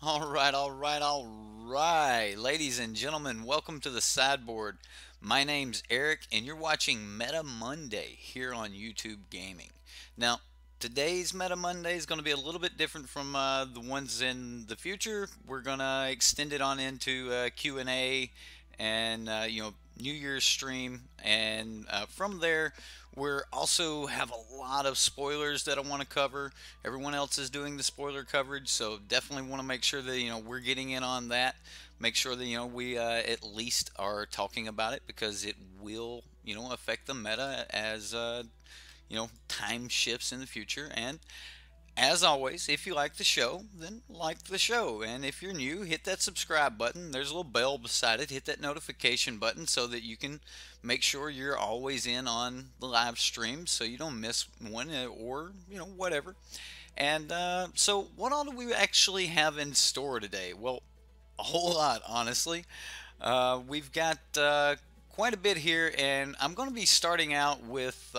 All right. Ladies and gentlemen, welcome to the sideboard. My name's Eric, and you're watching Meta Monday here on YouTube Gaming. Now, today's Meta Monday is going to be a little bit different from the ones in the future. We're going to extend it on into Q&A and New Year's stream, and from there we're also have a lot of spoilers that I want to cover. Everyone else is doing the spoiler coverage, so definitely want to make sure that we're getting in on that. Make sure that we at least are talking about it, because it will affect the meta as time shifts in the future. And as always, if you like the show, then like the show. And if you're new, hit that subscribe button. There's a little bell beside it. Hit that notification button so that you can make sure you're always in on the live streams, so you don't miss one, or whatever. And so what all do we actually have in store today? Well, a whole lot, honestly. We've got quite a bit here, and I'm going to be starting out with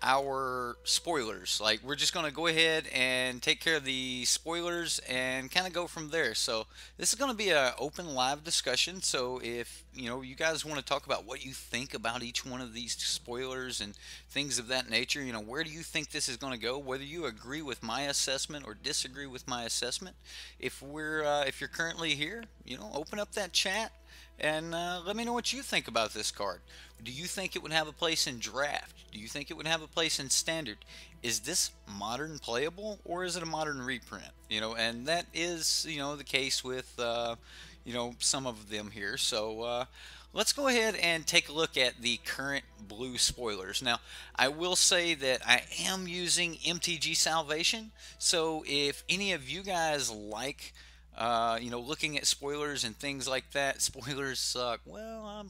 our spoilers. Like, we're just going to go ahead and take care of the spoilers and kind of go from there. So this is going to be an open live discussion, so if you guys want to talk about what you think about each one of these spoilers and things of that nature, where do you think this is going to go, whether you agree with my assessment or disagree with my assessment, if you're currently here, open up that chat and let me know what you think about this card. Do you think it would have a place in draft? Do you think it would have a place in standard? Is this modern playable, or is it a modern reprint? And that is the case with some of them here. So let's go ahead and take a look at the current blue spoilers. Now, I will say that I am using MTG Salvation, so if any of you guys like looking at spoilers and things like that, spoilers suck. Well,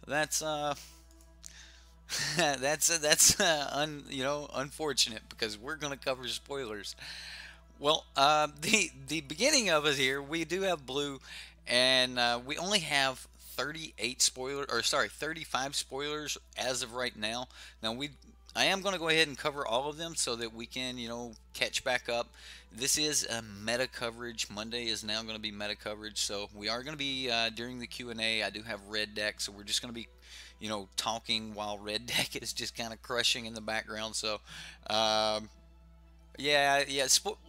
that's unfortunate, because we're gonna cover spoilers. Well, the beginning of it here, we do have blue, and we only have 38 spoilers, or sorry, 35 spoilers as of right now. Now I am going to go ahead and cover all of them so that we can, catch back up. This is a meta coverage. Monday is now going to be meta coverage, so we are going to be during the Q&A. I do have Red Deck, so we're just going to be, talking while Red Deck is just kind of crushing in the background. So, yeah.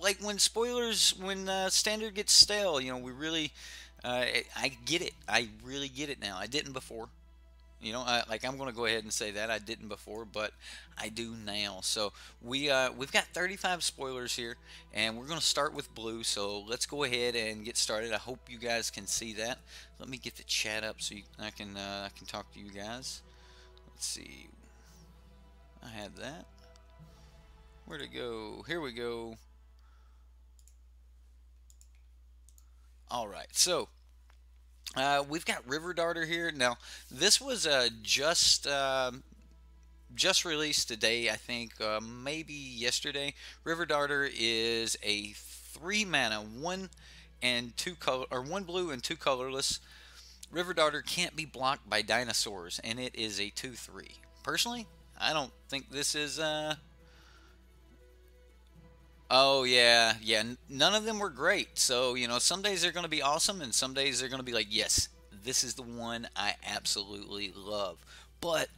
Like when standard gets stale, we really, I get it. I really get it now. I didn't before. I'm going to go ahead and say that I didn't before, but I do now. So we've got 35 spoilers here, and we're going to start with blue. So let's go ahead and get started. I hope you guys can see that. Let me get the chat up so I can talk to you guys. Let's see. I had that. Where'd it go? Here we go. All right. So we've got River Darter here. Now, this was just released today, I think, maybe yesterday. River Darter is a 3 mana, 1 and 2 color, or 1 blue and 2 colorless. River Darter can't be blocked by dinosaurs, and it is a 2/3. Personally, I don't think this is Oh yeah, yeah. None of them were great. So some days they're going to be awesome, and some days they're going to be like, yes, this is the one I absolutely love. But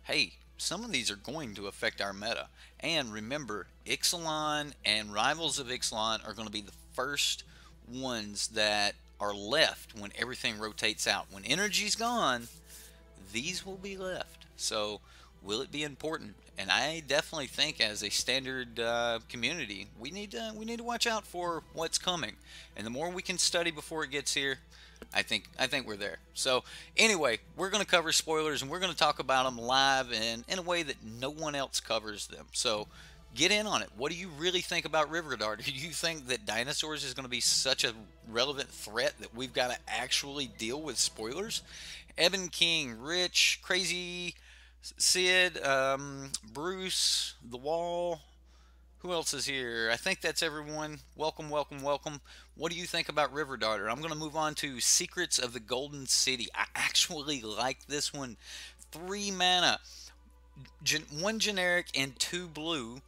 hey, some of these are going to affect our meta. And remember, Ixalan and Rivals of Ixalan are going to be the first ones that are left when everything rotates out. When energy's gone, these will be left. So Will it be important? And I definitely think, as a standard community, we need to watch out for what's coming. And the more we can study before it gets here, I think we're there. So anyway, we're going to cover spoilers, and we're going to talk about them live and in a way that no one else covers them. So get in on it. What do you really think about River Dart? Do you think that dinosaurs is going to be such a relevant threat that we've got to actually deal with spoilers? Eben King, Rich, Crazy, Sid, Bruce, The Wall. Who else is here? I think that's everyone. Welcome, welcome, welcome. What do you think about River Darter? I'm going to move on to Secrets of the Golden City. I actually like this one. 3 mana, 1 generic and 2 blue.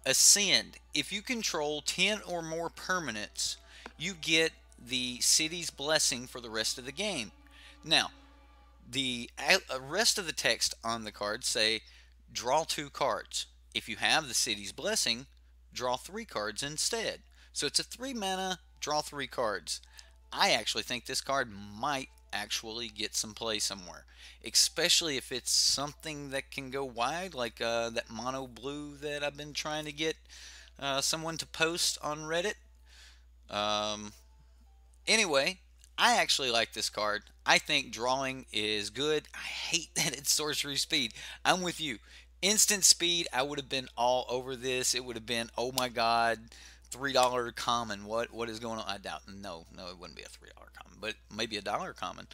Ascend. If you control 10 or more permanents, you get the city's blessing for the rest of the game. Now, the rest of the text on the card say draw 2 cards. If you have the city's blessing, draw 3 cards instead. So it's a 3 mana, draw 3 cards. I actually think this card might actually get some play somewhere, especially if it's something that can go wide, like that mono blue that I've been trying to get someone to post on Reddit. Anyway, I actually like this card. I think drawing is good. I hate that it's sorcery speed. I'm with you. Instant speed, I would have been all over this. It would have been, oh my god, $3 common. What is going on? I doubt. No, it wouldn't be a $3 common, but maybe a dollar common.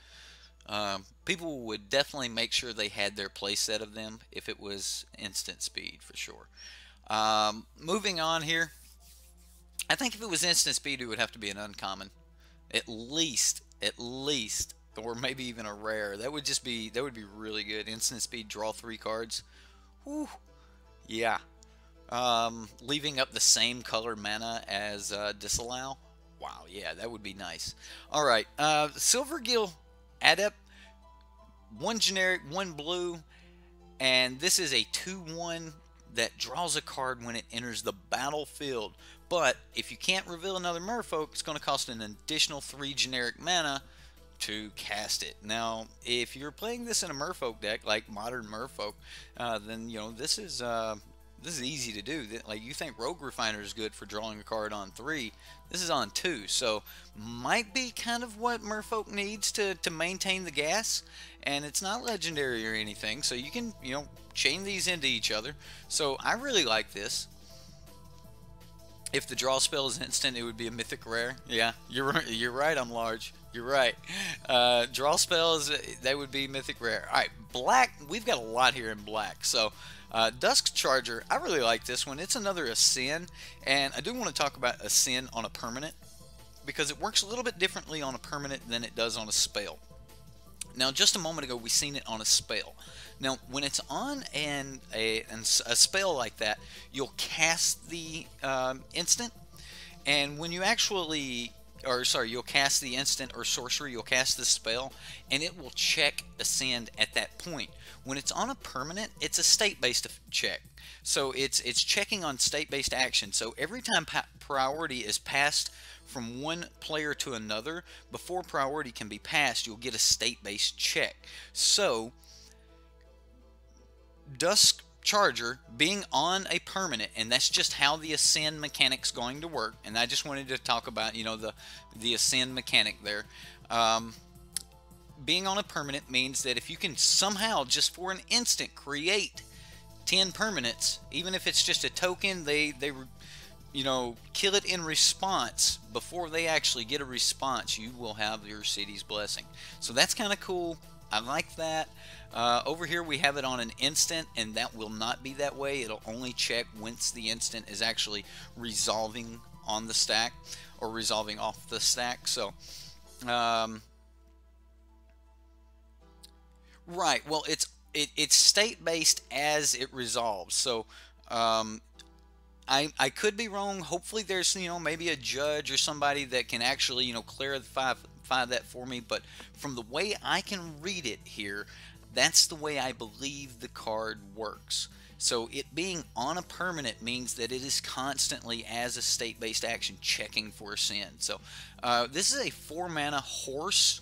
People would definitely make sure they had their playset of them if it was instant speed, for sure. Moving on here. I think if it was instant speed, it would have to be an uncommon. At least, or maybe even a rare. That would be really good. Instant speed, draw 3 cards. Whew. Yeah. Leaving up the same color mana as Disallow. Wow, yeah, that would be nice. Alright, Silvergill Adept. 1 generic, 1 blue. And this is a 2/1 that draws a card when it enters the battlefield. But if you can't reveal another merfolk, it's going to cost an additional 3 generic mana to cast it. Now, if you're playing this in a merfolk deck, like modern merfolk, then this is easy to do. Like, you think Rogue Refiner is good for drawing a card on 3, this is on 2, so might be kind of what merfolk needs to maintain the gas. And it's not legendary or anything, so you can chain these into each other. So I really like this. If the draw spell is instant, it would be a mythic rare. Yeah, you're right. I'm large. You're right. Draw spells, they would be mythic rare. All right, black. We've got a lot here in black. So Dusk Charger, I really like this one. It's another Ascend, and I do want to talk about Ascend on a permanent because it works a little bit differently on a permanent than it does on a spell. Now, just a moment ago, we seen it on a spell. Now, when it's on a spell like that, you'll cast the instant, and when you actually, you'll cast the instant or sorcery, you'll cast the spell, and it will check Ascend at that point. When it's on a permanent, it's a state-based check. So it's checking on state-based action. So every time priority is passed from one player to another, before priority can be passed, you'll get a state-based check. So Dusk Charger being on a permanent, and that's just how the Ascend mechanic's going to work. And I just wanted to talk about the Ascend mechanic there. Being on a permanent means that if you can somehow, just for an instant, create 10 permanents, even if it's just a token, they kill it in response. Before they actually get a response, you will have your city's blessing. So that's kind of cool. I like that. Over here we have it on an instant, and that will not be that way. It'll only check once the instant is actually resolving on the stack or resolving off the stack. So right, well, it's state-based as it resolves. So I could be wrong. Hopefully there's maybe a judge or somebody that can actually clarify that for me, but from the way I can read it here, that's the way I believe the card works. So it being on a permanent means that it is constantly, as a state-based action, checking for Ascend. So this is a 4 mana horse.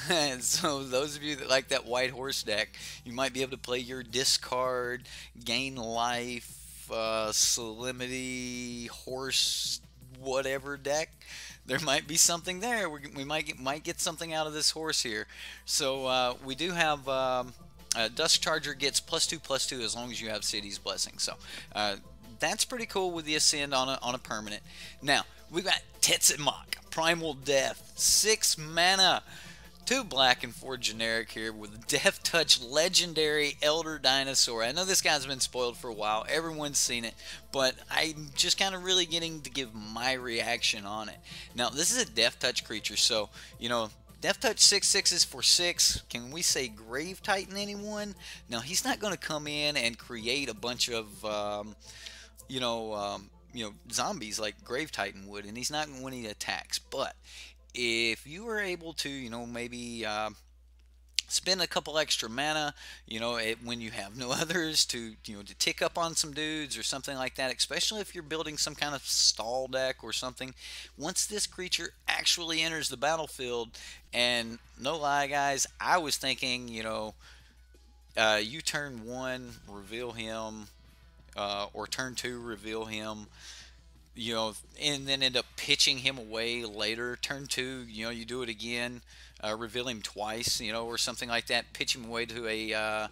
And so those of you that like that white horse deck, you might be able to play your discard, gain life, salinity, horse, whatever deck. There might be something there. We might get something out of this horse here. So we do have Dusk Charger gets +2/+2 as long as you have City's Blessing. So that's pretty cool with the Ascend on a permanent. Now we've got Tetsamok, Primal Death, 6 mana. 2 black and 4 generic here with Death Touch legendary Elder Dinosaur. I know this guy's been spoiled for a while. Everyone's seen it, but I'm just kind of really getting to give my reaction on it. Now, this is a Death Touch creature, so, Death Touch 6/6 is for 6. Can we say Grave Titan anyone? Now, he's not going to come in and create a bunch of, zombies like Grave Titan would, and he's not when he attacks. But if you were able to, maybe spend a couple extra mana, when you have no others to tick up on some dudes or something like that, especially if you're building some kind of stall deck or something, once this creature actually enters the battlefield, and no lie, guys, I was thinking, you turn 1, reveal him, or turn 2, reveal him, and then end up pitching him away later. Turn 2, you do it again, reveal him twice, or something like that. Pitch him away to a,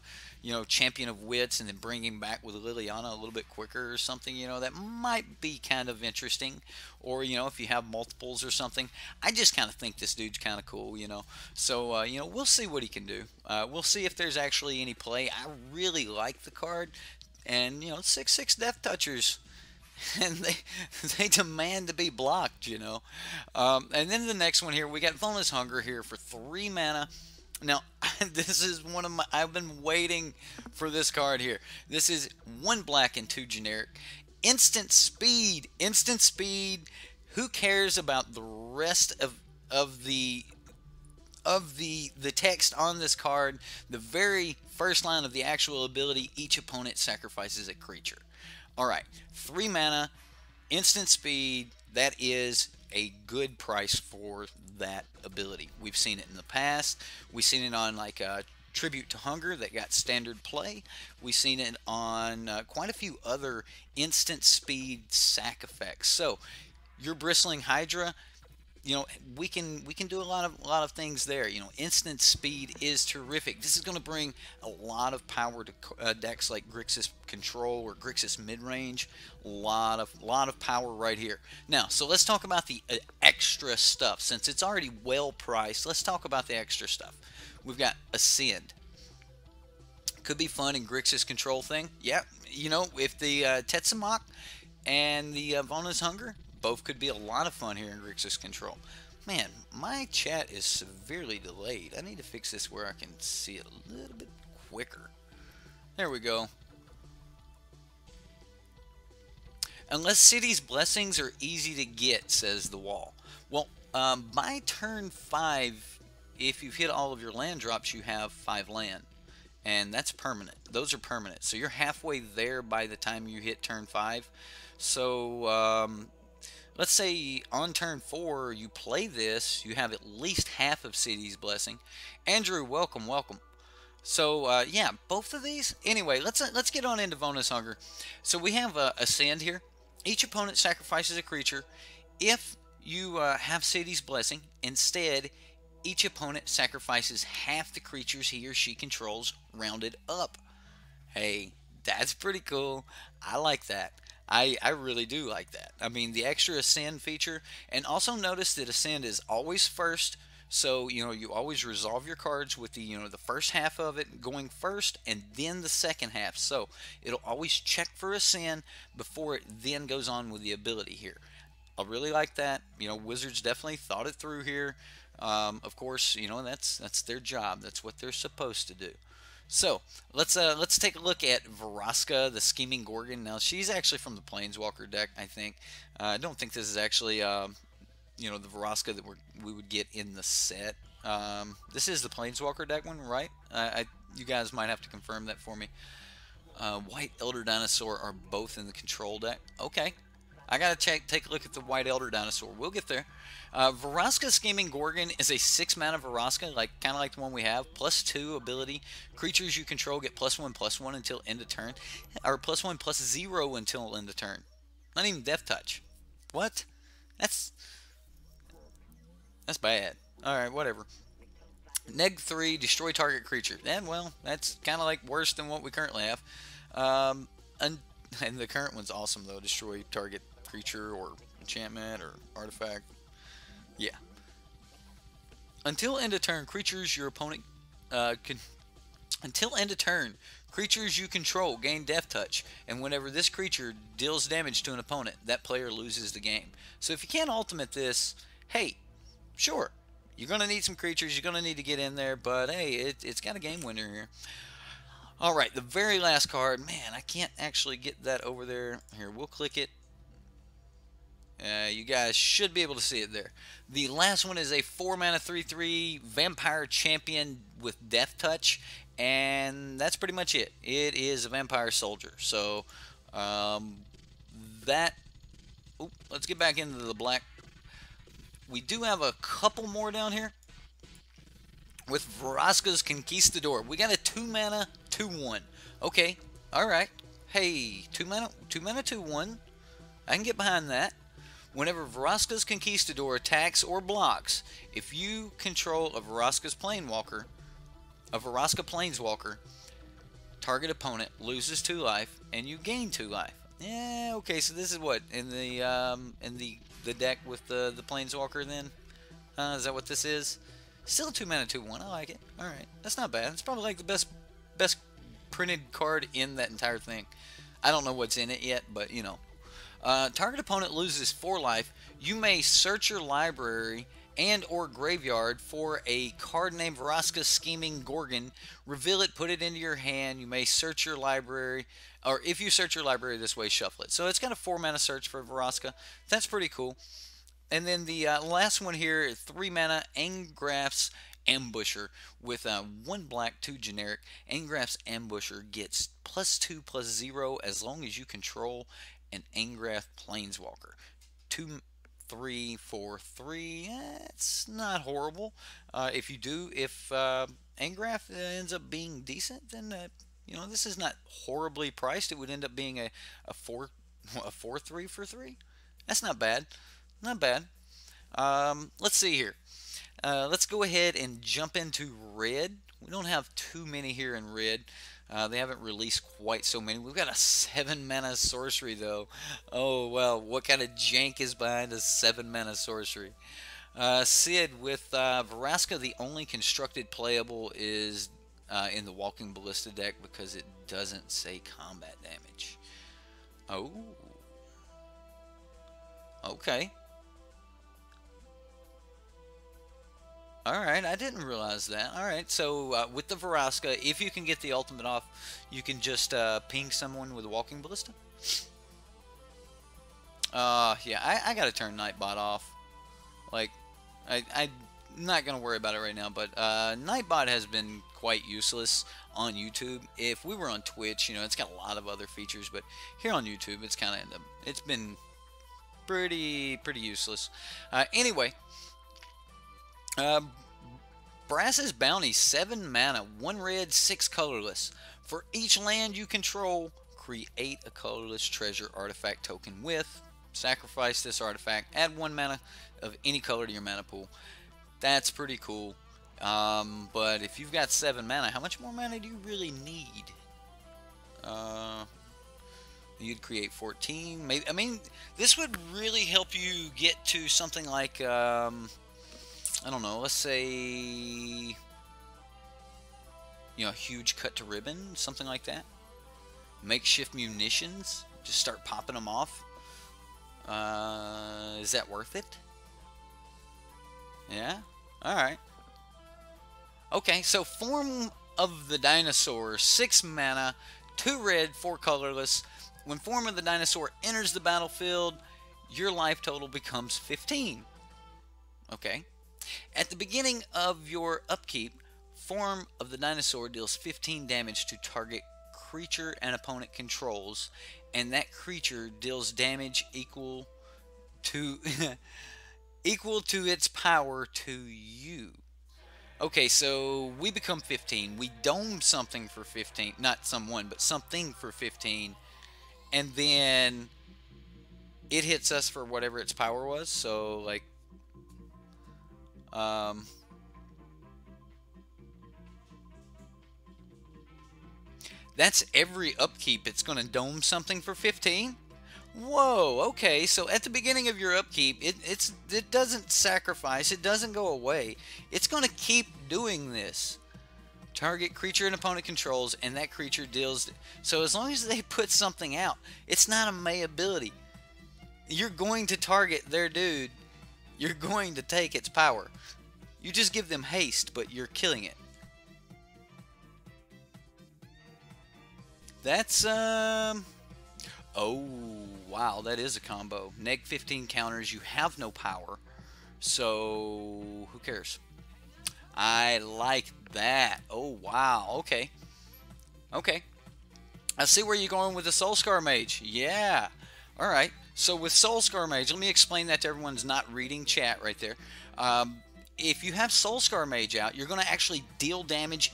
champion of wits, and then bring him back with Liliana a little bit quicker or something. That might be kind of interesting. Or, if you have multiples or something. I just kind of think this dude's kind of cool. So, we'll see what he can do. We'll see if there's actually any play. I really like the card. And, 6/6 Death Touchers. And they demand to be blocked. And then the next one here, we got Vona's Hunger here for 3 mana. Now, this is one of my, I've been waiting for this card here. This is 1 black and 2 generic. Instant speed. Instant speed. Who cares about the rest of the text on this card? The very first line of the actual ability, each opponent sacrifices a creature. Alright, 3 mana, instant speed. That is a good price for that ability. We've seen it in the past. We've seen it on like Tribute to Hunger that got standard play. We've seen it on quite a few other instant speed sack effects. So, your Bristling Hydra, we can do a lot of things there. Instant speed is terrific. This is going to bring a lot of power to decks like Grixis Control or Grixis Midrange. A lot of power right here. Now, so let's talk about the extra stuff. Since it's already well priced, let's talk about the extra stuff. We've got Ascend. Could be fun in Grixis Control thing. Yeah, if the Tetsamok and the Vona's Hunger, both could be a lot of fun here in Grixis Control. Man, my chat is severely delayed. I need to fix this where I can see it a little bit quicker. There we go. Unless City's Blessings are easy to get, says the wall. Well, by turn 5, if you've hit all of your land drops, you have 5 land. And that's permanent. Those are permanent. So you're halfway there by the time you hit turn 5. So, let's say on turn 4 you play this, you have at least half of City's Blessing. Andrew, welcome. So yeah, both of these. Anyway, let's get on into Vona's Hunger. So we have Ascend here. Each opponent sacrifices a creature. If you have City's Blessing, instead, each opponent sacrifices half the creatures he or she controls, rounded up. Hey, that's pretty cool. I like that. I really do like that. I mean, the extra Ascend feature, and also notice that Ascend is always first, so, you always resolve your cards with the, the first half of it going first, and then the second half. So, it'll always check for Ascend before it then goes on with the ability here. I really like that. Wizards definitely thought it through here. Of course, that's their job. That's what they're supposed to do. So let's take a look at Vraska, the Scheming Gorgon. Now she's actually from the Planeswalker deck, I think. I don't think this is actually the Vraska that we would get in the set. This is the Planeswalker deck one, right? You guys might have to confirm that for me. White Elder Dinosaur are both in the control deck. Okay, I gotta take a look at the White Elder Dinosaur. We'll get there. Vraska Scheming Gorgon is a 6 mana Vraska, kind of like the one we have. +2 ability. Creatures you control get +1/+1 until end of turn, or +1/+0 until end of turn. Not even Death Touch. What? That's bad. All right, whatever. Neg 3, destroy target creature. Well, that's kind of like worse than what we currently have. And the current one's awesome though. Destroy target creature or enchantment or artifact. Yeah. Until end of turn, creatures your opponent until end of turn, creatures you control gain Death Touch, and whenever this creature deals damage to an opponent, that player loses the game. So if you can't ultimate this, hey, sure, you're going to need some creatures, you're going to need to get in there, but hey, it's got a game winner here. Alright, the very last card. Man, I can't actually get that over there. Here, we'll click it. You guys should be able to see it there. The last one is a 4 mana 3/3 Vampire Champion with Death Touch, and that's pretty much it. It is a Vampire Soldier. So, that... Oop, let's get back into the black. We do have a couple more down here. With Vraska's Conquistador. We got a 2 mana 2/1. Okay, alright. Hey, 2 mana 2/1. I can get behind that. Whenever Vraska's Conquistador attacks or blocks, if you control a Vraska Planeswalker, target opponent loses 2 life and you gain 2 life. Yeah, okay, so this is what in the deck with the Planeswalker then? Is that what this is? Still a 2 mana 2/1. I like it. Alright, that's not bad. It's probably like the best printed card in that entire thing. I don't know what's in it yet, but you know. Target opponent loses 4 life. You may search your library and or graveyard for a card named Vraska Scheming Gorgon. Reveal it, put it into your hand. You may search your library, or if you search your library this way, shuffle it. So it's got a 4 mana search for Vraska. That's pretty cool. And then the last one here, 3 mana Angrath's Ambusher with 1 black, 2 generic. Angrath's Ambusher gets +2/+0 as long as you control an Angrath Planeswalker. 2, 3, 4, 3. It's not horrible. If Angrath ends up being decent, then you know, this is not horribly priced. It would end up being a 4/3 for 3. That's not bad. Not bad. Let's see here. Let's go ahead and jump into red. We don't have too many here in red. They haven't released quite so many. We've got a 7 mana sorcery though. Oh well, what kind of jank is behind a 7 mana sorcery? Sid with Vraska, the only constructed playable is in the Walking Ballista deck because it doesn't say combat damage. Oh. Okay. Alright, I didn't realize that. Alright, so with the Vraska, if you can get the ultimate off, you can just ping someone with a Walking Ballista. Yeah, I gotta turn Nightbot off. Like, I'm not gonna worry about it right now, but Nightbot has been quite useless on YouTube. If we were on Twitch, you know, it's got a lot of other features, but here on YouTube, it's been pretty useless. Anyway. Brass's Bounty, 7 mana, 1 red, 6 colorless. For each land you control, create a colorless treasure artifact token with. Sacrifice this artifact, add 1 mana of any color to your mana pool. That's pretty cool. But if you've got 7 mana, how much more mana do you really need? You'd create 14. Maybe, I mean, this would really help you get to something like... I don't know, let's say, you know, a huge cut to ribbon, something like that. Makeshift munitions, just start popping them off. Is that worth it? Yeah? Alright. Okay, so Form of the Dinosaur, 6 mana, 2 red, 4 colorless. When Form of the Dinosaur enters the battlefield, your life total becomes 15. Okay. At the beginning of your upkeep, Form of the Dinosaur deals 15 damage to target creature an opponent controls, and that creature deals damage to equal to its power to you. Okay, so we become 15. We dome something for 15, not someone, but something for 15, and then it hits us for whatever its power was. So like, um, that's every upkeep. It's going to dome something for 15. Whoa, okay, so at the beginning of your upkeep, it doesn't sacrifice, it doesn't go away. It's going to keep doing this. Target creature an opponent controls, and that creature deals... So as long as they put something out, it's not a May ability. You're going to target their dude. You're going to take its power. You just give them haste, but you're killing it. That's, Oh, wow, that is a combo. Neg 15 counters, you have no power. So, who cares? I like that. Oh, wow, okay. Okay. I see where you're going with the Soulscar Mage. Yeah. Alright, so with Soulscar Mage, let me explain that to everyone who's not reading chat right there. If you have Soulscar Mage out, you're going to actually deal damage,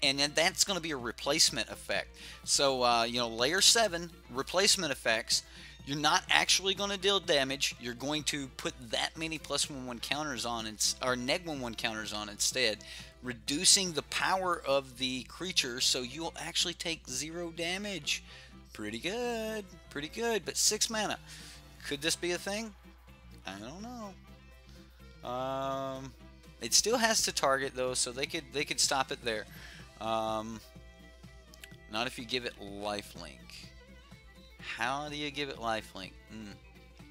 and then that's going to be a replacement effect. So, you know, layer 7 replacement effects, you're not actually going to deal damage. You're going to put that many +1/1 counters on, or neg 1/1 counters on instead, reducing the power of the creature, so you'll actually take 0 damage. Pretty good, pretty good. But 6 mana, could this be a thing? I don't know. It still has to target though, so they could stop it there. Not if you give it lifelink. How do you give it lifelink?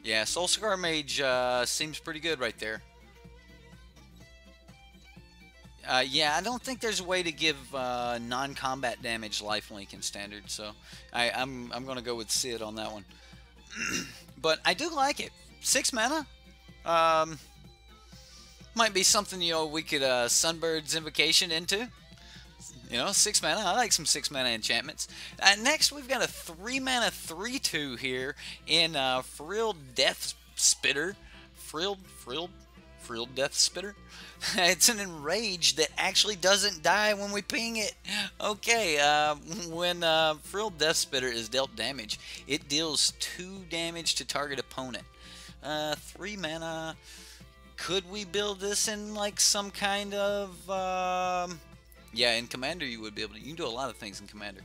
Yeah, Soulscar Mage seems pretty good right there. Yeah, I don't think there's a way to give non-combat damage lifelink in Standard, so I'm gonna go with Sid on that one. But I do like it. 6 mana. Might be something, you know, we could Sunbird's Invocation into. You know, 6 mana. I like some 6 mana enchantments. Next, we've got a 3 mana 3/2 here in Frilled Death Spitter. Frilled Death Spitter. It's an enrage that actually doesn't die when we ping it. Okay, when Frilled Death Spitter is dealt damage, it deals 2 damage to target opponent. 3 mana. Could we build this in like some kind of... Yeah, in Commander you would be able to. You can do a lot of things in Commander.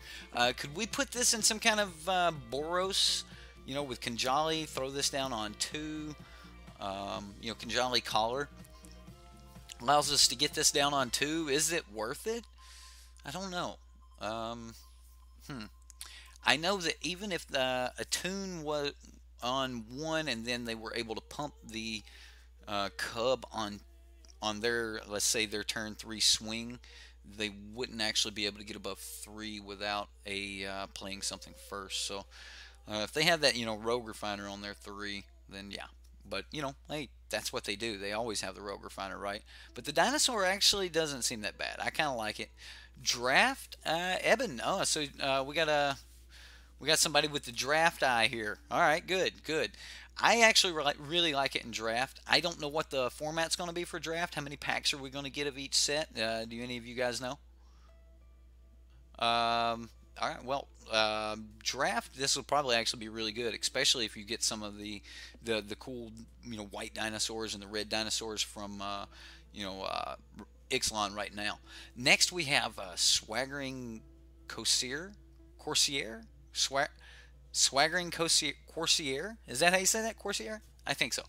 Could we put this in some kind of Boros? You know, with Kanjali, throw this down on 2. You know, Kanjali Collar allows us to get this down on 2. Is it worth it? I don't know. I know that even if the Attune was on 1 and then they were able to pump the Cub on their, let's say, their turn 3 swing, they wouldn't actually be able to get above 3 without a playing something first. So if they have that, you know, Rogue Refiner on their 3, then yeah. But, you know, hey, that's what they do. They always have the Rogue Refiner, right? But the Dinosaur actually doesn't seem that bad. I kind of like it. Draft, Eben. Oh, so we got somebody with the draft eye here. All right, good, good. I actually really like it in Draft. I don't know what the format's going to be for Draft. How many packs are we going to get of each set? Do any of you guys know? All right, well, Draft, this will probably actually be really good, especially if you get some of the cool, you know, white dinosaurs and the red dinosaurs from, you know, Ixalan right now. Next, we have Swaggering Corsair? Swaggering Corsair? Is that how you say that? Corsair? I think so.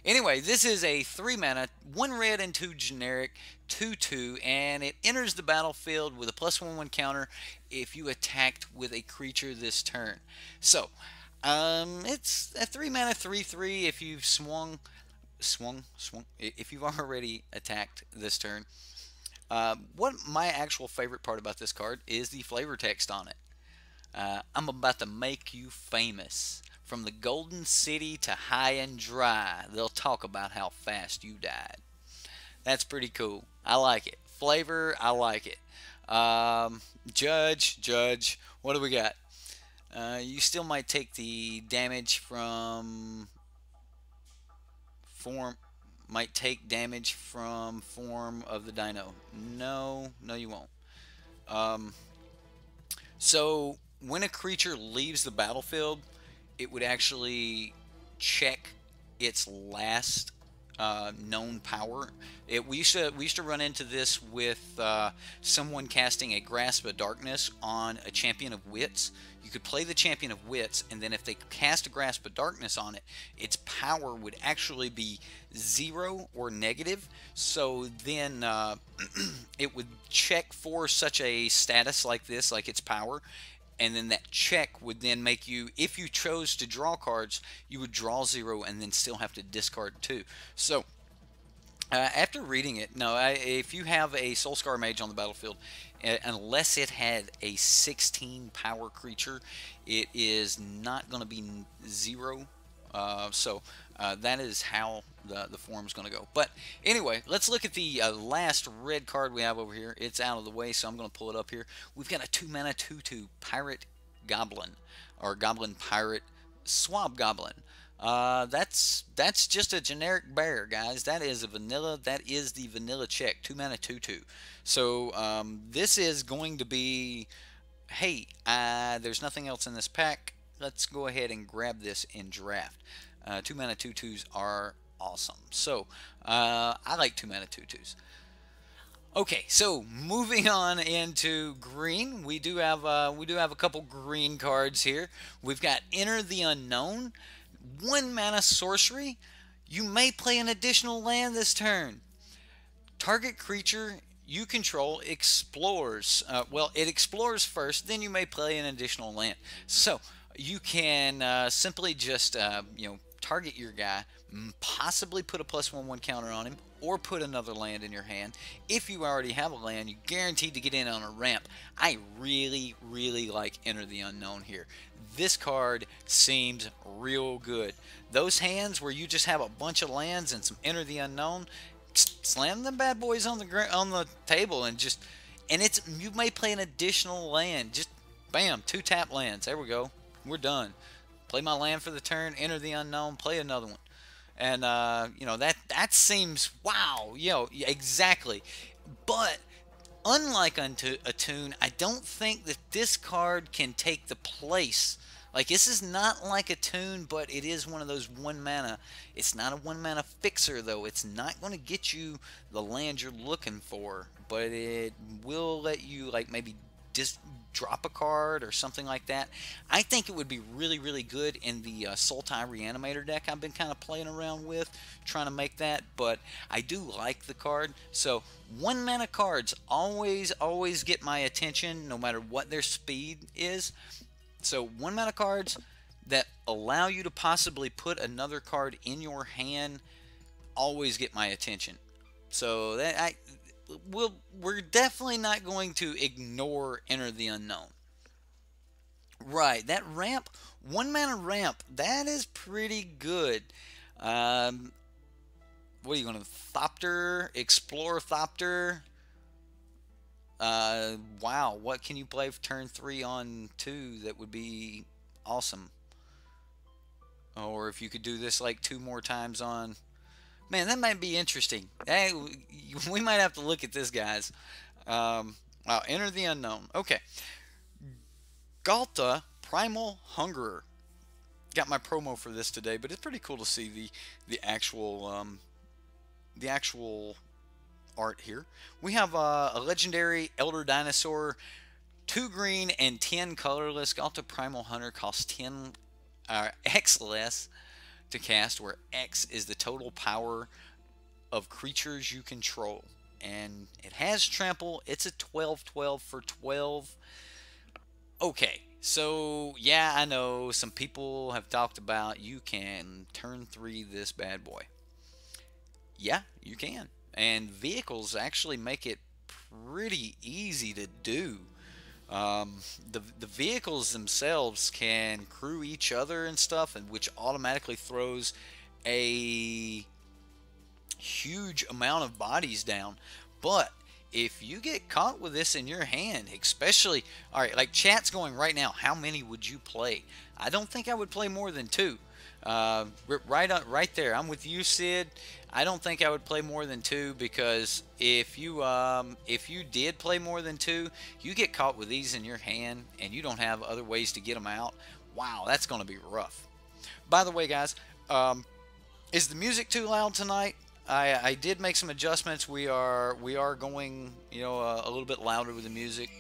Anyway, this is a 3 mana, 1 red and 2 generic, 2/2, and it enters the battlefield with a +1/1 counter if you attacked with a creature this turn. So, it's a 3 mana 3/3 if you've if you've already attacked this turn. What my actual favorite part about this card is the flavor text on it. I'm about to make you famous. From the Golden City to high and dry, they'll talk about how fast you died. That's pretty cool. I like it. Flavor, I like it. Judge, what do we got? You still might take the damage from form. Might take damage from form of the dino. No, no, you won't. Um, so when a creature leaves the battlefield, it would actually check its last known power. We used to run into this with someone casting a Grasp of Darkness on a Champion of Wits. You could play the Champion of Wits, and then if they cast a Grasp of Darkness on it, its power would actually be 0 or negative. So then it would check for such a status like this, like its power, and then that check would then make you, if you chose to draw cards, you would draw 0 and then still have to discard 2. So after reading it, no, if you have a Soulscar Mage on the battlefield, unless it had a 16 power creature, it is not going to be 0. That is how the form is going to go. But anyway, let's look at the last red card we have over here. It's out of the way, so I'm going to pull it up here. We've got a 2-mana 2/2 Pirate Goblin, or Goblin Pirate Swab Goblin. That's just a generic bear, guys. That is a vanilla. That is the vanilla check. 2-mana 2/2. So this is going to be, hey, there's nothing else in this pack. Let's go ahead and grab this in draft. 2-mana 2/2s are awesome. So I like 2-mana 2/2s. Okay, so moving on into green, we do have a couple green cards here. We've got Enter the Unknown, 1-mana sorcery. You may play an additional land this turn. Target creature you control explores. Well, it explores first, then you may play an additional land. So you can simply just target your guy, possibly put a +1/1 counter on him, or put another land in your hand. If you already have a land, you're guaranteed to get in on a ramp. I really, really like Enter the Unknown here. This card seems real good. Those hands where you just have a bunch of lands and some Enter the Unknown, slam them bad boys on the table and it's, you may play an additional land. Just bam, 2-tap lands. There we go. We're done. Play my land for the turn, Enter the Unknown, play another one. And that seems, wow, exactly. But unlike Attune, I don't think that this card can take the place. Like, this is not like Attune, but it is one of those 1-mana. It's not a 1-mana fixer, though. It's not going to get you the land you're looking for, but it will let you, like, maybe just drop a card or something like that. I think it would be really, really good in the Sultai Reanimator deck I've been kind of playing around with, trying to make that, but I do like the card. So 1-mana cards always get my attention, no matter what their speed is. So 1-mana cards that allow you to possibly put another card in your hand always get my attention. So that we're definitely not going to ignore Enter the Unknown. Right, that ramp, 1-mana ramp, that is pretty good. What are you going to, Thopter, Explore Thopter? Wow, what can you play for turn 3 on 2 that would be awesome? Or if you could do this like 2 more times on... Man, that might be interesting. Hey, we might have to look at this, guys. Enter the Unknown. Okay. Galta, Primal Hungerer. Got my promo for this today, but it's pretty cool to see the actual art here. We have a legendary Elder Dinosaur, 2 green and 10 colorless. Galta Primal Hunter costs 10 X less to cast, where X is the total power of creatures you control, and it has trample. It's a 12/12 for 12. Okay, so yeah, I know some people have talked about you can turn 3 this bad boy. Yeah, you can, and vehicles actually make it pretty easy to do. The vehicles themselves can crew each other and stuff, and which automatically throws a huge amount of bodies down. But if you get caught with this in your hand, especially, all right, like chat's going right now, how many would you play? I don't think I would play more than two. Right there, I'm with you, Sid. I don't think I would play more than two, because if you did play more than two, you get caught with these in your hand and you don't have other ways to get them out. Wow, that's going to be rough. By the way, guys, is the music too loud tonight? I did make some adjustments. We are going, a little bit louder with the music,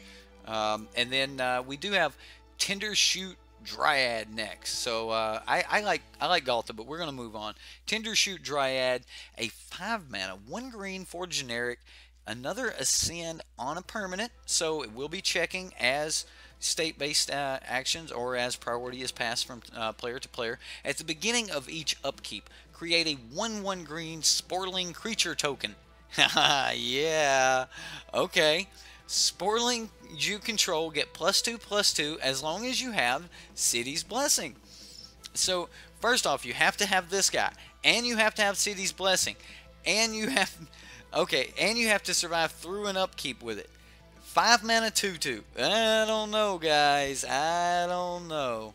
and then we do have Tender Shoot Dryad next. So I like Galta, but we're gonna move on. Tender Shoot Dryad, a 5 mana, 1 green for generic, another ascend on a permanent. So it will be checking as state-based actions or as priority is passed from player to player. At the beginning of each upkeep, create a 1/1 green Sporling creature token. Yeah, okay. Sporling you control get +2/+2 as long as you have City's Blessing. So first off, you have to have this guy, and you have to have City's Blessing, and you have and you have to survive through an upkeep with it. 5 mana 2/2. I don't know, guys. I don't know.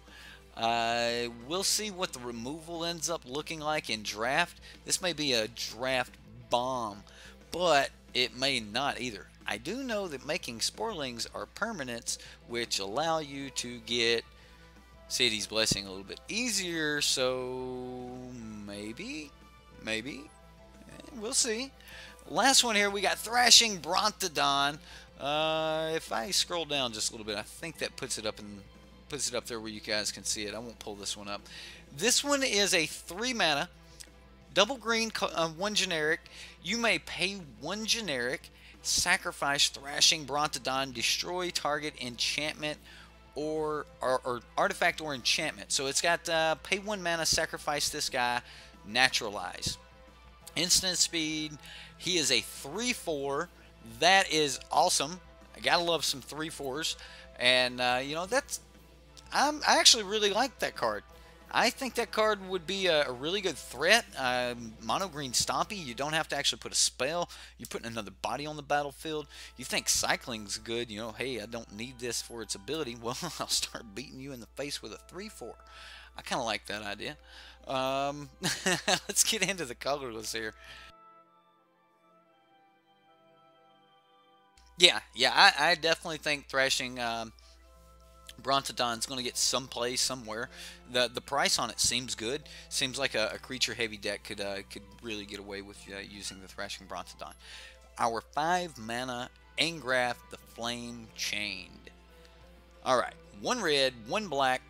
We'll see what the removal ends up looking like in draft. This may be a draft bomb, but it may not either. I do know that making Sporlings are permanents, which allow you to get City's Blessing a little bit easier, so maybe, we'll see. Last one here, we got Thrashing Brontodon. If I scroll down just a little bit, I think that puts it up there where you guys can see it. I won't pull this one up. This one is a 3 mana, double green, 1 generic. You may pay 1 generic, sacrifice Thrashing Brontodon, destroy target enchantment or artifact or enchantment. So it's got pay 1 mana, sacrifice this guy, naturalize. Instant speed. He is a 3/4. That is awesome. I gotta love some 3/4s, and I actually really like that card. I think that card would be a really good threat. Mono green Stompy, you don't have to actually put a spell. You're putting another body on the battlefield. You think cycling's good, hey, I don't need this for its ability. Well, I'll start beating you in the face with a 3/4. I kind of like that idea. Let's get into the colorless here. Yeah, I definitely think Thrashing Brontodon's going to get some play somewhere. The price on it seems good. Seems like a creature heavy deck could really get away with using the Thrashing Brontodon. Our 5 mana Engraph the Flame Chained. All right, 1 red, 1 black,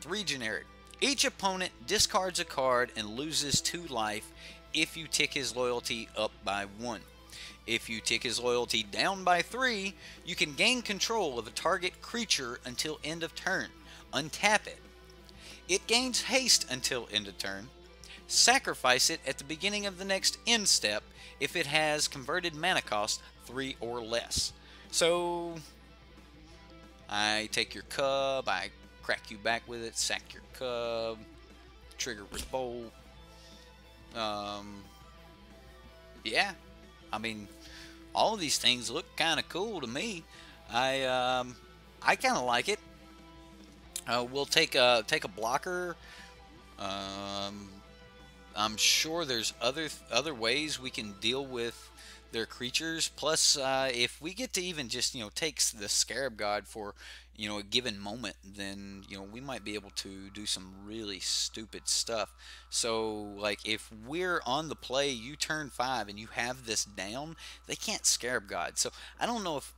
3 generic. Each opponent discards a card and loses 2 life if you tick his loyalty up by 1. If you tick his loyalty down by 3, you can gain control of a target creature until end of turn. Untap it. It gains haste until end of turn. Sacrifice it at the beginning of the next end step if it has converted mana cost 3 or less. So, I take your cub, I crack you back with it, sack your cub, trigger revolt. Yeah. I mean, all of these things look kind of cool to me. I kind of like it. We'll take a blocker. I'm sure there's other ways we can deal with their creatures. Plus, if we get to even just take the Scarab God for a given moment, then we might be able to do some really stupid stuff. So like if we're on the play, you turn 5 and you have this down, they can't Scarab God. So I don't know if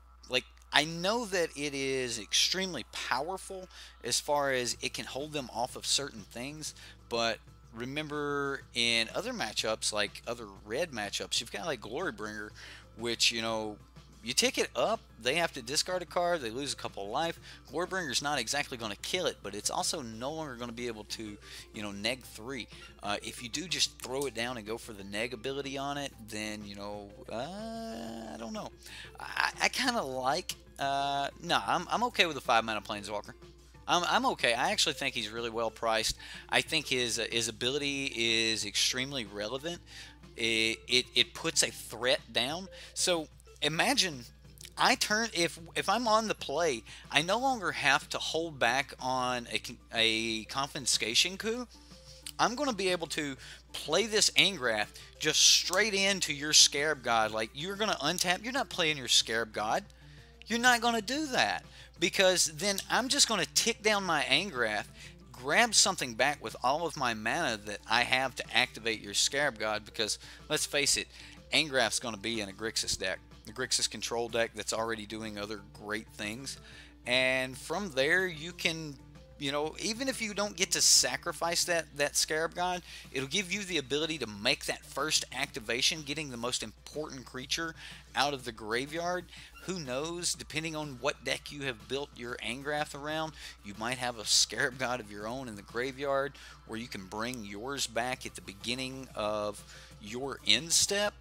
I know that it is extremely powerful as far as it can hold them off of certain things, but remember in other matchups, like other red matchups, you've got like Glorybringer, which you tick it up, they have to discard a card, they lose a couple of life. Glorbringer's not exactly going to kill it, but it's also no longer going to be able to, neg 3. If you do just throw it down and go for the neg ability on it, then, I don't know. I kind of like, no, I'm okay with the 5 mana Planeswalker. I'm okay. I actually think he's really well priced. I think his ability is extremely relevant. It puts a threat down. So imagine if I'm on the play, I no longer have to hold back on a confiscation coup. I'm going to be able to play this Angrath just straight into your Scarab God. Like, you're going to untap. You're not playing your Scarab God. You're not going to do that, because then I'm just going to tick down my Angrath, grab something back with all of my mana that I have to activate your Scarab God, because let's face it, Angrath's going to be in a Grixis deck, the Grixis control deck that's already doing other great things. And from there, you can, even if you don't get to sacrifice that Scarab God, it'll give you the ability to make that first activation, getting the most important creature out of the graveyard. Who knows, depending on what deck you have built your Angrath around, you might have a Scarab God of your own in the graveyard, where you can bring yours back at the beginning of your end step.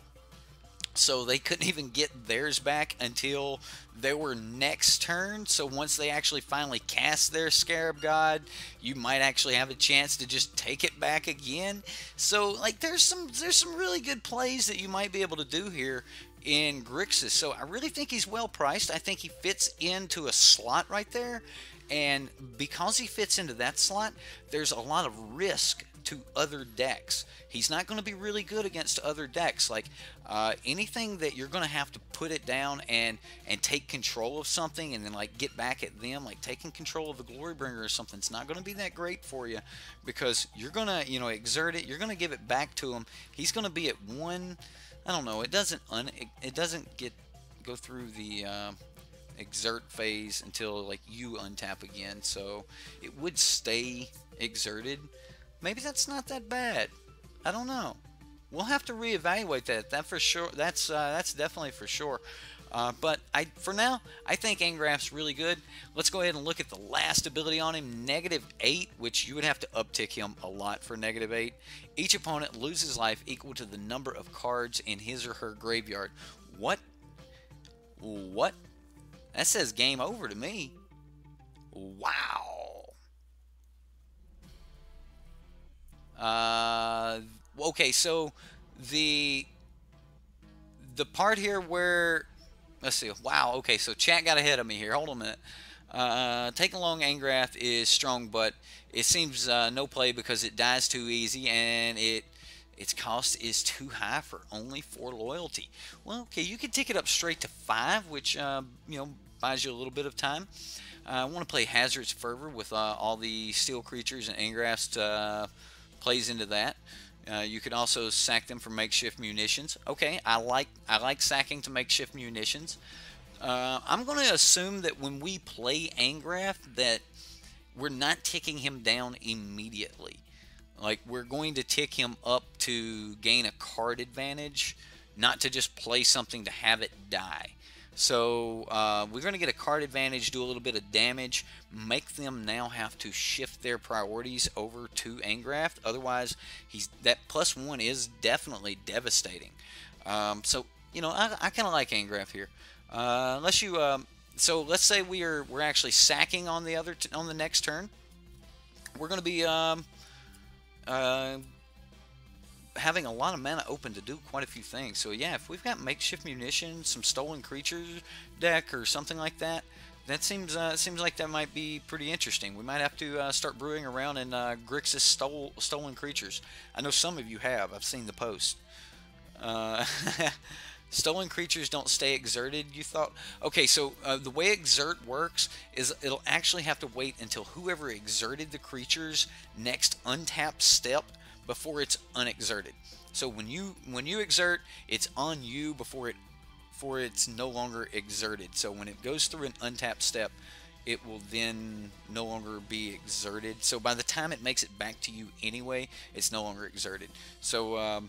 So they couldn't even get theirs back until they were next turn. So once they actually finally cast their Scarab God, you might actually have a chance to just take it back again. So like there's some really good plays that you might be able to do here in Grixis. So I really think he's well priced. I think he fits into a slot right there. And because he fits into that slot, there's a lot of risk to other decks. He's not going to be really good against other decks. Like anything that you're going to have to put it down and take control of something and then like get back at them, like taking control of the Glorybringer or something, it's not going to be that great for you, because you're going to exert it, you're going to give it back to him. He's going to be at one, I don't know, it doesn't go through the exert phase until like you untap again, so it would stay exerted. Maybe that's not that bad. I don't know. We'll have to reevaluate that. That for sure. That's definitely for sure. But for now, I think Angrath's really good. Let's go ahead and look at the last ability on him, -8, which you would have to uptick him a lot for -8. Each opponent loses life equal to the number of cards in his or her graveyard. What? What? That says game over to me. Wow. Okay, so the part here where, let's see, wow, okay, so chat got ahead of me here. Hold on a minute. Taking along Angrath is strong, but it seems no play because it dies too easy and its cost is too high for only 4 loyalty. Well, okay, you can tick it up straight to 5, which buys you a little bit of time. I want to play Hazard's Fervor with all the steel creatures, and Angrath's plays into that. You can also sack them for makeshift munitions. Okay, I like sacking to makeshift munitions. I'm going to assume that when we play Angrath that we're not ticking him down immediately. Like, we're going to tick him up to gain a card advantage, not to just play something to have it die. So we're going to get a card advantage, do a little bit of damage, make them now have to shift their priorities over to Angrath. Otherwise, that +1 is definitely devastating. So I kind of like Angrath here. So let's say we're actually sacking on the next turn. We're going to be having a lot of mana open to do quite a few things. So yeah, if we've got makeshift munitions, some stolen creatures deck or something like that, that seems like that might be pretty interesting. We might have to start brewing around in Grixis stolen creatures. I know some of you have. I've seen the post. Stolen creatures don't stay exerted, you thought? Okay, so the way exert works is it'll actually have to wait until whoever exerted the creature's next untapped step before it's unexerted. So when you exert, it's on you before it's no longer exerted. So when it goes through an untapped step, it will then no longer be exerted. So by the time it makes it back to you anyway, it's no longer exerted. So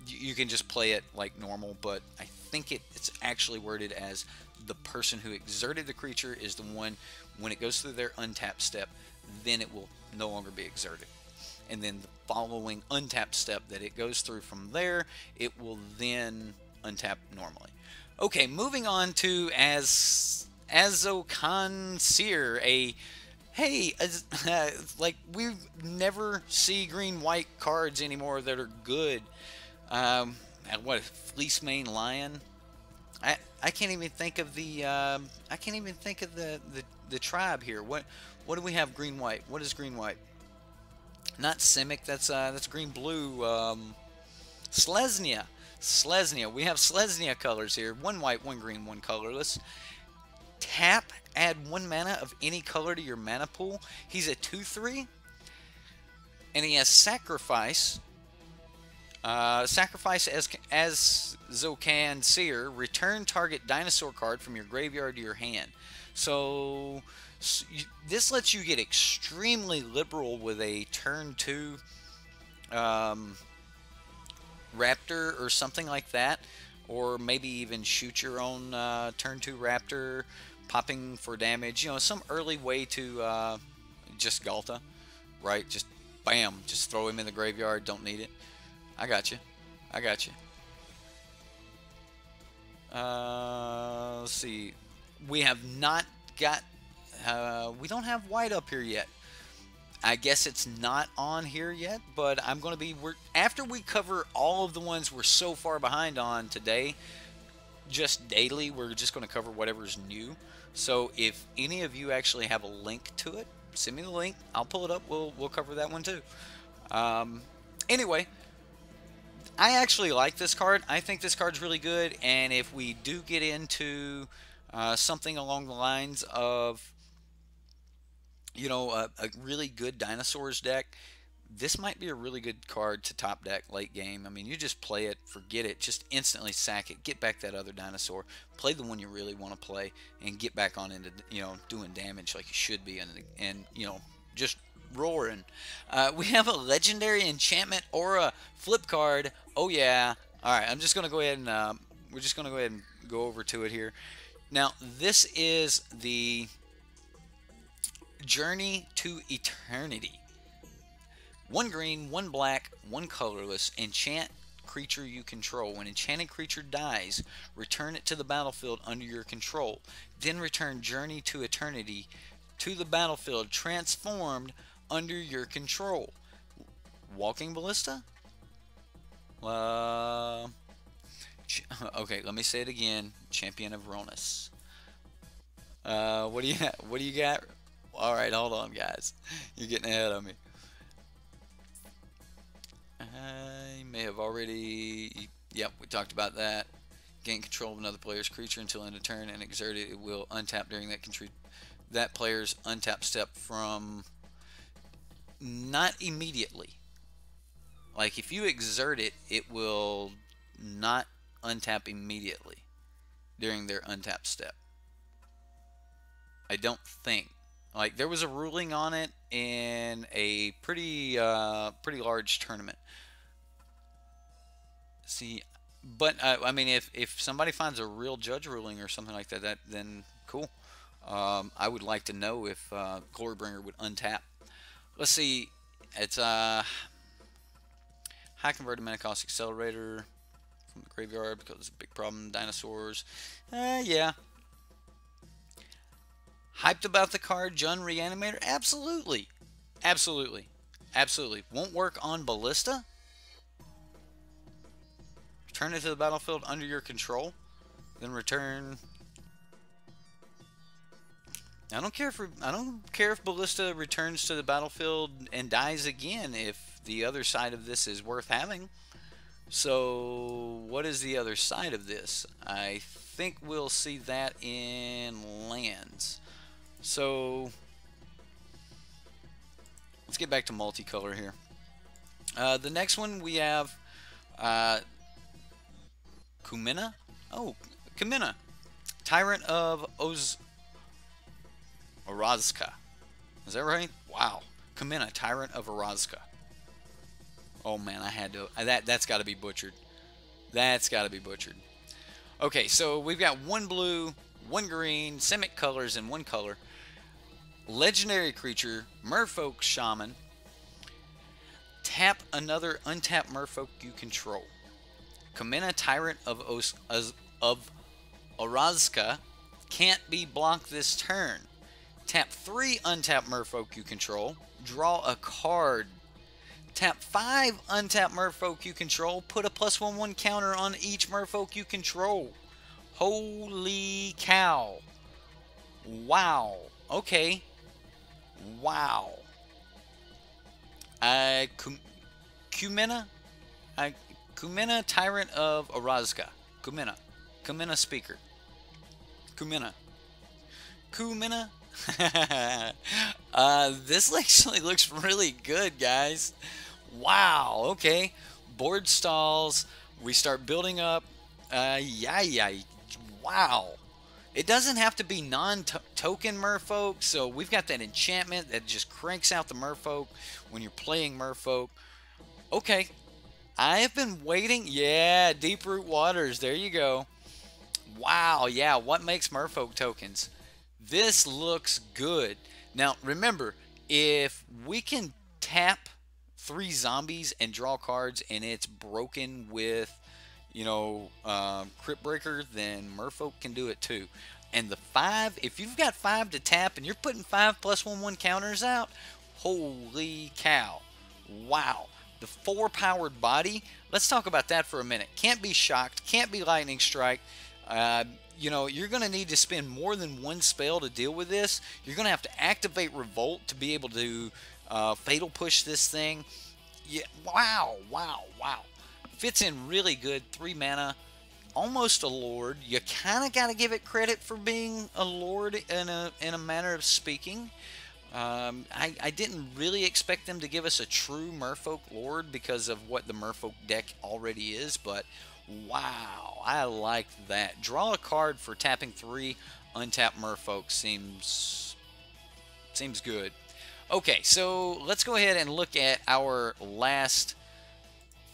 you can just play it like normal, but I think it's actually worded as the person who exerted the creature is the one, when it goes through their untapped step, then it will no longer be exerted. And then the following untapped step that it goes through from there, it will then untap normally. Okay, moving on to Azokhan Seer, like we never see green-white cards anymore that are good. What, Fleece Mane Lion? I can't even think of the I can't even think of the tribe here. What do we have? Green white. What is green white? Not Simic. That's green blue. Selesnya. Selesnya. We have Selesnya colors here. One white, one green, one colorless. Tap. Add 1 mana of any color to your mana pool. He's a 2/3, and he has sacrifice. Sacrifice as Zocan Seer. Return target dinosaur card from your graveyard to your hand. So this lets you get extremely liberal with a turn 2 Raptor or something like that, or maybe even shoot your own turn 2 Raptor, popping for damage. You know, some early way to just Galta, right? Just bam, just throw him in the graveyard. Don't need it. I got you. I got you. Let's see. We have not got. We don't have white up here yet. I guess it's not on here yet, but I'm going to be. After we cover all of the ones we're so far behind on today, just daily, we're just going to cover whatever's new. So if any of you actually have a link to it, send me the link. I'll pull it up. We'll cover that one too. Anyway. I actually like this card. I think this card's really good, and if we do get into something along the lines of, you know, a really good dinosaurs deck, this might be a really good card to top deck late game. I mean, you just play it, forget it, just instantly sack it, get back that other dinosaur, play the one you really want to play, and get back on into, you know, doing damage like you should be, and you know, just roaring. We have a legendary enchantment aura flip card. Oh yeah. All right, I'm just gonna go ahead and we're just gonna go ahead and go over to it here. Now this is the Journey to Eternity. 1 green, 1 black, 1 colorless. Enchant creature you control. When enchanted creature dies, return it to the battlefield under your control. Then return Journey to Eternity to the battlefield transformed under your control. Walking Ballista? Okay, let me say it again. Champion of Ronus. What do you got? What do you got? All right, hold on, guys. You're getting ahead of me. I may have already. Yep, we talked about that. Gain control of another player's creature until end of turn and exert it. It will untap during that player's untap step from. Not immediately. Like if you exert it, it will not untap immediately during their untap step. I don't think. Like there was a ruling on it in a pretty large tournament. See, but I mean, if somebody finds a real judge ruling or something like that, then cool. I would like to know if Glorybringer would untap. Let's see. It's high converted mana cost accelerator from the graveyard because it's a big problem. Dinosaurs. Yeah. Hyped about the card Jund Reanimator? Absolutely. Absolutely. Absolutely. Won't work on Ballista? Return it to the battlefield under your control. Then return. I don't care if Ballista returns to the battlefield and dies again if the other side of this is worth having. So what is the other side of this? I think we'll see that in lands. So let's get back to multicolor here. The next one we have Kumina. Oh, Kumina, Tyrant of Orazka. Is that right? Wow. Kumina, Tyrant of Orazka. Oh man, I had to. That's got to be butchered. That's got to be butchered. Okay, so we've got 1 blue, 1 green, Simic colors, and 1 color. Legendary creature, Merfolk Shaman. Tap another untapped Merfolk you control. Kumina, Tyrant of Orazka. Can't be blocked this turn. Tap 3 untapped Merfolk you control. Draw a card. Tap 5 untapped Merfolk you control. Put a +1/+1 counter on each Merfolk you control. Holy cow. Wow. Okay. Wow. Kumena? Kumena, Tyrant of Orazca. Kumena. Kumena Speaker. Kumena. Kumena. This actually looks really good, guys. Wow. Okay. Board stalls. We start building up. Yeah. Wow. It doesn't have to be non-token merfolk, so we've got that enchantment that just cranks out the merfolk when you're playing merfolk. Okay. I have been waiting. Yeah, Deep Root Waters. There you go. Wow, yeah, what makes merfolk tokens? This looks good. Now, remember, if we can tap 3 zombies and draw cards and it's broken with, Crypt Breaker, then merfolk can do it too. And the 5, if you've got 5 to tap and you're putting 5 +1/1 counters out, holy cow. Wow. The 4 powered body, let's talk about that for a minute. Can't be shocked, can't be lightning strike. You're going to need to spend more than 1 spell to deal with this. You're going to have to activate Revolt to be able to fatal push this thing. Yeah, wow. Fits in really good. 3 mana, almost a lord. You kind of got to give it credit for being a lord in a manner of speaking. I didn't really expect them to give us a true merfolk lord because of what the merfolk deck already is, but wow, I like that. Draw a card for tapping 3 untapped merfolk seems good. Okay, so let's go ahead and look at our last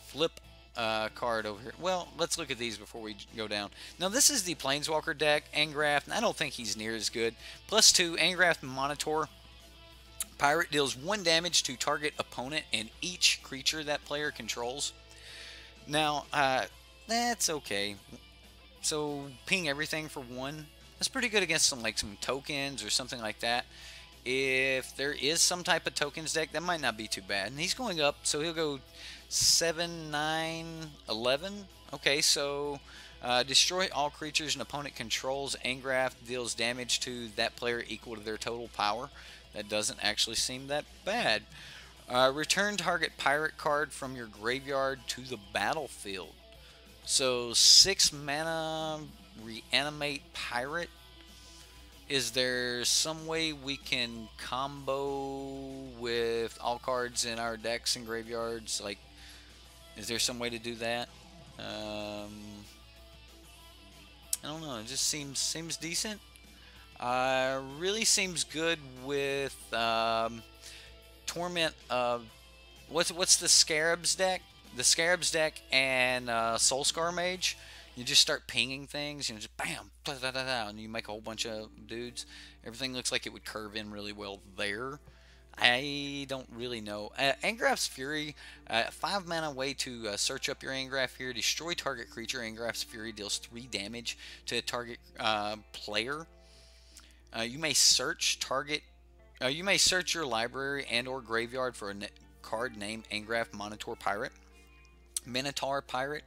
flip card over here. Well, let's look at these before we go down. Now, this is the Planeswalker deck, Angrath, and I don't think he's near as good. +2, Angrath Monitor. Pirate deals 1 damage to target opponent and each creature that player controls. Now, that's okay. So, ping everything for 1. That's pretty good against some tokens or something like that. If there is some type of tokens deck, that might not be too bad. And he's going up, so he'll go 7, 9, 11. Okay, so destroy all creatures an opponent controls. Angrath deals damage to that player equal to their total power. That doesn't actually seem that bad. Return target pirate card from your graveyard to the battlefield. So 6 mana, reanimate pirate. Is there some way we can combo with all cards in our decks and graveyards? Like, is there some way to do that? I don't know. It just seems decent. Really seems good with Torment of what's the Scarabs deck? The Scarabs deck and Soulscar Mage. You just start pinging things, just bam, da, da, da, da, and you make a whole bunch of dudes. Everything looks like it would curve in really well there. I don't really know. Angrath's Fury, 5 mana way to search up your Angrath here. Destroy target creature. Angrath's Fury deals 3 damage to a target player. You may search your library and/or graveyard for a card named Angrath Monitor Pirate, Minotaur Pirate,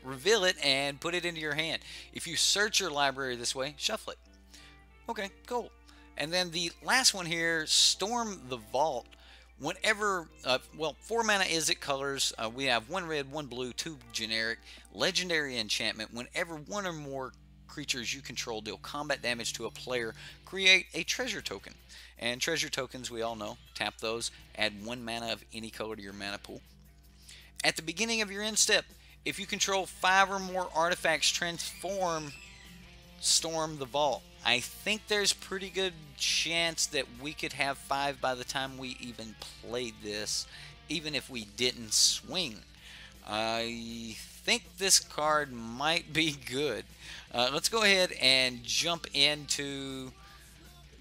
reveal it and put it into your hand. If you search your library this way, shuffle it. Okay, cool. And then the last one here, Storm the Vault. Whenever, 4 mana Izzet colors. We have 1 red, 1 blue, 2 generic, legendary enchantment. Whenever 1 or more creatures you control deal combat damage to a player, create a treasure token. And treasure tokens, we all know, tap those, add 1 mana of any color to your mana pool. At the beginning of your end step, if you control 5 or more artifacts, transform Storm the Vault. I think there's pretty good chance that we could have 5 by the time we even played this, even if we didn't swing. I think this card might be good. Let's go ahead and jump into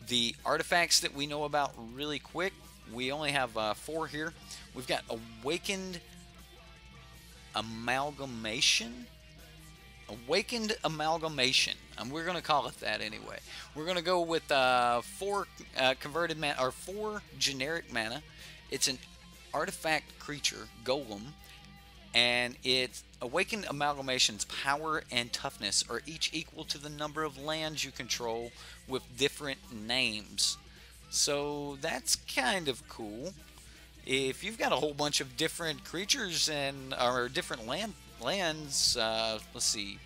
the artifacts that we know about really quick. We only have 4 here. We've got Awakened Amalgamation. Awakened Amalgamation. We're going to call it that anyway. We're going to go with 4 converted mana, or 4 generic mana. It's an artifact creature, Golem. and its awakened amalgamation's power and toughness are each equal to the number of lands you control with different names. So that's kind of cool. If you've got a whole bunch of different creatures and or different lands, let's see,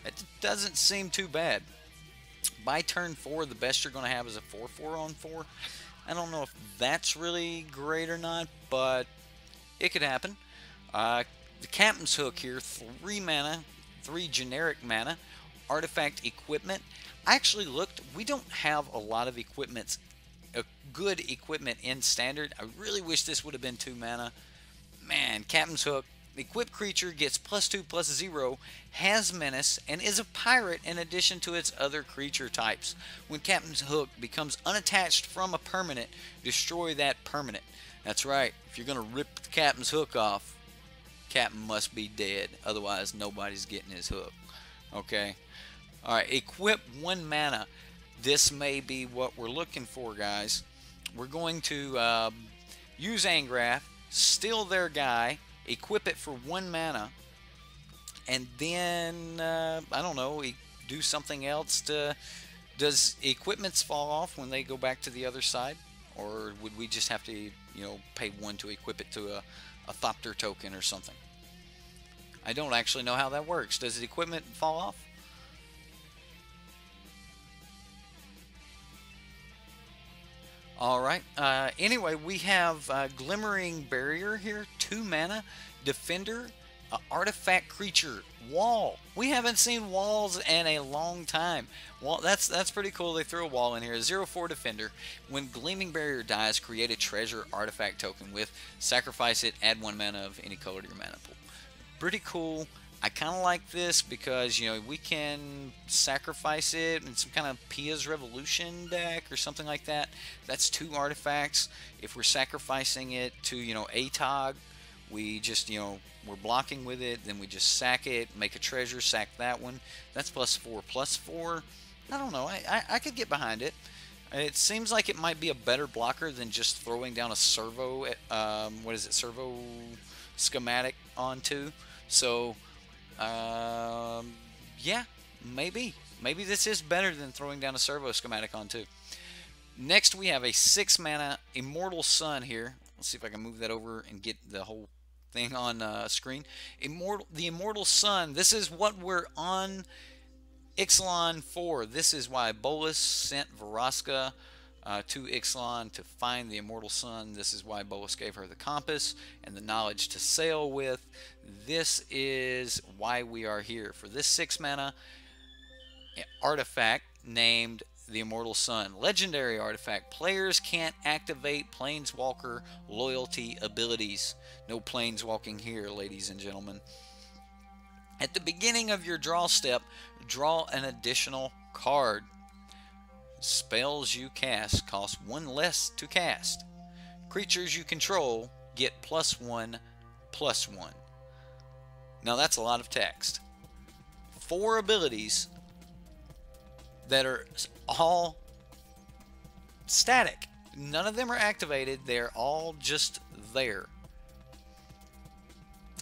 it doesn't seem too bad. By turn 4, the best you're going to have is a 4/4 on 4. I don't know if that's really great or not, but it could happen. The Captain's Hook here, 3 mana, 3 generic mana, artifact equipment. I actually looked, we don't have a lot of equipments, good equipment in standard. I really wish this would have been 2 mana. Man, Captain's Hook, the equipped creature gets +2/+0, has menace, and is a pirate in addition to its other creature types. When Captain's Hook becomes unattached from a permanent, destroy that permanent. That's right, if you're going to rip the Captain's Hook off, Captain must be dead, otherwise nobody's getting his hook. Okay? Alright, equip 1 mana. This may be what we're looking for, guys. We're going to use Angrath, steal their guy, equip it for 1 mana, and then, I don't know, do something else to... Does equipments fall off when they go back to the other side? Or would we just have to, you know, pay 1 to equip it to a Thopter token or something? I don't actually know how that works. Does the equipment fall off? Alright, anyway, we have Glimmering Barrier here, 2 mana, Defender, artifact creature, wall. We haven't seen walls in a long time. Well, that's pretty cool. They threw a wall in here. 0/4 Defender. When Gleaming Barrier dies, create a treasure artifact token with, sacrifice it, add 1 mana of any color to your mana pool. Pretty cool. I kind of like this because, you know, we can sacrifice it in some kind of Pia's Revolution deck or something like that. That's 2 artifacts. If we're sacrificing it to, you know, Atog, we just, you know, we're blocking with it, then we just sack it, make a treasure, sack that one. That's +4/+4. I don't know. I could get behind it. It seems like it might be a better blocker than just throwing down a servo, what is it, servo schematic onto. So, yeah, maybe this is better than throwing down a servo schematic onto. Next, we have a 6 mana Immortal Sun here. Let's see if I can move that over and get the whole thing on screen. The Immortal Sun. This is what we're on Ixalan for. This is why Bolas sent Vraska to Ixalan to find the Immortal Sun. This is why Bolas gave her the compass and the knowledge to sail with. This is why we are here. For this 6 mana artifact named the Immortal Sun. Legendary artifact. Players can't activate Planeswalker loyalty abilities. No planeswalking here, ladies and gentlemen. At the beginning of your draw step, draw an additional card. Spells you cast cost 1 less to cast. Creatures you control get +1/+1. Now that's a lot of text. 4 abilities that are all static. None of them are activated. They're all just there.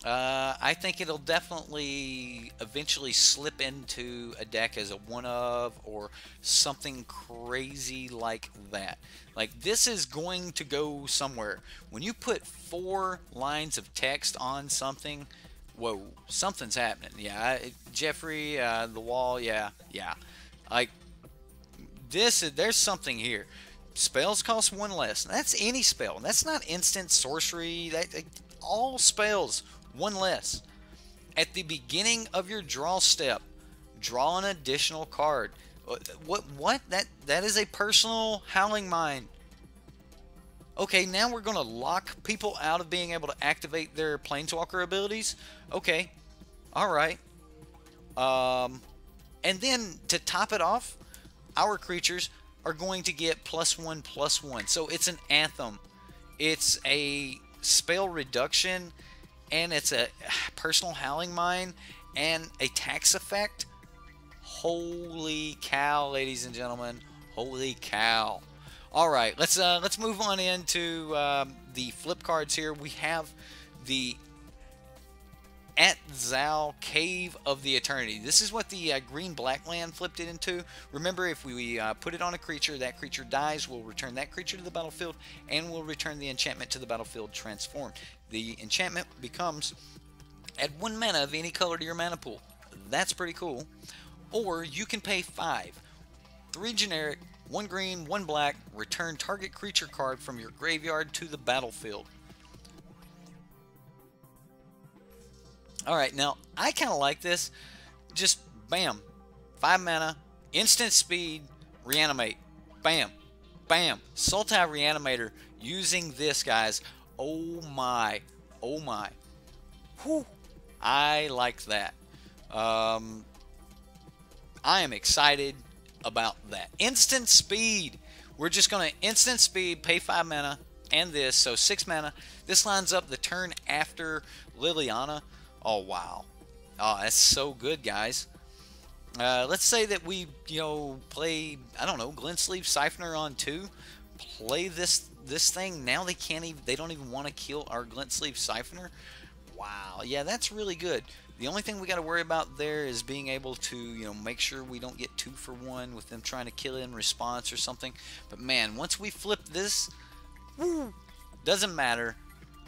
I think it'll definitely eventually slip into a deck as a one-of or something crazy like that. Like, this is going to go somewhere. When you put 4 lines of text on something, whoa, something's happening. Yeah, Jeffrey, the wall, yeah. Like, there's something here. Spells cost 1 less. That's any spell. That's not instant sorcery. All spells 1 less. At the beginning of your draw step, draw an additional card. What? That is a personal Howling Mine. Okay, now we're going to lock people out of being able to activate their Planeswalker abilities. Okay, all right. And then to top it off, our creatures are going to get +1/+1. So it's an Anthem. It's a spell reduction, and it's a personal Howling Mine, and a tax effect. Holy cow, ladies and gentlemen! Holy cow! All right, let's move on into the flip cards here. We have the at Zal Cave of the Eternity. This is what the green-black land flipped it into. Remember, if we put it on a creature, that creature dies, we'll return that creature to the battlefield, and we'll return the enchantment to the battlefield transformed. The enchantment becomes add 1 mana of any color to your mana pool. That's pretty cool. Or you can pay 5. 3 generic, 1 green, 1 black, return target creature card from your graveyard to the battlefield. Alright, now I kind of like this. Just bam. 5 mana, instant speed, reanimate. Bam. Bam. Sultai Reanimator using this, guys. Oh my. Oh my. Whew. I like that. I am excited about that. Instant speed. We're just going to instant speed, pay 5 mana, and this. So 6 mana. This lines up the turn after Liliana. Oh, wow. Oh, that's so good, guys. Let's say that we, play, I don't know, Glennsleeve Siphoner on 2. Play this thing. Now they don't even want to kill our Glennsleeve Siphoner. Wow. Yeah, that's really good. The only thing we got to worry about there is being able to, make sure we don't get 2 for 1 with them trying to kill it in response or something. But man, once we flip this, woo, doesn't matter.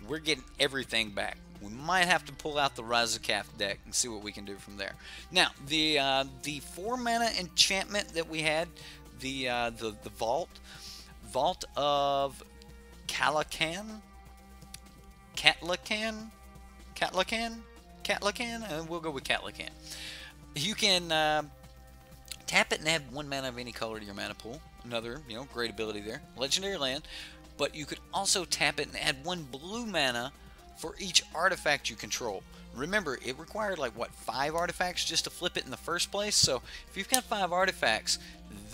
We're getting everything back. We might have to pull out the Razakaf deck and see what we can do from there. Now, the 4 mana enchantment that we had, the Vault of Catlacan, we'll go with Catlacan. You can tap it and add 1 mana of any color to your mana pool. Another, great ability there. Legendary land. But you could also tap it and add 1 blue mana for each artifact you control. Remember, it required like, what, 5 artifacts just to flip it in the first place? So if you've got 5 artifacts,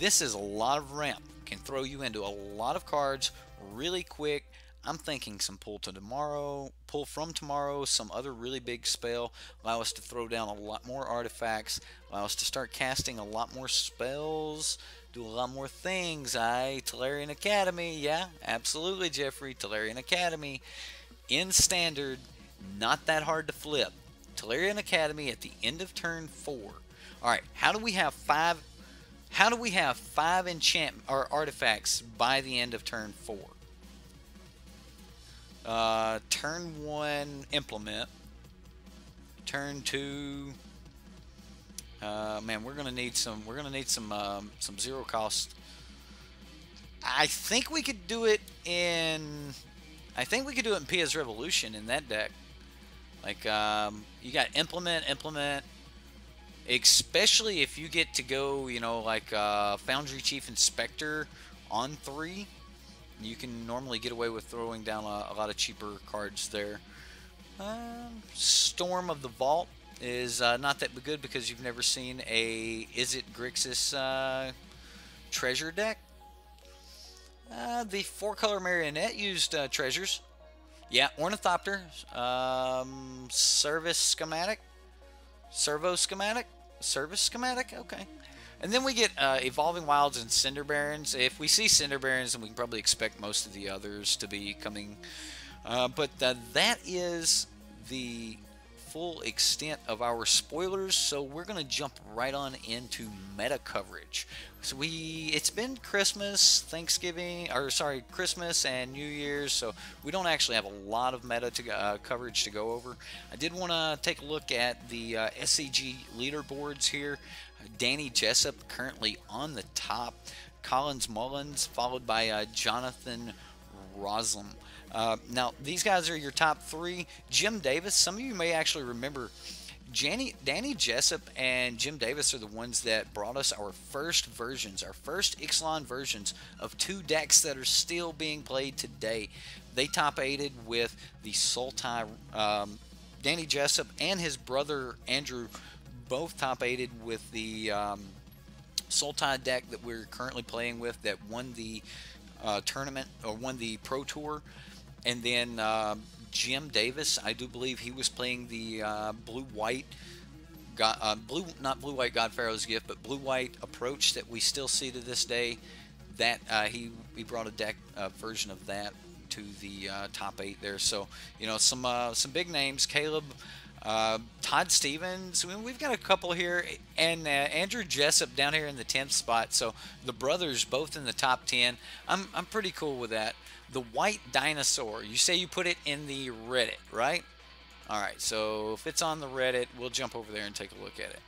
this is a lot of ramp. Can throw you into a lot of cards really quick. I'm thinking some pull from tomorrow, some other really big spell, allow us to throw down a lot more artifacts, allow us to start casting a lot more spells, do a lot more things. Tolarian Academy, yeah, absolutely, Jeffrey, Tolarian Academy. In standard, not that hard to flip. Tolarian Academy at the end of turn 4. Alright, how do we have 5 enchantment or artifacts by the end of turn 4? Turn 1 implement. Turn 2 man, we're gonna need some zero cost. I think we could do it in Pia's Revolution in that deck. Like, you got implement, especially if you get to go, like Foundry Chief Inspector on 3. You can normally get away with throwing down a lot of cheaper cards there. Storm of the Vault is not that good because you've never seen a Izzet Grixis treasure deck. The 4-color Marionette used treasures. Yeah, Ornithopter, Servo Schematic, okay. And then we get Evolving Wilds and Cinder Barons. If we see Cinder Barons, then we can probably expect most of the others to be coming. But that is the full extent of our spoilers, so we're going to jump right on into meta coverage. So it's been Christmas, Christmas and New Year's, so we don't actually have a lot of meta coverage to go over. I did want to take a look at the SCG leaderboards here. Danny Jessup currently on the top. Collins Mullins followed by Jonathan Roslin. Now, these guys are your top 3. Jim Davis, some of you may actually remember Danny Jessup and Jim Davis are the ones that brought us our first Ixalan versions of 2 decks that are still being played today. They top 8'd with the Sultai. Danny Jessup and his brother Andrew both top 8'd with the Sultai deck that we're currently playing with that won the tournament, or won the Pro Tour. And then Jim Davis, I do believe he was playing the blue-white, not blue-white God Pharaoh's Gift, but blue-white approach that we still see to this day. That he brought a deck version of that to the top 8 there. So, some big names. Caleb Todd Stevens. I mean, we've got a couple here, and Andrew Jessup down here in the 10th spot. So the brothers both in the top 10. I'm pretty cool with that. The White Dinosaur. You say you put it in the Reddit, right? All right. So if it's on the Reddit, we'll jump over there and take a look at it.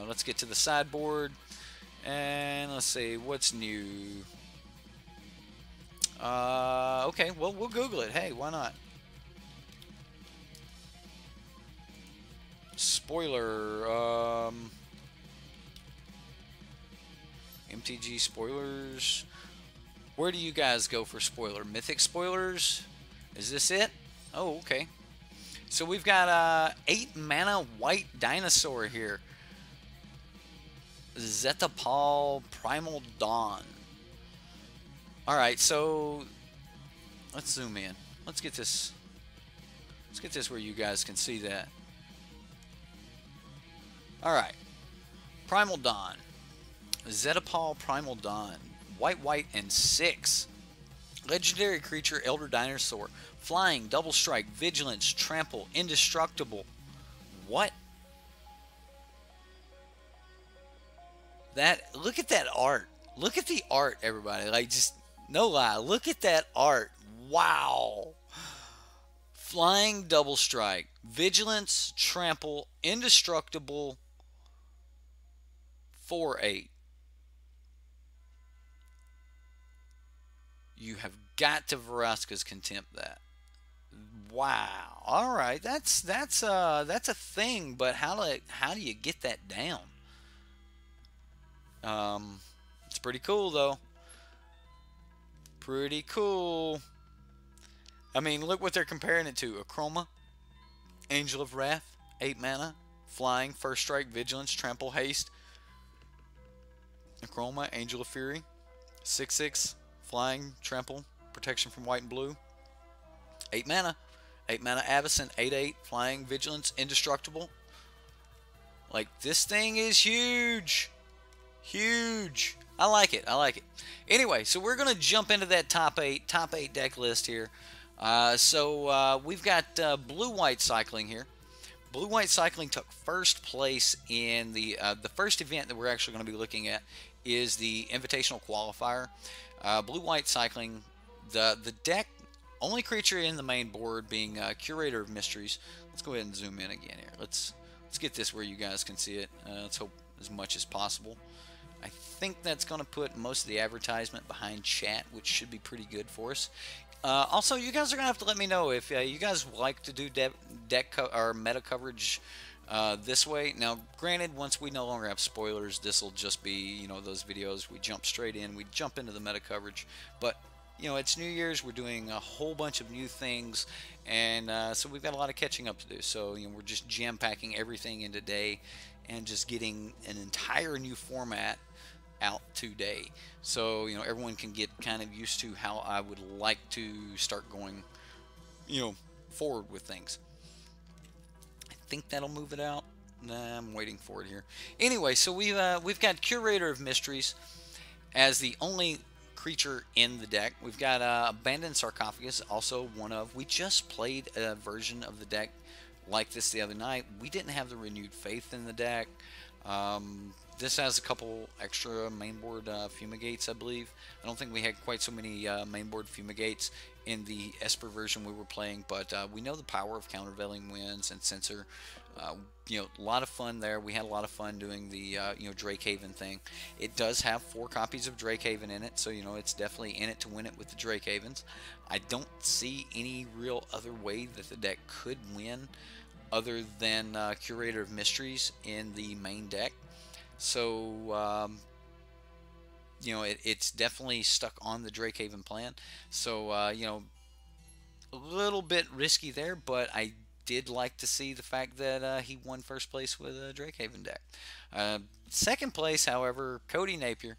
Let's get to the sideboard, and let's see what's new. Okay, well we'll Google it. Hey, why not? Spoiler. MTG spoilers. Where do you guys go for spoiler? Mythic spoilers? Is this it? Oh, okay. So we've got 8 mana White Dinosaur here. Zetapal Primal Dawn. Alright, so let's zoom in. Let's get this where you guys can see that. Alright. Primal Dawn. Zetapal Primal Dawn. White, and 6. Legendary creature, Elder Dinosaur. Flying, double strike, vigilance, trample, indestructible. What? Look at that art. Look at the art, everybody. Like, just, no lie. Look at that art. Wow. Flying, double strike, vigilance, trample, indestructible, 4/8. You have got to Vraska's Contempt that. Wow. All right. That's a thing, but how do you get that down? It's pretty cool though. Pretty cool. I mean, look what they're comparing it to. Akroma, Angel of Wrath, 8 mana, flying, first strike, vigilance, trample, haste. Akroma, Angel of Fury, 6/6, flying, trample, protection from white and blue. 8 mana. 8 mana Avacyn, 8/8, flying, vigilance, indestructible. Like, this thing is huge. Huge. I like it. I like it. Anyway, so we're going to jump into that top 8 deck list here. We've got blue-white cycling here. Blue-white cycling took first place in the first event that we're actually going to be looking at is the Invitational Qualifier. Blue-white cycling, the deck, only creature in the main board being Curator of Mysteries. Let's go ahead and zoom in again here. Let's get this where you guys can see it. Let's hope as much as possible. I think that's going to put most of the advertisement behind chat, which should be pretty good for us. Also, you guys are going to have to let me know if you guys like to do or meta coverage this way. Now, granted, once we no longer have spoilers, this will just be, you know, those videos. We jump straight in. We jump into the meta coverage. But, you know, it's New Year's. We're doing a whole bunch of new things. And so we've got a lot of catching up to do. So, you know, we're just jam-packing everything in today and just getting an entire new format out today, so you know everyone can get kind of used to how I would like to start going, you know, forward with things. I think that'll move it out. Nah, I'm waiting for it here. Anyway, so we've got Curator of Mysteries as the only creature in the deck. We've got Abandoned Sarcophagus, also one of. We just played a version of the deck like this the other night. We didn't have the Renewed Faith in the deck. This has a couple extra mainboard Fumigates, I believe. I don't think we had quite so many mainboard Fumigates in the Esper version we were playing, but we know the power of Countervailing Winds and Censor. You know, a lot of fun there. We had a lot of fun doing the you know, Drakehaven thing. It does have 4 copies of Drakehaven in it, so you know it's definitely in it to win it with the Drakehavens. I don't see any real other way that the deck could win other than Curator of Mysteries in the main deck. So, you know, it's definitely stuck on the Drakehaven plan. So, you know, a little bit risky there, but I did like to see the fact that he won first place with a Drakehaven deck. Second place, however, Cody Napier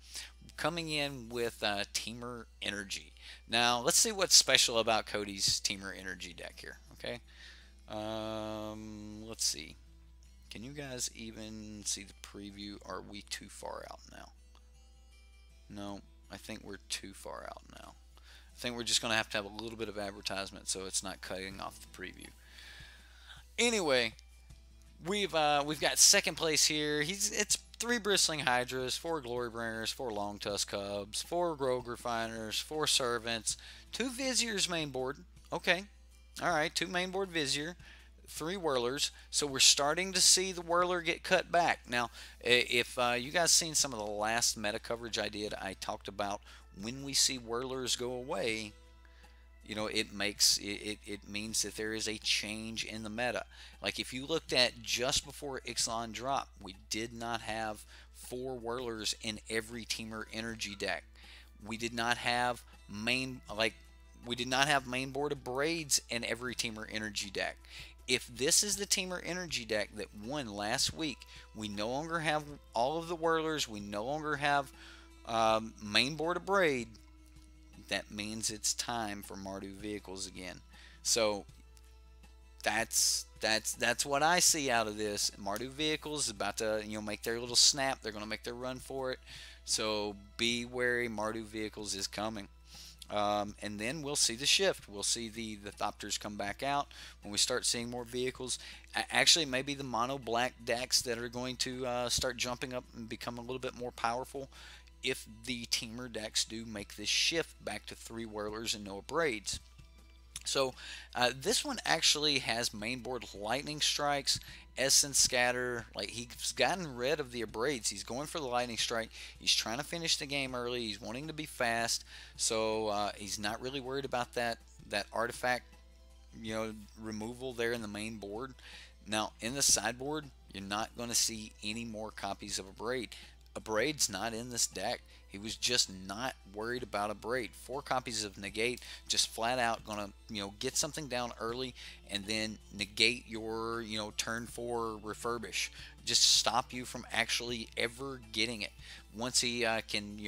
coming in with Teamer Energy. Now, let's see what's special about Cody's Teamer Energy deck here, okay? Let's see. Can you guys even see the preview? Are we too far out now? No, I think we're too far out now. I think we're just going to have a little bit of advertisement so it's not cutting off the preview. Anyway, we've got second place here. It's three bristling hydras, four glory bringers, four long tusk cubs, four rogue refiners, four servants, two viziers main board. Okay, all right, two main board vizier, three whirlers. So we're starting to see the whirler get cut back. Now, if you guys seen some of the last meta coverage I did, I talked about when we see whirlers go away, it means that there is a change in the meta. Like if you looked at just before Ixalan dropped, we did not have four whirlers in every teamer energy deck. We did not have main like we did not have main board of braids in every teamer energy deck. If this is the teamer energy deck that won last week, we no longer have all of the whirlers. We no longer have main board of braid. That means it's time for Mardu vehicles again. So that's what I see out of this. Mardu vehicles is about to make their little snap. They're going to make their run for it. So be wary. Mardu vehicles is coming. And then we'll see the shift. We'll see the Thopters come back out when we start seeing more vehicles. Actually, maybe the mono black decks that are going to start jumping up and become a little bit more powerful if the teamer decks do make this shift back to three whirlers and no braids. So this one actually has mainboard lightning strikes, essence scatter. Like he's gotten rid of the braids. He's going for the lightning strike. He's trying to finish the game early. He's wanting to be fast. So he's not really worried about that artifact removal there in the main board. Now in the sideboard, you're not going to see any more copies of a braid. A braid's not in this deck. He was just not worried about a braid. Four copies of negate, just flat out gonna get something down early and then negate your turn 4 refurbish. Just stop you from actually ever getting it. Once he can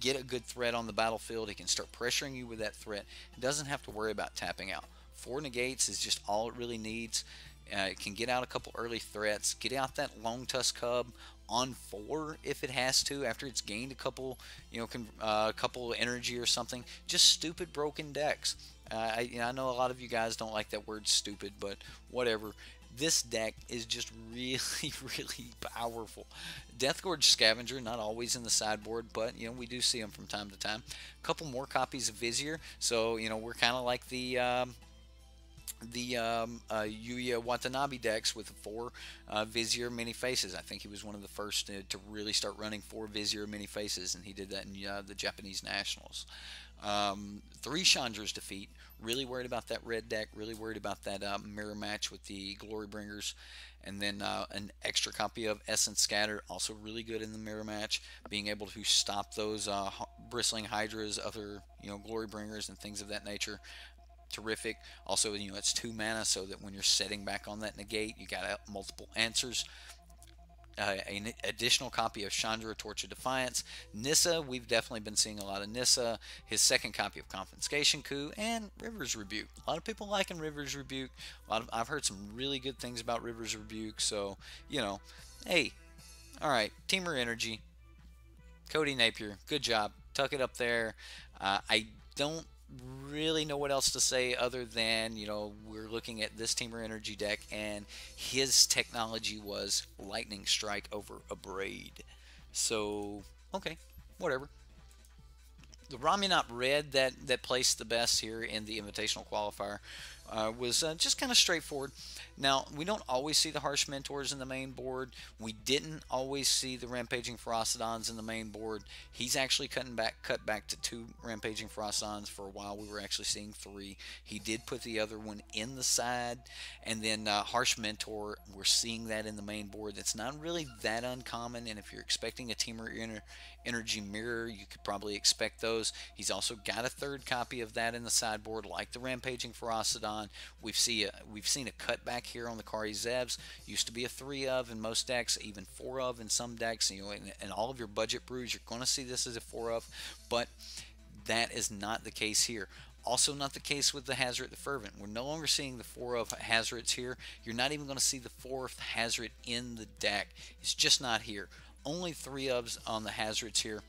get a good threat on the battlefield, he can start pressuring you with that threat. He doesn't have to worry about tapping out. Four negates is just all it really needs. It can get out a couple early threats, get out that long tusk cub on 4 if it has to after it's gained a couple couple energy or something. Just stupid broken decks. I know a lot of you guys don't like that word stupid, but whatever. This deck is just really really powerful. Deathgorge Scavenger, not always in the sideboard, but we do see them from time to time. A couple more copies of Vizier, so we're kind of like the Yuya Watanabe decks with 4 Vizier mini faces. I think he was one of the first to really start running 4 Vizier mini faces, and he did that in the Japanese Nationals. 3 Chandra's defeat. Really worried about that red deck. Really worried about that mirror match with the Glory Bringers. And then an extra copy of Essence Scatter, also really good in the mirror match, being able to stop those bristling hydras, other Glory Bringers, and things of that nature. Terrific. Also, it's 2 mana, so that when you're setting back on that negate, you got multiple answers. An additional copy of Chandra, Torch of Defiance. Nissa, we've definitely been seeing a lot of Nissa. His second copy of Confiscation Coup, and River's Rebuke. A lot of people liking River's Rebuke. I've heard some really good things about River's Rebuke. So, hey, all right, Teamer Energy, Cody Napier, good job. Tuck it up there. I don't really know what else to say other than we're looking at this Teamer Energy deck, and his technology was lightning strike over a braid. So okay, whatever. The Ramunap Red that placed the best here in the Invitational Qualifier was just kind of straightforward. Now, we don't always see the Harsh Mentors in the main board. We didn't always see the Rampaging Ferocidons in the main board. He's actually cut back to 2 Rampaging Ferocidons. For a while, we were actually seeing 3. He did put the other one in the side. And then Harsh Mentor, we're seeing that in the main board. That's not really that uncommon, and if you're expecting a Teamer Energy Mirror, you could probably expect those. He's also got a 3rd copy of that in the sideboard, like the Rampaging Ferocidon. We've seen a cutback here on the Kari Zevs. Used to be a 3 of in most decks, even 4 of in some decks. In all of your budget brews, you're going to see this as a 4 of, but that is not the case here. Also not the case with the Hazoret the Fervent. We're no longer seeing the 4 of Hazarets here. You're not even going to see the 4th Hazoret in the deck. It's just not here. Only 3 ofs on the Hazarets here.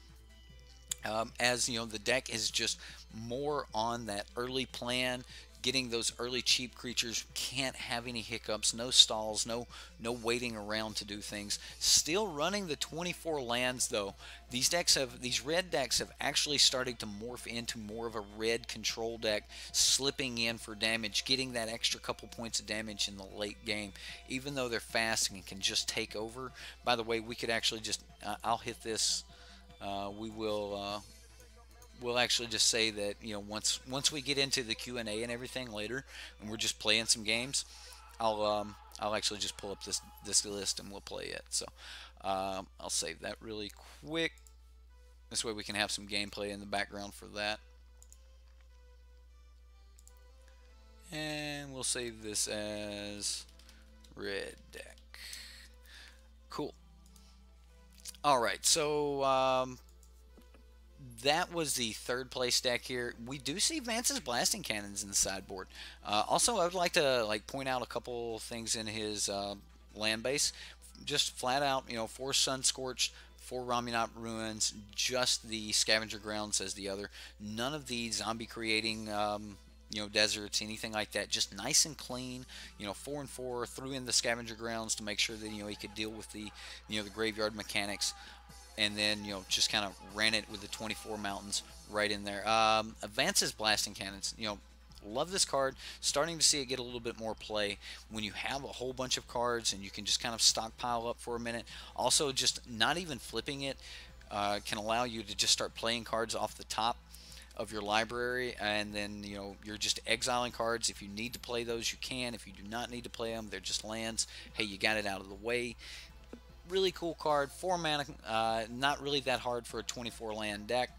As the deck is just more on that early plan. getting those early cheap creatures. Can't have any hiccups, no stalls, no waiting around to do things. Still running the 24 lands though. These red decks have actually started to morph into more of a red control deck, slipping in for damage, getting that extra couple points of damage in the late game, even though they're fast and can just take over. By the way, we could actually just I'll hit this. We will we'll actually just say that, you know, once we get into the Q&A and everything later, and we're just playing some games, I'll actually just pull up this list and we'll play it. So I'll save that really quick. This way we can have some gameplay in the background for that. And we'll save this as red deck. Cool. All right, so that was the third place deck here. We do see Vance's blasting cannons in the sideboard. Also, I would like to point out a couple things in his land base. Just flat out, you know, 4 Sun Scorched, 4 Ramunap Ruins, just the Scavenger Grounds as the other. None of the zombie creating you know, deserts, anything like that. Just nice and clean. You know, 4 and 4. Threw in the Scavenger Grounds to make sure that, you know, he could deal with the, you know, the graveyard mechanics. And then, you know, just kind of ran it with the 24 mountains right in there. Vance's blasting cannons, you know, love this card. Starting to see it get a little bit more play when you have a whole bunch of cards and you can just kind of stockpile up for a minute. Also, just not even flipping it can allow you to just start playing cards off the top of your library, and then, you know, you're just exiling cards. If you need to play those, you can. If you do not need to play them, they're just lands. Hey, you got it out of the way. Really cool card. 4 mana, not really that hard for a 24 land deck.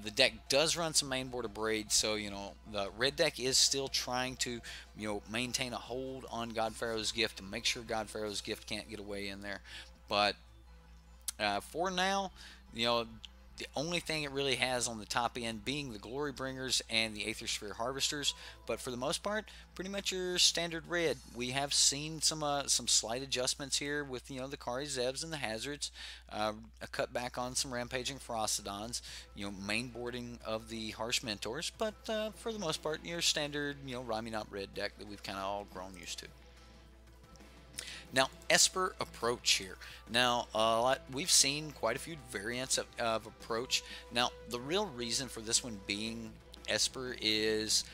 The deck does run some main board of Braid, so, you know, the red deck is still trying to, you know, maintain a hold on God Pharaoh's Gift to make sure God Pharaoh's Gift can't get away in there. But for now, you know, the only thing it really has on the top end being the Glory Bringers and the Aethersphere Harvesters, but for the most part, pretty much your standard red. We have seen some slight adjustments here with, you know, the Kari Zebs and the Hazards, a cutback on some Rampaging Ferocidons, you know, mainboarding of the Harsh Mentors, but for the most part, your standard, you know, Ramunap red deck that we've kind of all grown used to. Now, Esper Approach here. Now, we've seen quite a few variants of Approach. Now, the real reason for this one being Esper is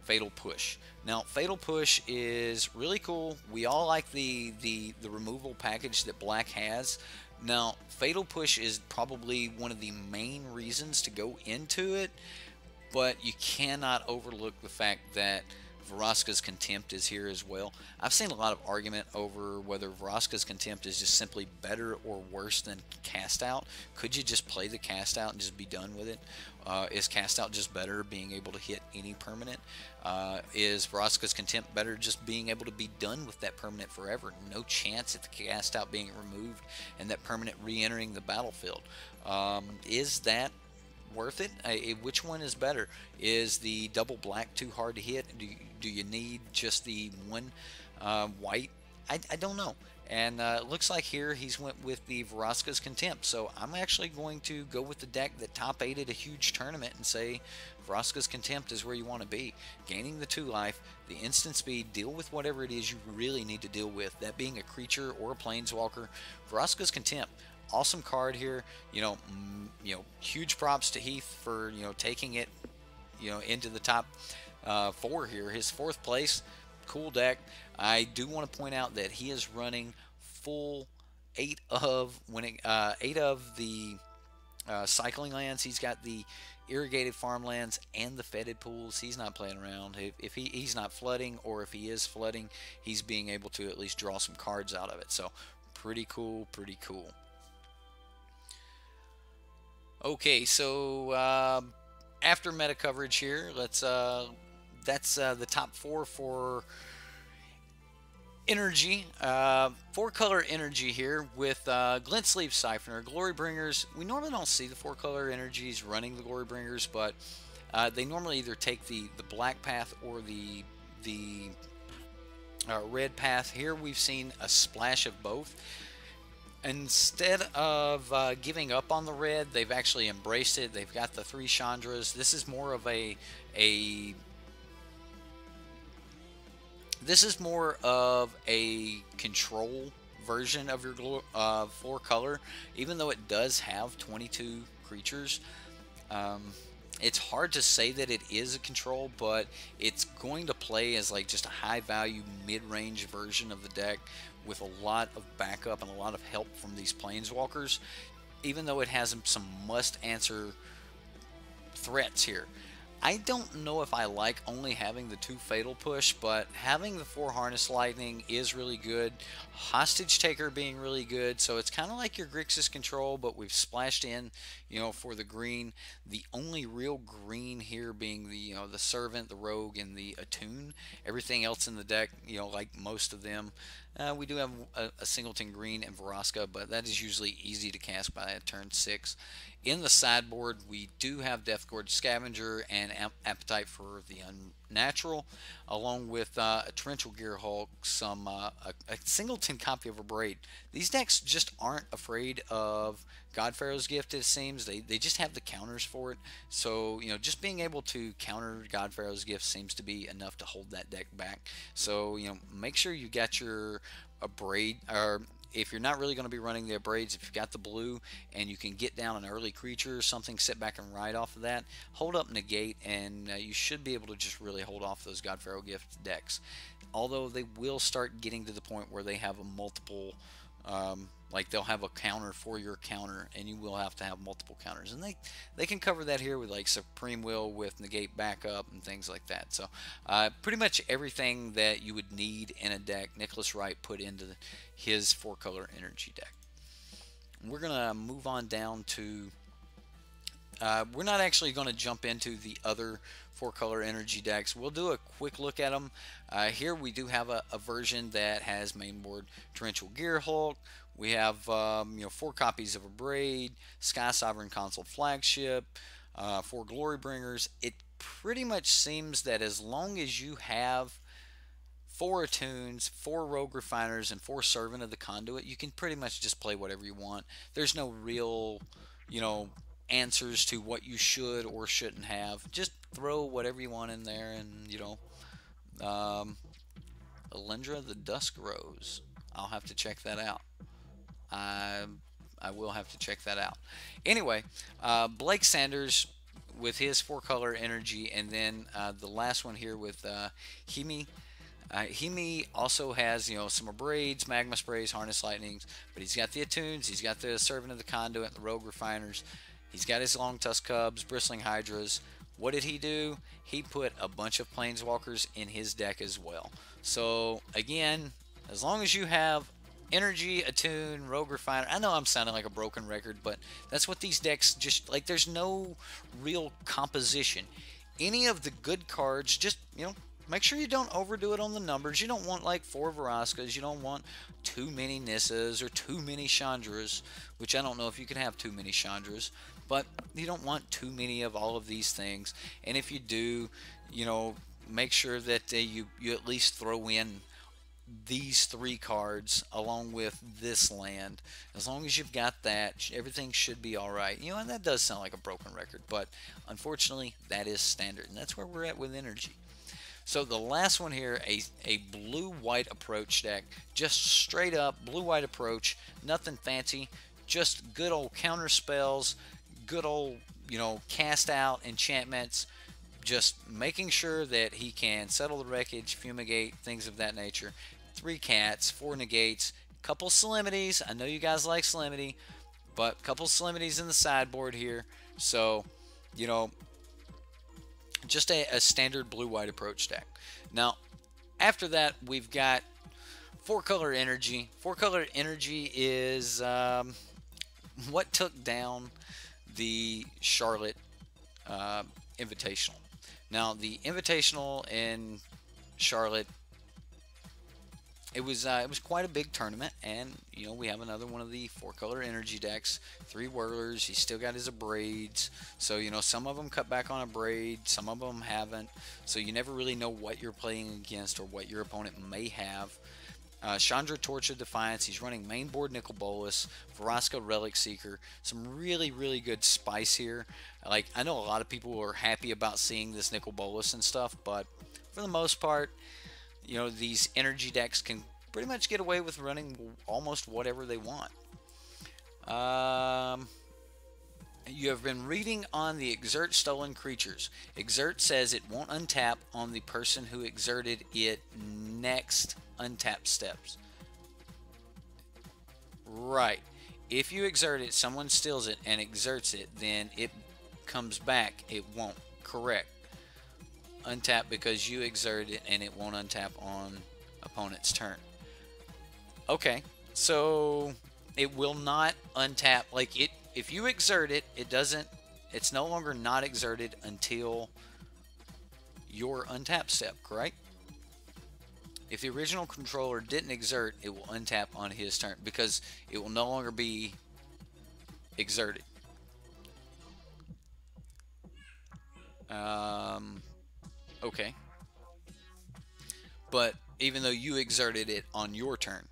Fatal Push. Now, Fatal Push is really cool. We all like the removal package that Black has. Now, Fatal Push is probably one of the main reasons to go into it, but you cannot overlook the fact that Vraska's Contempt is here as well. I've seen a lot of argument over whether Vraska's Contempt is just simply better or worse than Cast Out. Could you just play the Cast Out and just be done with it? Is Cast Out just better, being able to hit any permanent? Is Vraska's Contempt better, just being able to be done with that permanent forever? No chance at the Cast Out being removed and that permanent re-entering the battlefield. Is that worth it? Which one is better? Is the double black too hard to hit? Do you need just the one white? I don't know. And it looks like here he's went with the Vraska's Contempt. So I'm actually going to go with the deck that top 8'd a huge tournament and say Vraska's Contempt is where you want to be. Gaining the 2 life, the instant speed, deal with whatever it is you really need to deal with. That being a creature or a planeswalker. Vraska's Contempt. Awesome card here. You know, huge props to Heath for, you know, taking it, you know, into the top 4 here. His 4th place. Cool deck. I do want to point out that he is running full 8 of the cycling lands. He's got the irrigated farmlands and the fetid pools. He's not playing around. If he's not flooding, or if he is flooding, he's being able to at least draw some cards out of it. So pretty cool, pretty cool. Okay, so after meta coverage here, let's that's the top 4 for energy. 4-color energy here with Glint Sleeve Siphoner, Glory Bringers. We normally don't see the 4-color energies running the Glory Bringers, but they normally either take the black path or the red path. Here we've seen a splash of both. Instead of giving up on the red, they've actually embraced it. They've got the 3 Chandras. This is more of a This is more of a control version of your four color, even though it does have 22 creatures. Um, it's hard to say that it is a control, but it's going to play as like just a high value mid-range version of the deck with a lot of backup and a lot of help from these planeswalkers, even though it has some must answer threats here. I don't know if I like only having the 2 Fatal Push, but having the 4 Harness Lightning is really good. Hostage Taker being really good, so it's kind of like your Grixis Control, but we've splashed in, for the green. The only real green here being the Servant, the Rogue, and the Attune. Everything else in the deck, like most of them, we do have a Singleton Green and Vraska, but that is usually easy to cast by turn 6. In the sideboard, we do have Death Gorge Scavenger and Appetite for the Unnatural, along with a Torrential Gearhulk, a Singleton copy of a Braid. These decks just aren't afraid of God Pharaoh's Gift, it seems. They just have the counters for it. So, just being able to counter God Pharaoh's Gift seems to be enough to hold that deck back. So, make sure you got your a Braid, or if you're not really going to be running the Abrades, if you've got the blue and you can get down an early creature or something, sit back and ride off of that, hold up Negate, and you should be able to just really hold off those God Pharaoh Gift decks. Although they will start getting to the point where they have a multiple, like they'll have a counter for your counter, and you will have to have multiple counters. And they can cover that here with like Supreme Will with Negate backup and things like that. So pretty much everything that you would need in a deck, Nicholas Wright put into his 4-color energy deck. We're going to move on down to, we're not actually going to jump into the other 4-color energy decks. We'll do a quick look at them. Here we do have a version that has mainboard Torrential Gearhulk. We have 4 copies of Abrade, Sky Sovereign Console Flagship, 4 Glory Bringers. It pretty much seems that as long as you have 4 Attunes, 4 Rogue Refiners, and 4 Servant of the Conduit, you can pretty much just play whatever you want. There's no real, answers to what you should or shouldn't have. Just throw whatever you want in there, and, Alindra the Dusk Rose. I'll have to check that out. I will have to check that out. Anyway, Blake Sanders with his 4-color energy, and then the last one here with Himi. Himi also has, some Abrades, Magma Sprays, Harness Lightnings, but he's got the Attunes, he's got the Servant of the Conduit, the Rogue Refiners, he's got his Long Tusk Cubs, Bristling Hydras. What did he do? He put a bunch of Planeswalkers in his deck as well. So, again, as long as you have Energy, Attune, Rogue Refiner. I know I'm sounding like a broken record, but that's what these decks just like. There's no real composition. Any of the good cards, just make sure you don't overdo it on the numbers. You don't want like 4 Veraskas. You don't want too many Nissas or too many Chandras, which I don't know if you can have too many Chandras, but you don't want too many of all of these things. And if you do, make sure that you at least throw in these 3 cards along with this land. As long as you've got that, everything should be alright. And that does sound like a broken record, but unfortunately that is standard, and that's where we're at with energy. So the last one here, a blue-white approach deck, just straight up blue-white approach, nothing fancy, just good old counter spells, good old cast out enchantments, just making sure that he can settle the wreckage, fumigate, things of that nature. 3 cats, 4 negates, couple Salimities. I know you guys like Salimity, but couple Salimities in the sideboard here. So, just a standard blue-white approach deck. Now, after that, we've got 4-color energy. 4-color energy is what took down the Charlotte Invitational. Now, the Invitational in Charlotte, it was quite a big tournament, and we have another one of the 4-color energy decks, 3 Whirlers. He's still got his Abrades, so some of them cut back on Abrade, some of them haven't. So you never really know what you're playing against or what your opponent may have. Chandra Torch of Defiance. He's running mainboard Nicol Bolas, Vraska Relic Seeker. Some really, really good spice here. Like, I know a lot of people are happy about seeing this Nicol Bolas and stuff, but for the most part, you know, these energy decks can pretty much get away with running almost whatever they want. You have been reading on the exert stolen creatures. Exert says it won't untap on the person who exerted it next untap steps. Right. If you exert it, someone steals it and exerts it, then it comes back. It won't. Correct. Untap because you exert it and it won't untap on opponent's turn. Okay. So it will not untap. Like it, if you exert it, it doesn't. It's no longer not exerted until your untap step. Correct. If the original controller didn't exert, it will untap on his turn because it will no longer be exerted. Okay. But even though you exerted it on your turn.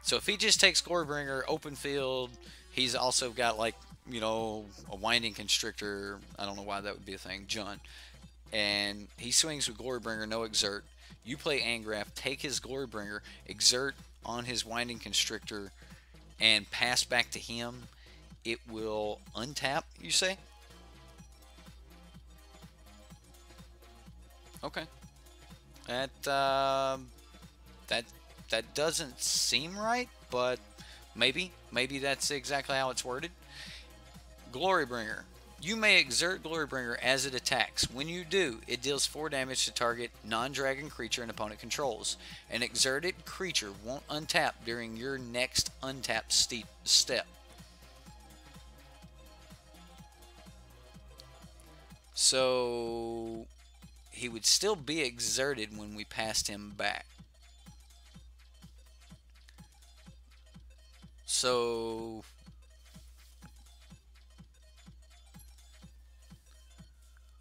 So if he just takes Glorybringer, open field, he's also got like, you know, a Winding Constrictor. I don't know why that would be a thing. Jun. And he swings with Glorybringer, no exert. You play Angraf, take his Glorybringer, exert on his Winding Constrictor, and pass back to him. It will untap, you say? Okay. That doesn't seem right, but maybe that's exactly how it's worded. Glorybringer. You may exert Glorybringer as it attacks. When you do, it deals 4 damage to target non-dragon creature an opponent controls. An exerted creature won't untap during your next untap step. So he would still be exerted when we passed him back. So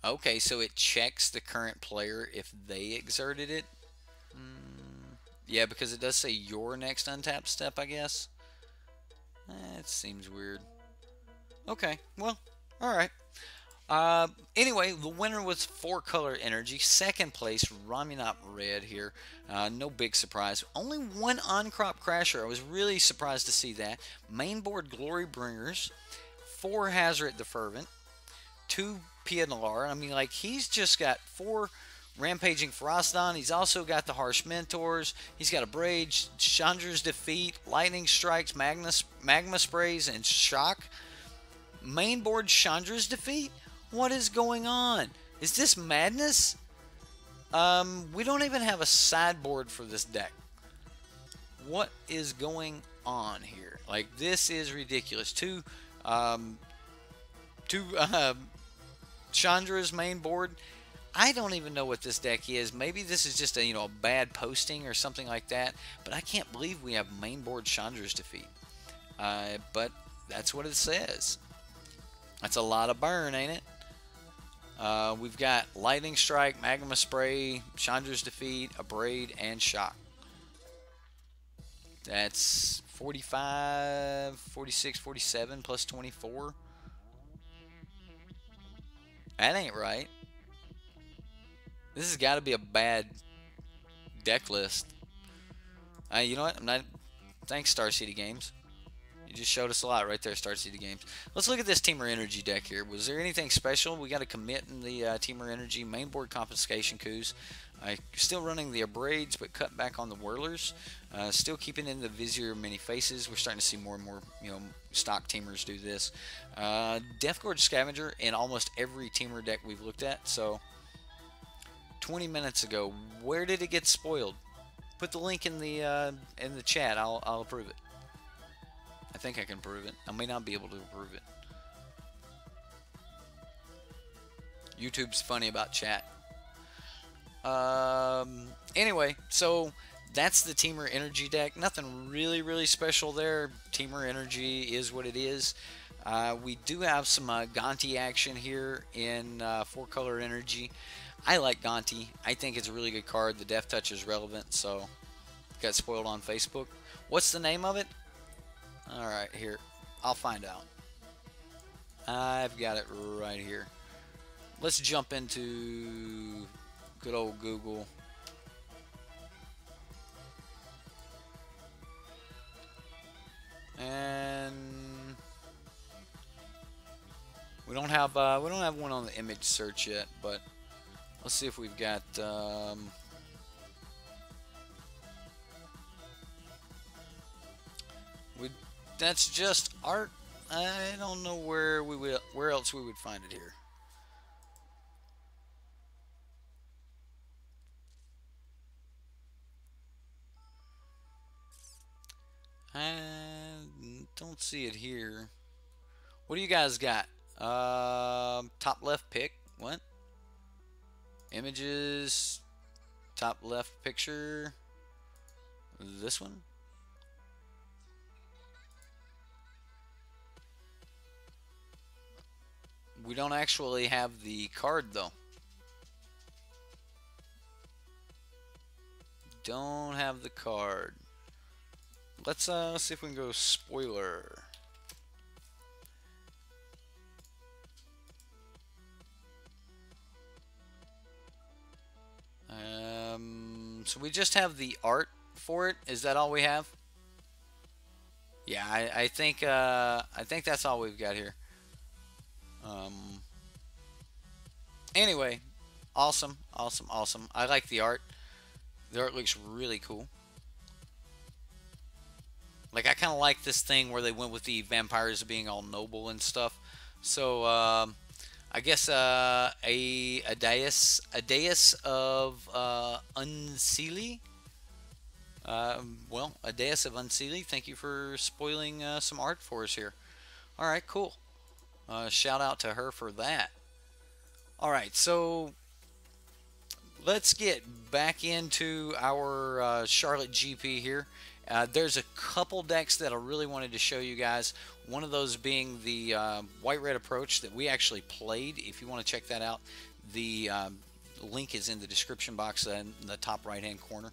okay, so it checks the current player if they exerted it. Yeah, because it does say your next untap step, I guess. It seems weird. Okay, well, alright. Anyway, the winner was 4-color energy. Second place, Ramunap Red here. No big surprise. Only one on-crop crasher. I was really surprised to see that. Mainboard Glorybringers. 4 Hazoret the Fervent. 2 Piednalar. I mean, like, he's just got 4 Rampaging Ferocidon. He's also got the Harsh Mentors. He's got a Braid, Chandra's Defeat, Lightning Strikes, Magma Sprays, and Shock. Mainboard Chandra's Defeat? What is going on? Is this madness? We don't even have a sideboard for this deck. What is going on here? Like, this is ridiculous. Two Chandra's main board. I don't even know what this deck is. Maybe this is just a, you know, a bad posting or something like that. But I can't believe we have main board Chandra's Defeat. But that's what it says. That's a lot of burn, ain't it? We've got Lightning Strike, Magma Spray, Chandra's Defeat, Abrade, and Shock. That's 45, 46, 47 plus 24. That ain't right. This has got to be a bad deck list. You know what? I'm not. Thanks, Star City Games. You just showed us a lot right there, Star City Games. Let's look at this Teamer Energy deck here. Was there anything special? We got a commit in the Teamer Energy mainboard confiscation coups. Still running the Abrades, but cut back on the Whirlers. Still keeping in the Vizier Many Faces. We're starting to see more and more, you know, stock teamers do this. Deathgorge Scavenger in almost every teamer deck we've looked at. So 20 minutes ago, where did it get spoiled? Put the link in the chat. I'll approve it. I think I can prove it. I may not be able to approve it. YouTube's funny about chat. Anyway, so that's the Teamer Energy deck. Nothing really special there. Teamer Energy is what it is. We do have some Gonti action here in 4-color Energy. I like Gonti. I think it's a really good card. The Death Touch is relevant, so got spoiled on Facebook. What's the name of it? Alright, here. I'll find out. I've got it right here. Let's jump into good old Google. we don't have one on the image search yet, but let's see if we've got. We that's just art. I don't know where else we would find it here. I don't see it here. What do you guys got? Top left pick. What? Images. Top left picture. This one. We don't actually have the card though. Don't have the card. Let's see if we can go spoiler. So we just have the art for it. Is that all we have? Yeah, I think that's all we've got here. Um, anyway, awesome, awesome, awesome. I like the art. The art looks really cool. Like I kind of like this thing where they went with the vampires being all noble and stuff. So I guess a dais of Unseelie. Well, a dais of Unseelie. Thank you for spoiling some art for us here. All right, cool. Shout out to her for that. All right, so let's get back into our Charlotte GP here. There's a couple decks that I really wanted to show you guys. One of those being the white-red approach that we actually played. If you want to check that out, the link is in the description box in the top right-hand corner.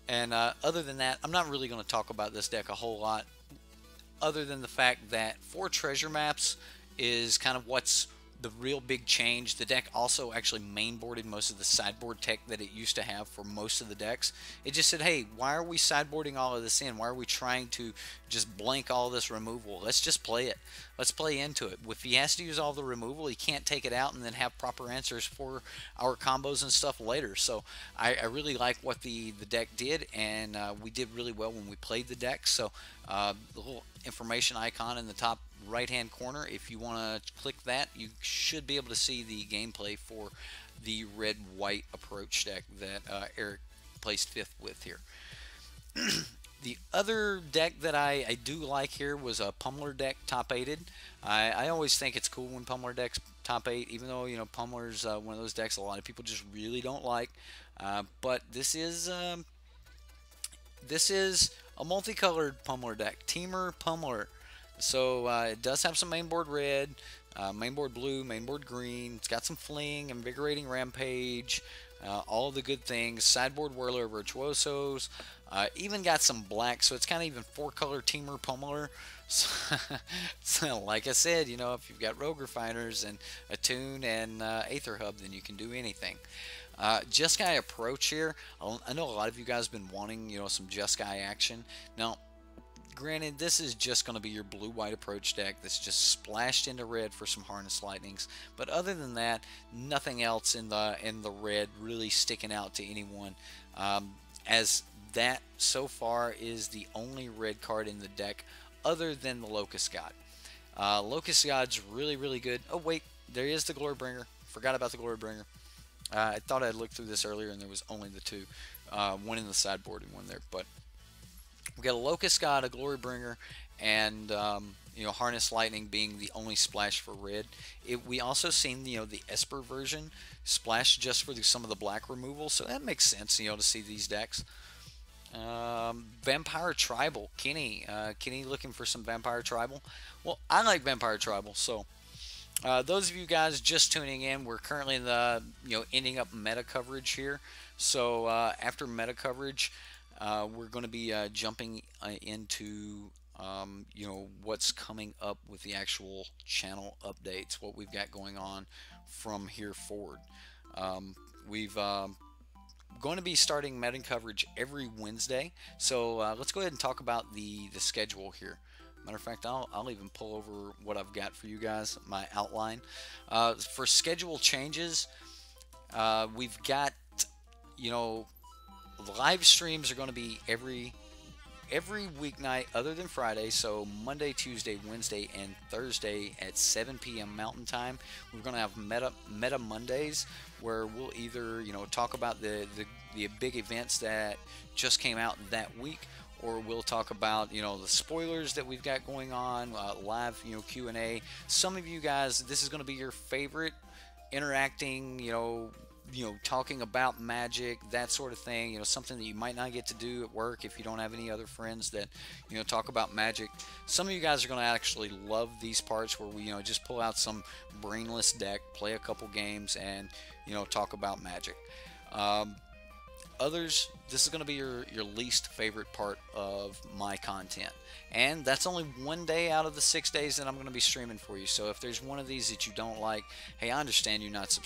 And other than that, I'm not really going to talk about this deck a whole lot, other than the fact that 4 treasure maps is kind of what's the real big change. The deck also actually mainboarded most of the sideboard tech that it used to have for most of the decks. It just said, hey, why are we sideboarding all of this in? Why are we trying to just blank all this removal? Let's just play it. Let's play into it. If he has to use all the removal, he can't take it out and then have proper answers for our combos and stuff later. So I really like what the deck did, and we did really well when we played the deck. So the little information icon in the top right hand corner, if you want to click that, you should be able to see the gameplay for the red white approach deck that Eric placed 5th with here. The other deck that I do like here was a Pummeler deck top 8'd. I always think it's cool when Pummeler decks top 8, even though, you know, Pummeler's one of those decks a lot of people just really don't like. But this is a multicolored Pummeler deck, Teamer Pummeler. So it does have some mainboard red, mainboard blue, mainboard green. It's got some fling, invigorating rampage, all of the good things. Sideboard whirler virtuosos. Even got some black, so it's kind of even 4-color Teamer Pummeler. So, like I said, you know, if you've got rogue refiners and Attune and Aether Hub, then you can do anything. Jeskai approach here. I know a lot of you guys have been wanting, you know, some Jeskai action. Now, granted, this is just going to be your blue-white approach deck that's just splashed into red for some Harness Lightnings. But other than that, nothing else in the red really sticking out to anyone. As that so far is the only red card in the deck, other than the Locust God. Locust God's really, really good. Oh wait, there is the Glorybringer. Forgot about the Glorybringer. I thought I'd looked through this earlier and there was only the 2. One in the sideboard and one there, but we got a Locust God, a Glorybringer, and you know, Harness Lightning being the only splash for red. We also seen, you know, the Esper version splash just for some of the black removal, so that makes sense, you know, to see these decks. Vampire Tribal, Kenny. Kenny looking for some Vampire Tribal. Well, I like Vampire Tribal, so those of you guys just tuning in, we're currently in the, you know, ending up meta coverage here. So after meta coverage, we're going to be jumping into you know, what's coming up with the actual channel updates, what we've got going on from here forward. We've going to be starting meta coverage every Wednesday, so let's go ahead and talk about the schedule here. Matter of fact, I'll even pull over what I've got for you guys, my outline. For schedule changes, we've got, you know, live streams are going to be every weeknight other than Friday. So Monday, Tuesday, Wednesday, and Thursday at 7 p.m. Mountain Time. We're going to have Meta Mondays, where we'll either, you know, talk about the big events that just came out that week, or we'll talk about, you know, the spoilers that we've got going on, live, you know, Q&A. Some of you guys, this is going to be your favorite interacting, talking about Magic, that sort of thing. You know, something that you might not get to do at work if you don't have any other friends that, you know, talk about Magic. Some of you guys are going to actually love these parts where we, you know, just pull out some brainless deck, play a couple games, and, you know, talk about Magic. Others, this is going to be your least favorite part of my content, and that's only one day out of the 6 days that I'm going to be streaming for you. So if there's one of these that you don't like, hey, I understand you not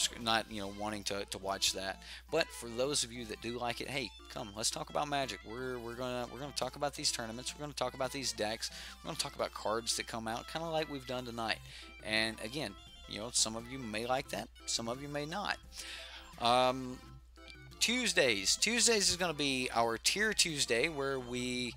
wanting to watch that. But for those of you that do like it, hey, come, let's talk about Magic. We're gonna talk about these tournaments. We're gonna talk about these decks. We're gonna talk about cards that come out, kind of like we've done tonight. And again, you know, some of you may like that, some of you may not. Tuesdays is going to be our Tier Tuesday, where we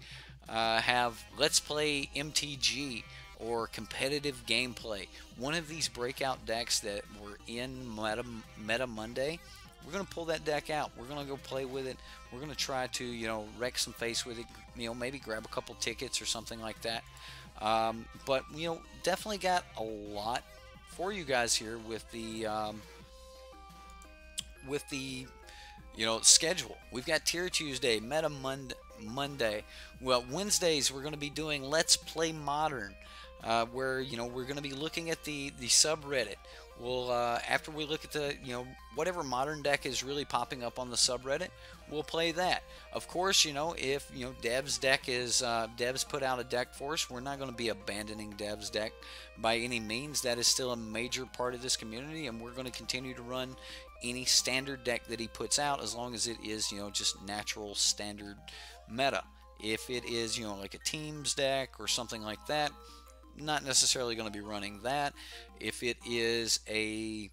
have Let's Play MTG, or competitive gameplay. One of these breakout decks that were in Meta Monday, we're going to pull that deck out. We're going to go play with it. We're going to try to, you know, wreck some face with it. You know, maybe grab a couple tickets or something like that. But, you know, definitely got a lot for you guys here with the schedule. We've got Tier Tuesday, Meta Monday. Well, Wednesdays we're going to be doing Let's Play Modern, where, you know, we're going to be looking at the subreddit. We'll after we look at the, you know, whatever modern deck is really popping up on the subreddit, we'll play that. Of course, you know, if, you know, Dev's deck is Dev's put out a deck for us, we're not going to be abandoning Dev's deck by any means. That is still a major part of this community, and we're going to continue to run any standard deck that he puts out, as long as it is, you know, just natural standard meta. If it is, you know, like a teams deck or something like that, not necessarily going to be running that. If it is a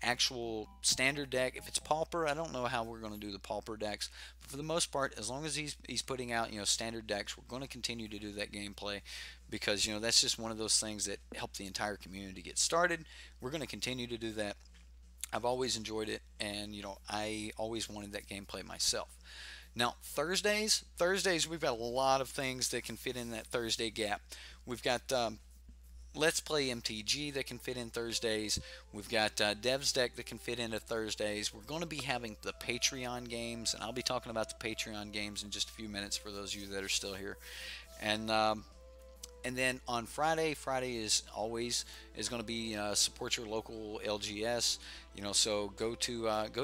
actual standard deck, if it's Pauper, I don't know how we're going to do the Pauper decks, but for the most part, as long as he's putting out, you know, standard decks, we're going to continue to do that gameplay, because, you know, that's just one of those things that help the entire community get started. We're going to continue to do that. I've always enjoyed it, and, you know, I always wanted that gameplay myself. Now, Thursdays, we've got a lot of things that can fit in that Thursday gap. We've got Let's Play MTG that can fit in Thursdays. We've got Dev's deck that can fit into Thursdays. We're going to be having the Patreon games, and I'll be talking about the Patreon games in just a few minutes for those of you that are still here. And then on Friday is always going to be support your local LGS. You know, so go to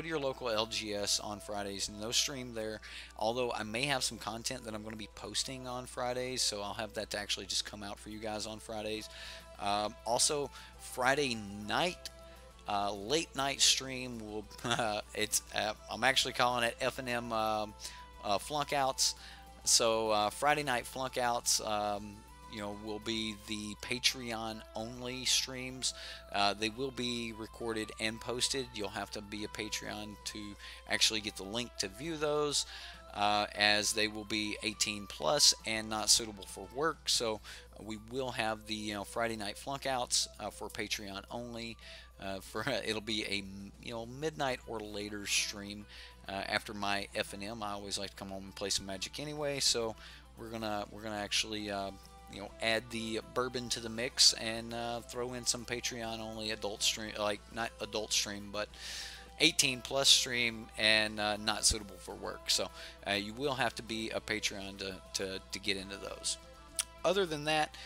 your local LGS on Fridays. No stream there, although I may have some content that I'm going to be posting on Fridays, so I'll have that to actually just come out for you guys on Fridays. Also, Friday night, late night stream will I'm actually calling it F&M Flunkouts. So Friday night Flunkouts, you know, will be the Patreon only streams. They will be recorded and posted. You'll have to be a Patreon to actually get the link to view those, as they will be 18 plus and not suitable for work. So we will have the, you know, Friday night Flunkouts for Patreon only. It'll be a, you know, midnight or later stream. After my F&M, I always like to come home and play some Magic anyway. So we're gonna actually you know, add the bourbon to the mix and throw in some Patreon only adult stream, like not adult stream, but 18 plus stream, and not suitable for work. So you will have to be a Patreon to get into those. Other than that,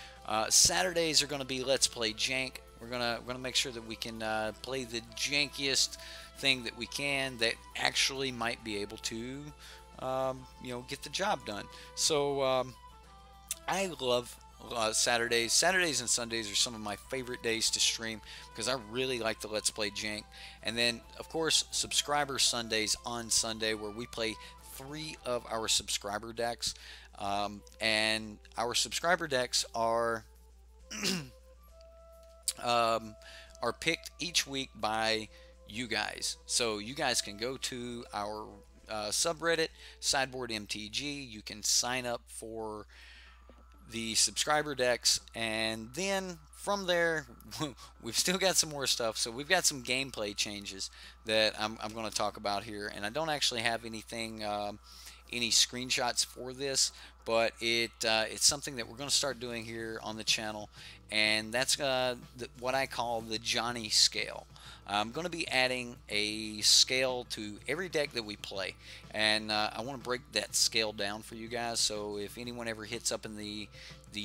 Saturdays are going to be Let's Play Jank. We're gonna make sure that we can play the jankiest thing that we can that actually might be able to you know, get the job done. So I love Saturdays. Saturdays and Sundays are some of my favorite days to stream, because I really like the Let's Play Jank. And then, of course, Subscriber Sundays on Sunday, where we play 3 of our subscriber decks, and our subscriber decks um, are picked each week by you guys. So you guys can go to our subreddit, Sideboard MTG. You can sign up for the subscriber decks, and then from there we've still got some more stuff. So we've got some gameplay changes that I'm going to talk about here, and I don't actually have anything any screenshots for this, but it's something that we're going to start doing here on the channel, and that's what I call the Johnny scale. I'm going to be adding a scale to every deck that we play, and I want to break that scale down for you guys. So if anyone ever hits up in the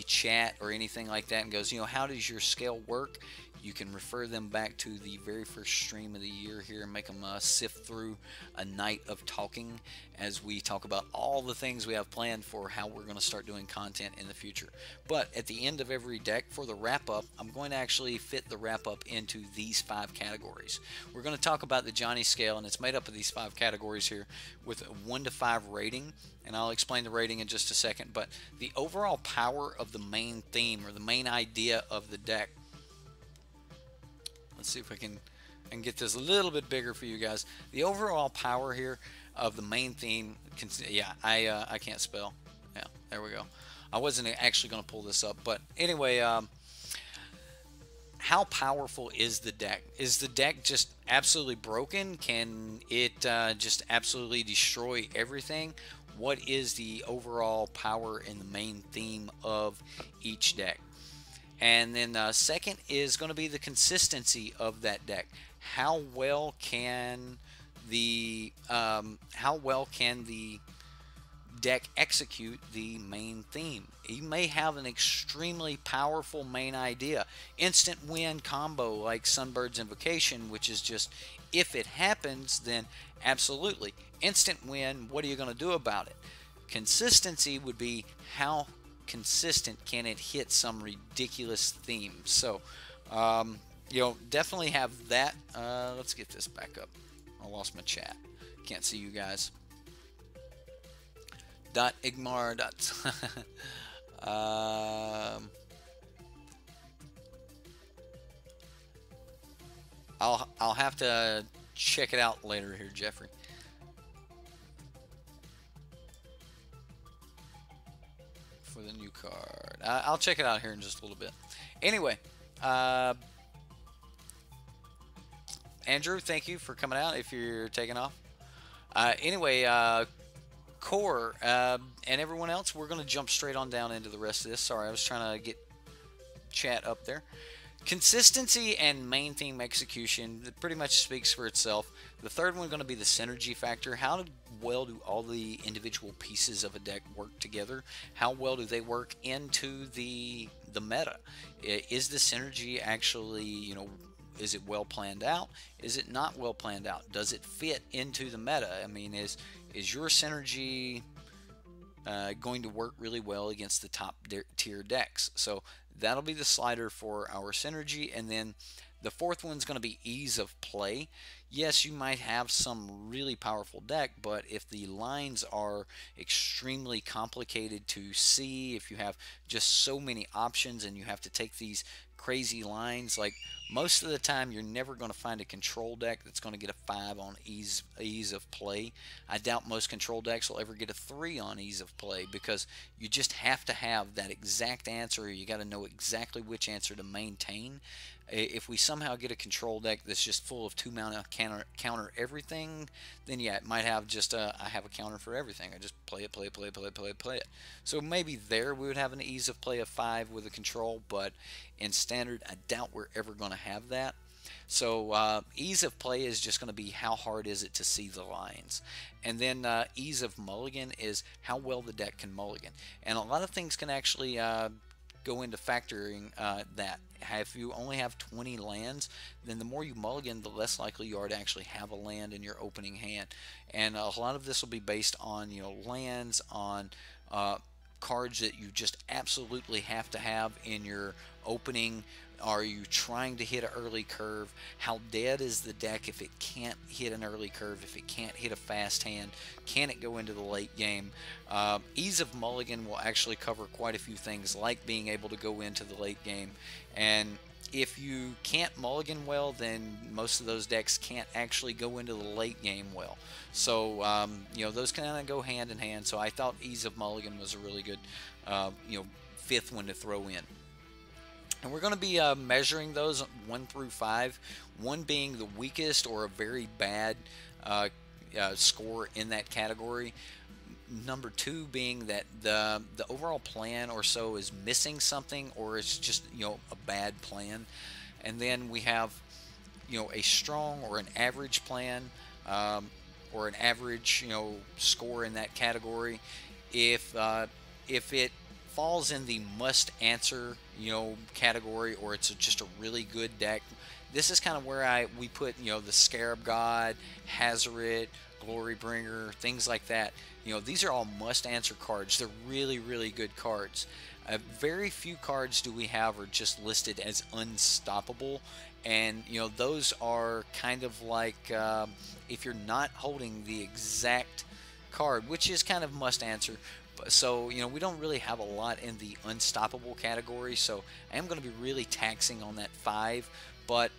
chat or anything like that and goes, how does your scale work, you can refer them back to the very first stream of the year here and make them sift through a night of talking as we talk about all the things we have planned for how we're going to start doing content in the future. But at the end of every deck for the wrap-up, I'm going to actually fit the wrap-up into these 5 categories. We're going to talk about the Johnny scale, and it's made up of these 5 categories here with a 1 to 5 rating, and I'll explain the rating in just a second. But the overall power of the main theme, or the main idea of the deck, let's see if I can get this a little bit bigger for you guys. The overall power here of the main theme, I can't spell. Yeah, there we go. I wasn't actually going to pull this up, but anyway, how powerful is the deck? Is the deck just absolutely broken? Can it just absolutely destroy everything? What is the overall power in the main theme of each deck? And then second is going to be the consistency of that deck. How well can the deck execute the main theme? You may have an extremely powerful main idea, instant win combo like Sunbird's Invocation, which is just, if it happens, then absolutely instant win. What are you going to do about it? Consistency would be how consistent can it hit some ridiculous theme. So definitely have that. Let's get this back up. I lost my chat, can't see you guys. Igmar. I'll have to check it out later here, Jeffrey. For the new card, I'll check it out here in just a little bit. Anyway, Andrew, thank you for coming out if you're taking off. Anyway, Core and everyone else, we're going to jump straight on down into the rest of this. Sorry, I was trying to get chat up there. Consistency and main theme execution, it pretty much speaks for itself. The third one is going to be the synergy factor. How well do all the individual pieces of a deck work together? How well do they work into the meta? Is the synergy actually, is it well planned out? Is it not well planned out? Does it fit into the meta? I mean, is your synergy going to work really well against the top tier decks? So that'll be the slider for our synergy. And then the fourth one's going to be ease of play. Yes, you might have some really powerful deck, but if the lines are extremely complicated to see, if you have just so many options and you have to take these crazy lines, like most of the time you're never going to find a control deck that's going to get a 5 on ease of play. I doubt most control decks will ever get a 3 on ease of play, because you just have to have that exact answer. You got to know exactly which answer to maintain. If we somehow get a control deck that's just full of 2 mana counter everything, then yeah, it might have just I have a counter for everything. I just play it. So maybe there we would have an ease of play of 5 with a control, but in standard, I doubt we're ever going to have that. So ease of play is just going to be how hard is it to see the lines. And then ease of mulligan is how well the deck can mulligan. And a lot of things can actually go into factoring that. If you only have 20 lands, then the more you mulligan, the less likely you are to actually have a land in your opening hand. And a lot of this will be based on lands, on cards that you just absolutely have to have in your opening? Are you trying to hit an early curve? How dead is the deck if it can't hit an early curve, if it can't hit a fast hand? Can it go into the late game? Ease of Mulligan will actually cover quite a few things, like being able to go into the late game. And if you can't mulligan well, then most of those decks can't actually go into the late game well. So, those kind of go hand in hand. So I thought Ease of Mulligan was a really good, fifth one to throw in. And we're going to be measuring those 1 through 5, 1 being the weakest or a very bad score in that category. Number 2 being that the overall plan or so is missing something, or it's just a bad plan. And then we have a strong or an average plan, or an average score in that category. If it falls in the must answer category, or it's just a really good deck, this is kind of where we put the Scarab God, Hazoret, Glorybringer, things like that. These are all must answer cards. They're really, really good cards. Very few cards do we have are just listed as unstoppable, and those are kind of like if you're not holding the exact card, which is kind of must answer. So we don't really have a lot in the unstoppable category, so I am going to be really taxing on that 5, but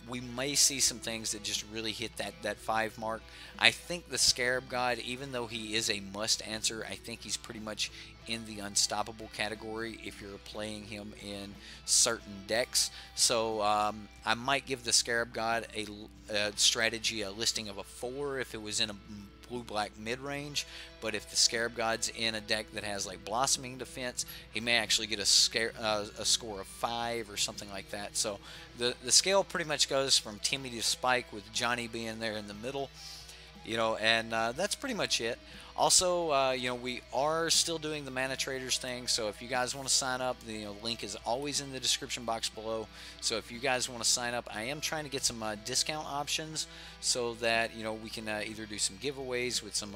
we may see some things that just really hit that 5 mark. I think the Scarab God, even though he is a must answer, I think he's pretty much in the unstoppable category if you're playing him in certain decks. So I might give the Scarab God a strategy, a listing of a 4 if it was in a blue-black mid-range, but if the Scarab God's in a deck that has like Blossoming Defense, he may actually get a score of 5 or something like that. So the scale pretty much goes from Timmy to Spike, with Johnny being there in the middle, and that's pretty much it. Also, we are still doing the Manatraders thing, so if you guys want to sign up, the link is always in the description box below. So if you guys want to sign up, I am trying to get some discount options so that we can either do some giveaways with some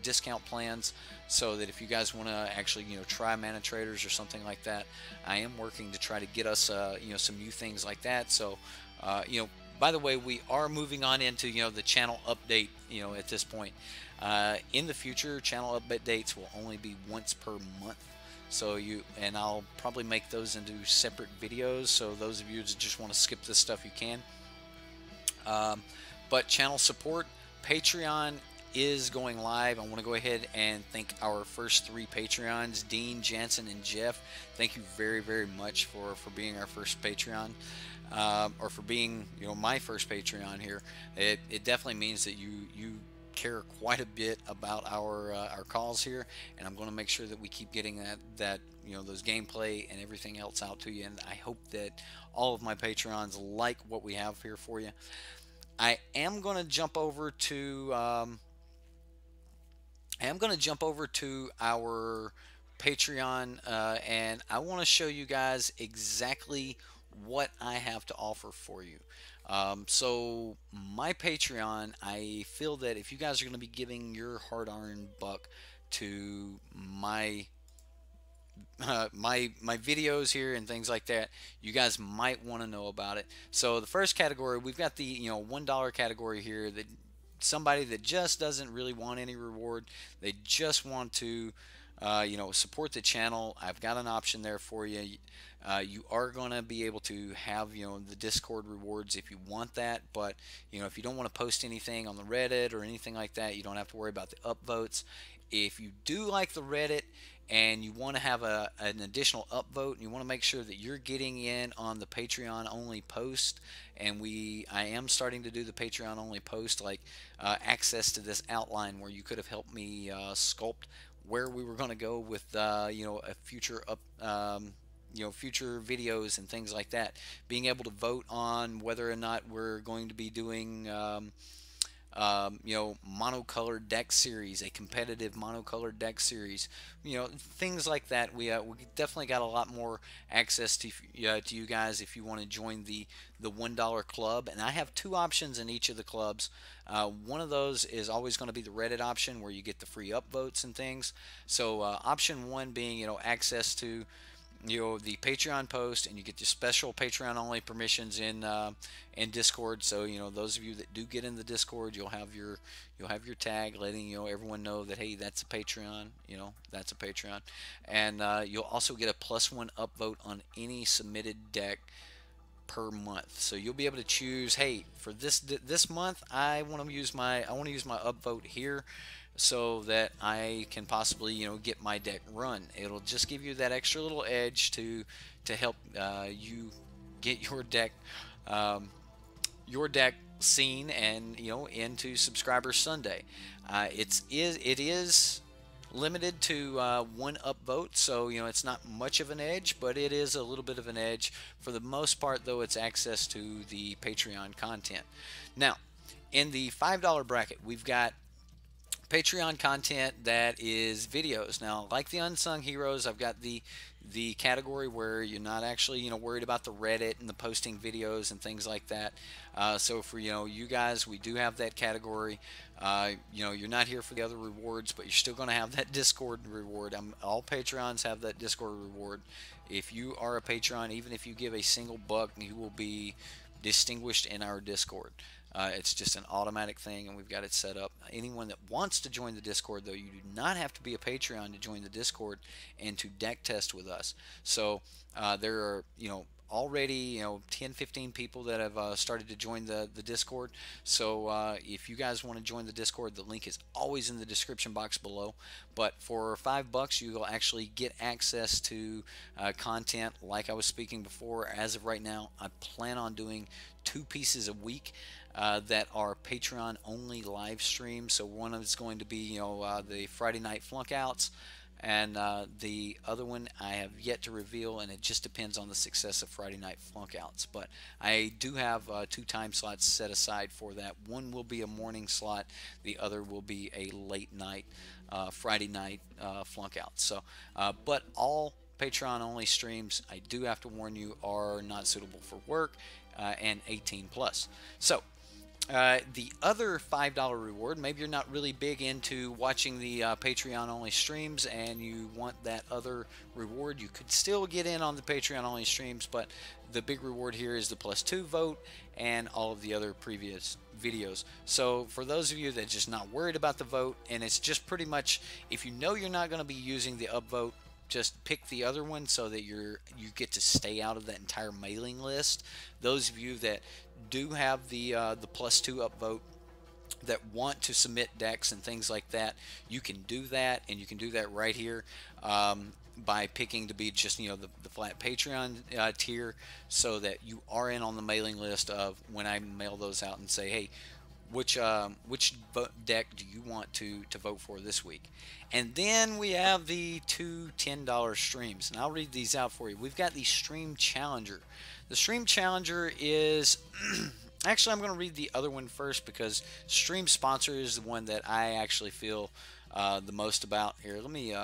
discount plans, so that if you guys want to actually try Manatraders or something like that, I am working to try to get us some new things like that. So by the way, we are moving on into the channel update at this point. In the future, channel updates will only be once per month. So I'll probably make those into separate videos. So those of you that just want to skip this stuff, you can. But channel support, Patreon is going live. I want to go ahead and thank our first 3 Patreons, Dean, Jansen, and Jeff. Thank you very, very much for being our first Patreon. Or for being my first Patreon here. It definitely means that you care quite a bit about our calls here, and I'm going to make sure that we keep getting that those gameplay and everything else out to you. And I hope that all of my Patreons like what we have here for you. I am going to jump over to our Patreon, and I want to show you guys exactly what I have to offer for you. So my Patreon, I feel that if you guys are going to be giving your hard-earned buck to my my videos here and things like that, you guys might want to know about it. So the first category, we've got the $1 category here, that somebody that just doesn't really want any reward, they just want to support the channel. I've got an option there for you. You are going to be able to have the Discord rewards if you want that, but if you don't want to post anything on the Reddit or anything like that, you don't have to worry about the upvotes. If you do like the Reddit and you want to have an additional upvote, and you want to make sure that you're getting in on the Patreon only post, and I am starting to do the Patreon only post, like access to this outline where you could have helped me sculpt where we were going to go with a future future videos and things like that, being able to vote on whether or not we're going to be doing monocolored deck series, a competitive monocolored deck series, things like that. We definitely got a lot more access to you guys if you want to join the $1 club. And I have 2 options in each of the clubs. One of those is always going to be the Reddit option, where you get the free upvotes and things. So option 1 being access to the Patreon post, and you get the special Patreon only permissions in Discord. So those of you that do get in the Discord, you'll have your tag letting everyone know that, hey, that's a Patreon. That's a Patreon, and you'll also get a +1 upvote on any submitted deck per month. So you'll be able to choose, hey, for this month I want to use my upvote here, so that I can possibly get my deck run. It'll just give you that extra little edge to help you get your deck seen and into Subscriber Sunday. It is limited to one upvote, so it's not much of an edge, but it is a little bit of an edge. For the most part, though, it's access to the Patreon content. Now, in the $5 bracket, we've got Patreon content that is videos. Now, like the Unsung Heroes, I've got the category where you're not actually worried about the Reddit and the posting videos and things like that. So for you guys, we do have that category. You're not here for the other rewards, but you're still going to have that Discord reward. All Patreons have that Discord reward. If you are a Patreon, even if you give a single buck, you will be distinguished in our Discord. It's just an automatic thing, and we've got it set up. Anyone that wants to join the Discord, though, you do not have to be a Patreon to join the Discord and to deck test with us. So there are already 10-15 people that have started to join the Discord. So if you guys want to join the Discord, the link is always in the description box below. But for $5, you will actually get access to content like I was speaking before. As of right now, I plan on doing 2 pieces a week that are Patreon only live streams. So one is going to be the Friday night flunkouts, and the other one I have yet to reveal, and it just depends on the success of Friday night flunkouts. But I do have 2 time slots set aside for that. One will be a morning slot, the other will be a late night Friday night flunkout. So but all Patreon only streams, I do have to warn you, are not suitable for work and 18 plus. So the other $5 reward, maybe you're not really big into watching the Patreon only streams and you want that other reward, you could still get in on the Patreon only streams, but the big reward here is the +2 vote and all of the other previous videos. So for those of you that are just not worried about the vote, and it's just pretty much, if you know you're not going to be using the upvote, just pick the other one so that you get to stay out of that entire mailing list. Those of you that do have the +2 upvote, that want to submit decks and things like that, you can do that, and you can do that right here by picking to be just the flat Patreon tier, so that you are in on the mailing list of when I mail those out and say, hey, which deck do you want to vote for this week? And then we have the 2 $10 streams, and I'll read these out for you. We've got the Stream Challenger. The Stream Challenger is actually, I'm going to read the other one first, because Stream Sponsor is the one that I actually feel the most about. Here, let me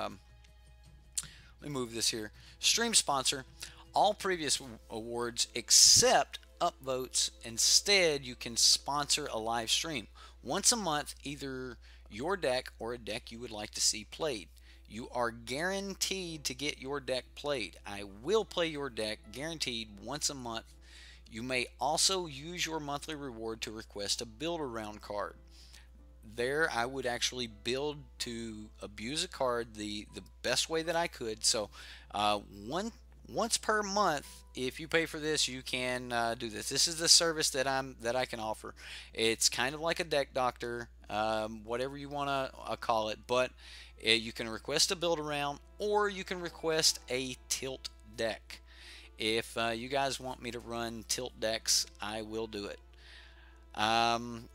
move this here. Stream Sponsor, all previous awards except upvotes. Instead, you can sponsor a live stream once a month, either your deck or a deck you would like to see played. You are guaranteed to get your deck played. I will play your deck, guaranteed, once a month. You may also use your monthly reward to request a build around card. There, I would actually build to abuse a card the best way that I could. So once per month, if you pay for this, you can do this. This is the service that I can offer. It's kind of like a deck doctor, whatever you want to call it, but you can request a build around, or you can request a tilt deck. If you guys want me to run tilt decks, I will do it.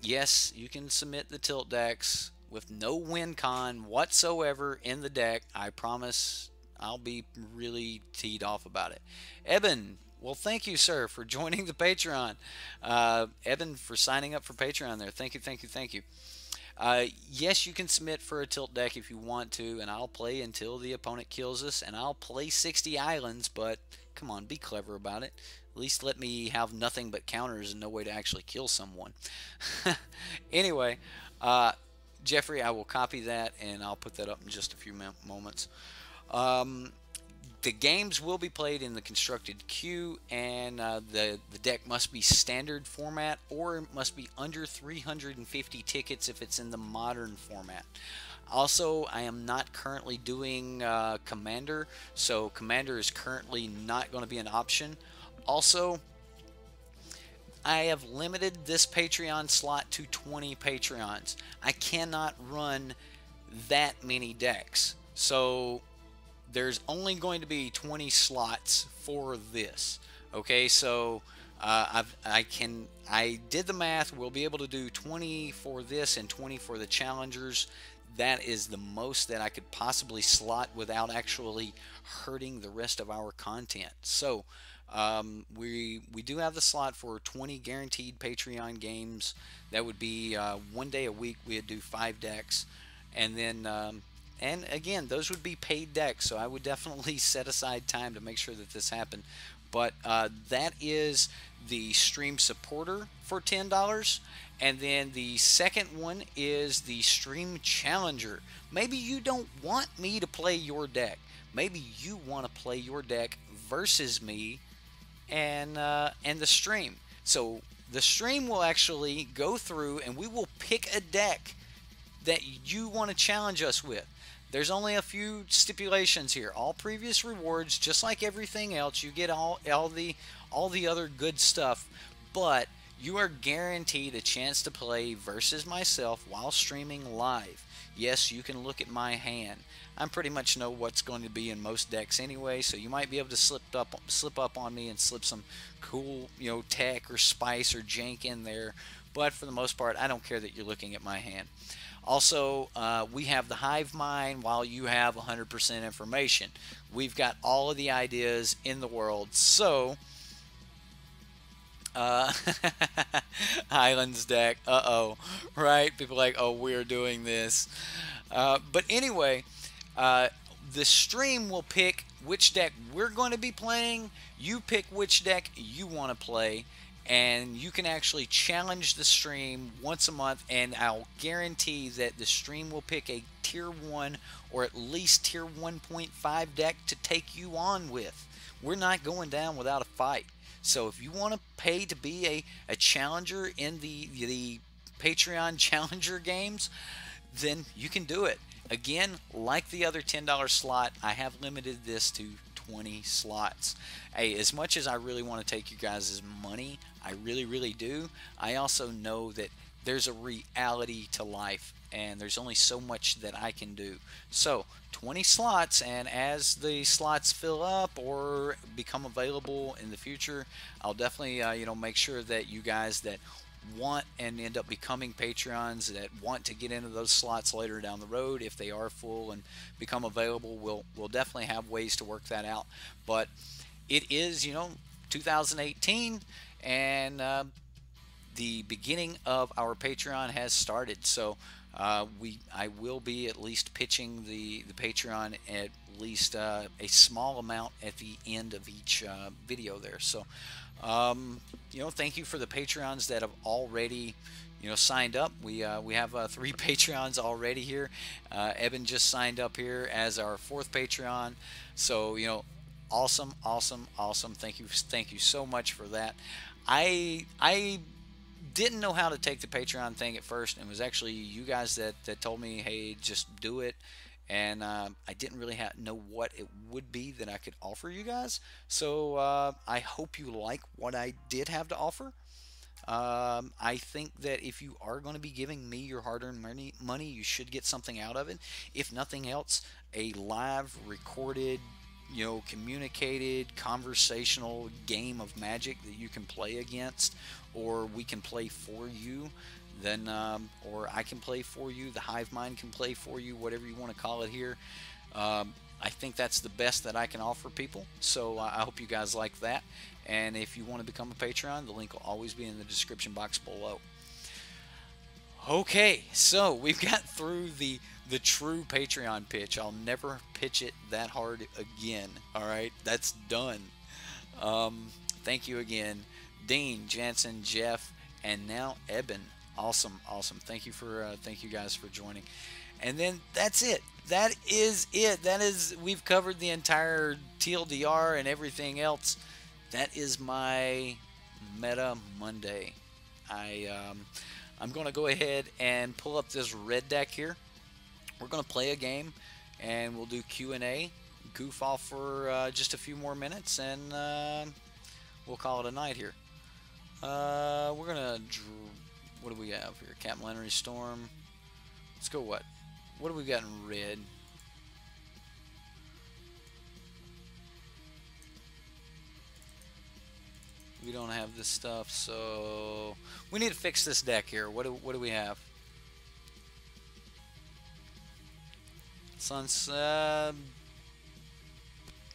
Yes, you can submit the tilt decks with no win con whatsoever in the deck. I promise I'll be really teed off about it. Eben, well, thank you, sir, for joining the Patreon. Eben, for signing up for Patreon there. Thank you, thank you, thank you. Yes, you can submit for a tilt deck if you want to, and I'll play until the opponent kills us, and I'll play 60 islands, but come on, be clever about it. At least let me have nothing but counters and no way to actually kill someone. Anyway, Jeffrey, I will copy that, and I'll put that up in just a few moments. The games will be played in the constructed queue, and the deck must be standard format, or it must be under 350 tickets if it's in the modern format. Also, I am not currently doing Commander, so Commander is currently not going to be an option. Also, I have limited this Patreon slot to 20 Patreons. I cannot run that many decks. So there's only going to be 20 slots for this. Okay, so I did the math. We'll be able to do 20 for this and 20 for the challengers. That is the most that I could possibly slot without actually hurting the rest of our content. So we do have the slot for 20 guaranteed Patreon games. That would be 1 day a week. We'd do 5 decks, and then and again, those would be paid decks. So I would definitely set aside time to make sure that this happened. But that is the stream supporter for $10. And then the second one is the stream challenger. Maybe you don't want me to play your deck. Maybe you want to play your deck versus me and the stream. So the stream will actually go through and we will pick a deck that you want to challenge us with. There's only a few stipulations here. All previous rewards, just like everything else, you get all the other good stuff, but you are guaranteed a chance to play versus myself while streaming live. Yes, you can look at my hand. I pretty much know what's going to be in most decks anyway, so you might be able to slip up on me and slip some cool, tech or spice or jank in there. But for the most part, I don't care that you're looking at my hand. Also, we have the hive mind while you have 100% information. We've got all of the ideas in the world. So, Highlands deck, right? People are like, oh, we're doing this. But anyway, the stream will pick which deck we're going to be playing. You pick which deck you want to play, and you can actually challenge the stream once a month, and I'll guarantee that the stream will pick a tier 1 or at least tier 1.5 deck to take you on with. We're not going down without a fight. So if you want to pay to be a challenger in the Patreon challenger games, then you can do it. Again, like the other $10 slot, I have limited this to 20 slots. Hey, as much as I really want to take you guys' money, I really do, I also know that there's a reality to life, and there's only so much that I can do. So 20 slots, and as the slots fill up or become available in the future, I'll definitely make sure that you guys that want and end up becoming Patreons, that want to get into those slots later down the road, if they are full and become available, we'll definitely have ways to work that out. But it is 2018, and the beginning of our Patreon has started. So I will be at least pitching the Patreon at least a small amount at the end of each video there. So thank you for the Patreons that have already signed up. We have 3 Patreons already here. Eben just signed up here as our 4th Patreon. So awesome. Thank you so much for that. I didn't know how to take the Patreon thing at first, and it was actually you guys that told me, hey, just do it. And I didn't really know what it would be that I could offer you guys. So I hope you like what I did have to offer. I think that if you are going to be giving me your hard-earned money, you should get something out of it. If nothing else, a live, recorded, communicated, conversational game of Magic that you can play against, or we can play for you. Then, or I can play for you, the Hive Mind can play for you, whatever you want to call it here. I think that's the best that I can offer people. So I hope you guys like that. And if you want to become a Patreon, the link will always be in the description box below. Okay, so we've got through the true Patreon pitch. I'll never pitch it that hard again. All right, that's done. Thank you again, Dean, Jansen, Jeff, and now Eben. Awesome. Thank you guys for joining. And then that's it. that is it. That is, we've covered the entire TLDR and everything else. That is my Meta Monday. I'm going to go ahead and pull up this red deck here. We're going to play a game, and we'll do Q&A, goof off for just a few more minutes, and we'll call it a night here. We're going to, what do we have here? Capillary Storm. Let's go what? What do we got in red? We don't have this stuff, so we need to fix this deck here. What do we have? Sunset.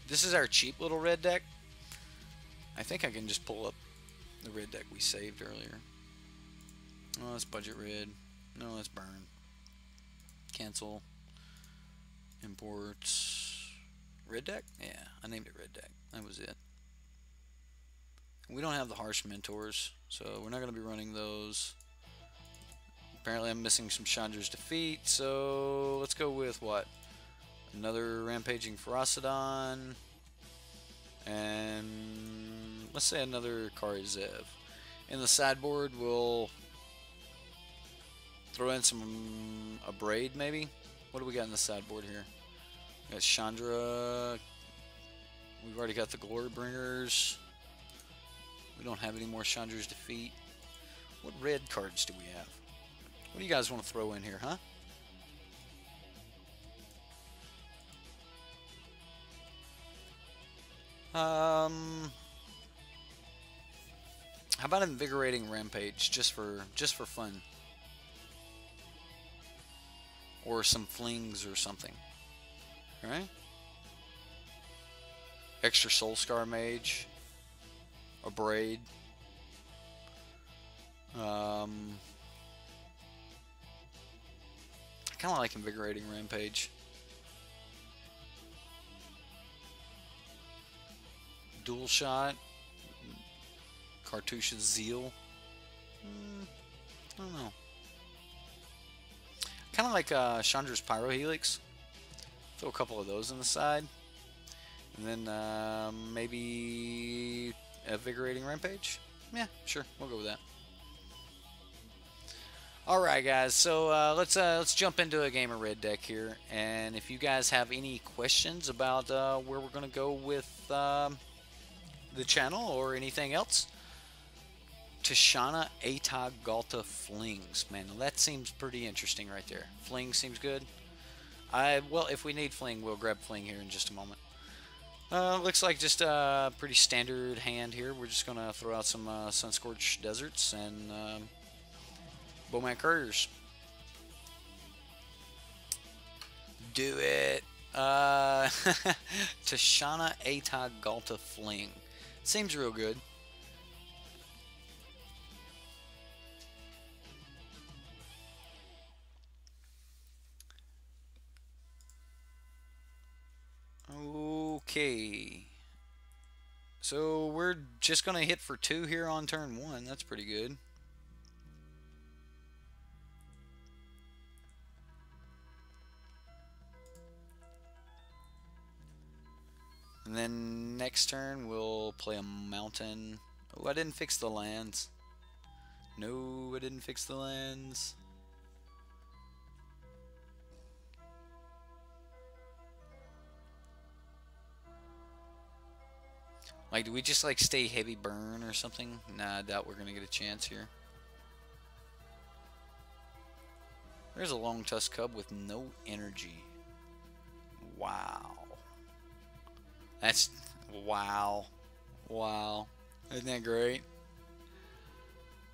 This is our cheap little red deck. I think I can just pull up the red deck we saved earlier. Oh, that's budget red. No, that's burn. Cancel. Imports. Red deck? Yeah, I named it red deck. That was it. We don't have the harsh mentors, so we're not going to be running those. Apparently I'm missing some Chandra's Defeat, so let's go with what? Another Rampaging Ferocidon, and let's say another Kari Zev. In the sideboard, we'll throw in a Braid, maybe? What do we got in the sideboard here? We got Chandra. We've already got the Glory Bringers. We don't have any more Chandra's Defeat. What red cards do we have? What do you guys want to throw in here, huh? How about Invigorating Rampage, just for fun, or some flings or something, all right? Extra Soul Scar Mage, a Braid. I kind of like Invigorating Rampage. Dual Shot. Cartouche's Zeal. I don't know. Kind of like Chandra's Pyro Helix. Throw a couple of those on the side. And then maybe Invigorating Rampage. Yeah, sure. We'll go with that. Alright guys, so let's jump into a game of red deck here, and if you guys have any questions about where we're going to go with the channel or anything else, Tishana Atog Galta Flings, man, that seems pretty interesting right there. Fling seems good. Well, if we need Fling, we'll grab Fling here in just a moment. Looks like just a pretty standard hand here. We're just going to throw out some Sunscorched Deserts and Bowman Couriers. Do it. Tishana Atog Galta Fling. Seems real good. Okay. So we're just going to hit for 2 here on turn 1. That's pretty good. And then next turn we'll play a mountain. Oh, I didn't fix the lands. No, I didn't fix the lands. Like, do we just like stay heavy burn or something? Nah, I doubt we're gonna get a chance here. There's a Long Tusk Cub with no energy. Wow. That's, wow. Wow. Isn't that great?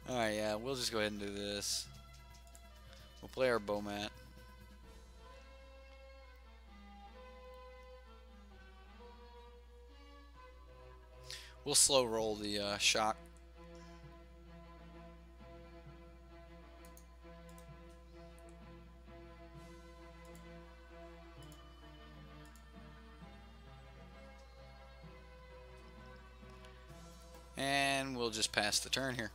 Alright, yeah, we'll just go ahead and do this. We'll play our Bowmat. We'll slow roll the shock. And we'll just pass the turn here.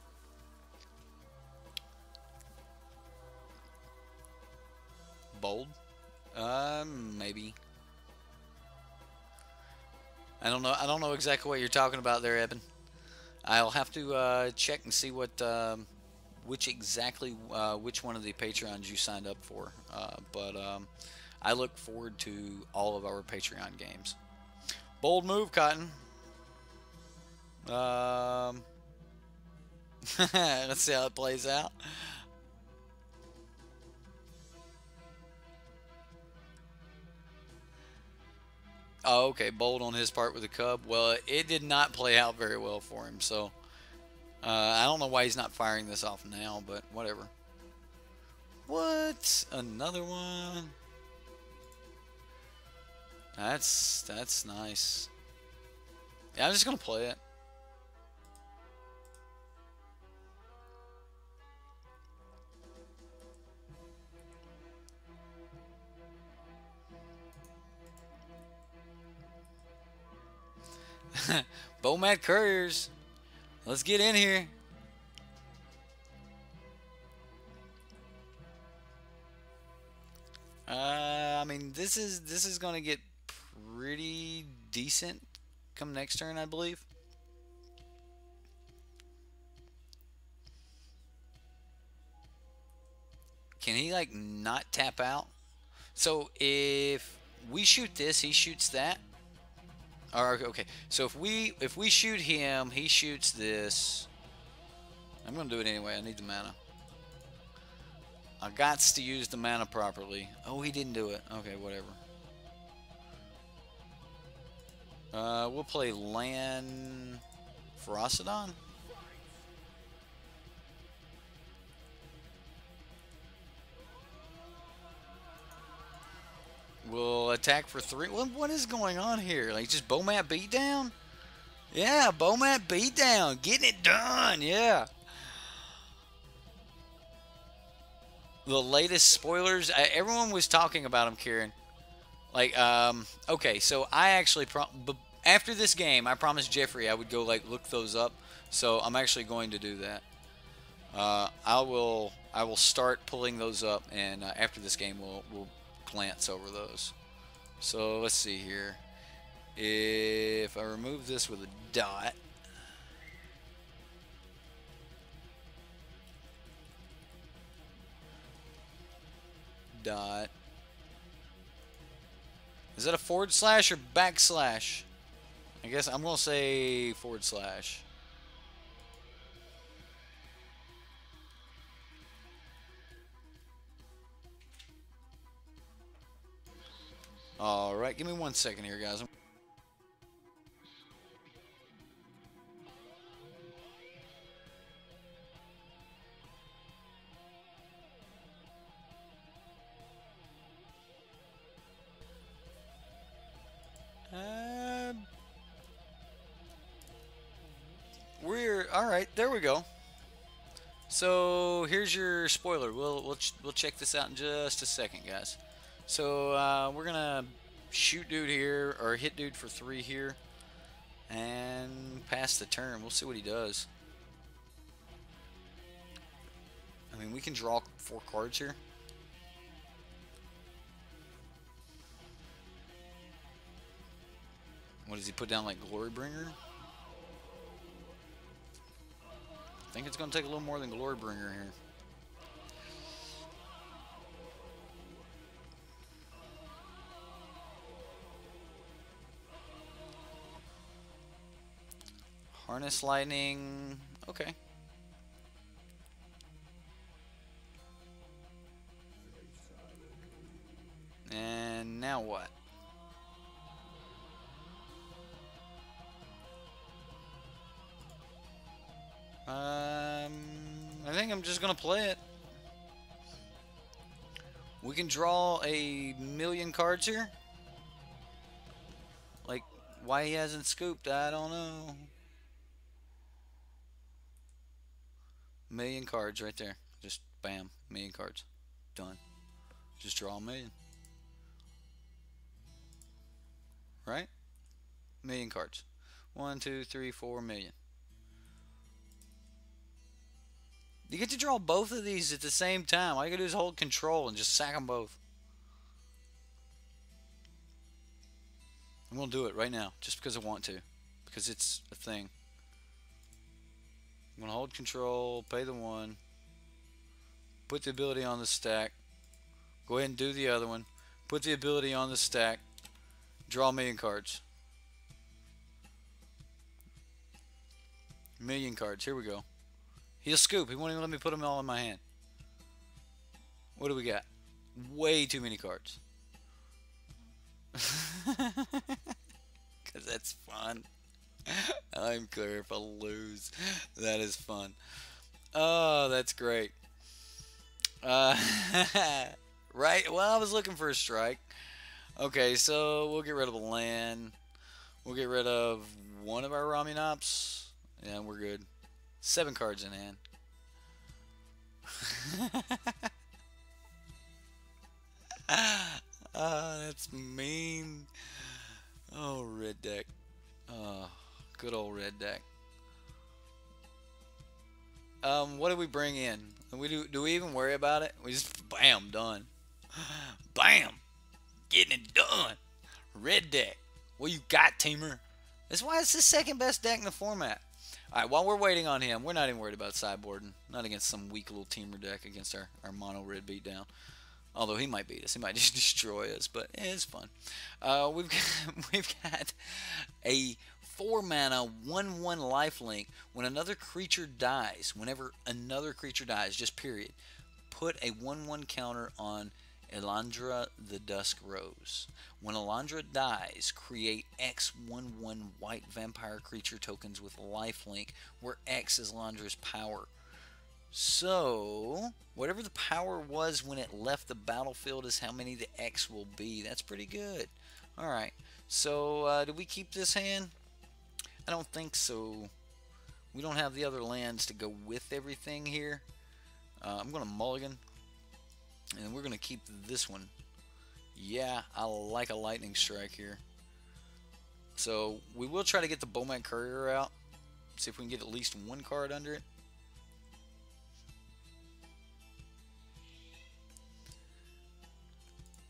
Bold? I don't know exactly what you're talking about there, Eben. I'll have to check and see what which one of the Patreons you signed up for. But I look forward to all of our Patreon games. Bold move, Cotton. Um, let's see how it plays out. Oh, okay, bold on his part with the Cub. Well, it did not play out very well for him, so I don't know why he's not firing this off now, but whatever. What? Another one? That's nice. Yeah, I'm just gonna play it. Bomat Couriers. Let's get in here. I mean, this is gonna get pretty decent come next turn, I believe. Can he like not tap out? So if we shoot this, he shoots that. Or okay, so if we shoot him, he shoots this. I'm gonna do it anyway. I need the mana. I gots to use the mana properly. Oh, he didn't do it. Okay, whatever. We'll play Land Ferocidon. We'll attack for 3. What is going on here? Like just Bomat beatdown? Yeah, Bomat beatdown. Getting it done. Yeah. The latest spoilers. Everyone was talking about them, Kieran. Like, okay, so I actually after this game, I promised Jeffrey I would go like look those up. So I'm actually going to do that. I will start pulling those up, and after this game, we'll glance over those. So let's see here. If I remove this with a dot. Dot. Is that a forward slash or backslash? I guess I'm going to say forward slash. Alright, give me 1 second here, guys. We're alright. There we go. So here's your spoiler. We'll check this out in just a second, guys. So we're gonna shoot dude here or hit dude for 3 here, and pass the turn. We'll see what he does. I mean, we can draw 4 cards here. What does he put down, like Glorybringer? I think it's going to take a little more than Glorybringer here. Harness Lightning. Okay. And now what? I think I'm just gonna play it. We can draw a million cards here. Like, why he hasn't scooped, I don't know. Million cards right there. Just bam, million cards. Done. Just draw a million. Right? Million cards. 1, 2, 3, 4 million. You get to draw both of these at the same time. All you gotta do is hold control and just sack them both. I'm gonna do it right now, just because I want to, because it's a thing. I'm gonna hold control, pay the one, put the ability on the stack, go ahead and do the other one, put the ability on the stack, draw a million cards. Million cards, here we go. He'll scoop, he won't even let me put them all in my hand. What do we got? Way too many cards. Because that's fun. I'm clear if I lose. That is fun. Oh, that's great. Right? Well, I was looking for a strike. Okay, so we'll get rid of the land. We'll get rid of one of our Raminops. Yeah, we're good. 7 cards in hand. That's mean. Oh, red deck. Oh, good old red deck. What do we bring in? Do we even worry about it? We just bam, done. Bam, getting it done. Red deck. What you got, teamer? That's why it's the second best deck in the format. All right, while we're waiting on him, we're not even worried about sideboarding. Not against some weak little teamer deck against our mono red beatdown. Although he might beat us, he might just destroy us, but it's fun. We've got a 4-mana 1/1 lifelink. When another creature dies, whenever another creature dies, just period, put a 1/1 counter on Elandra the Dusk Rose. When Elandra dies, create X 1/1 white vampire creature tokens with lifelink, where X is Elandra's power. So, whatever the power was when it left the battlefield is how many the X will be. That's pretty good. Alright, so do we keep this hand? I don't think so. We don't have the other lands to go with everything here. I'm going to mulligan. And we're going to keep this one. Yeah, I like a lightning strike here. So, we will try to get the Bowman Courier out. See if we can get at least one card under it.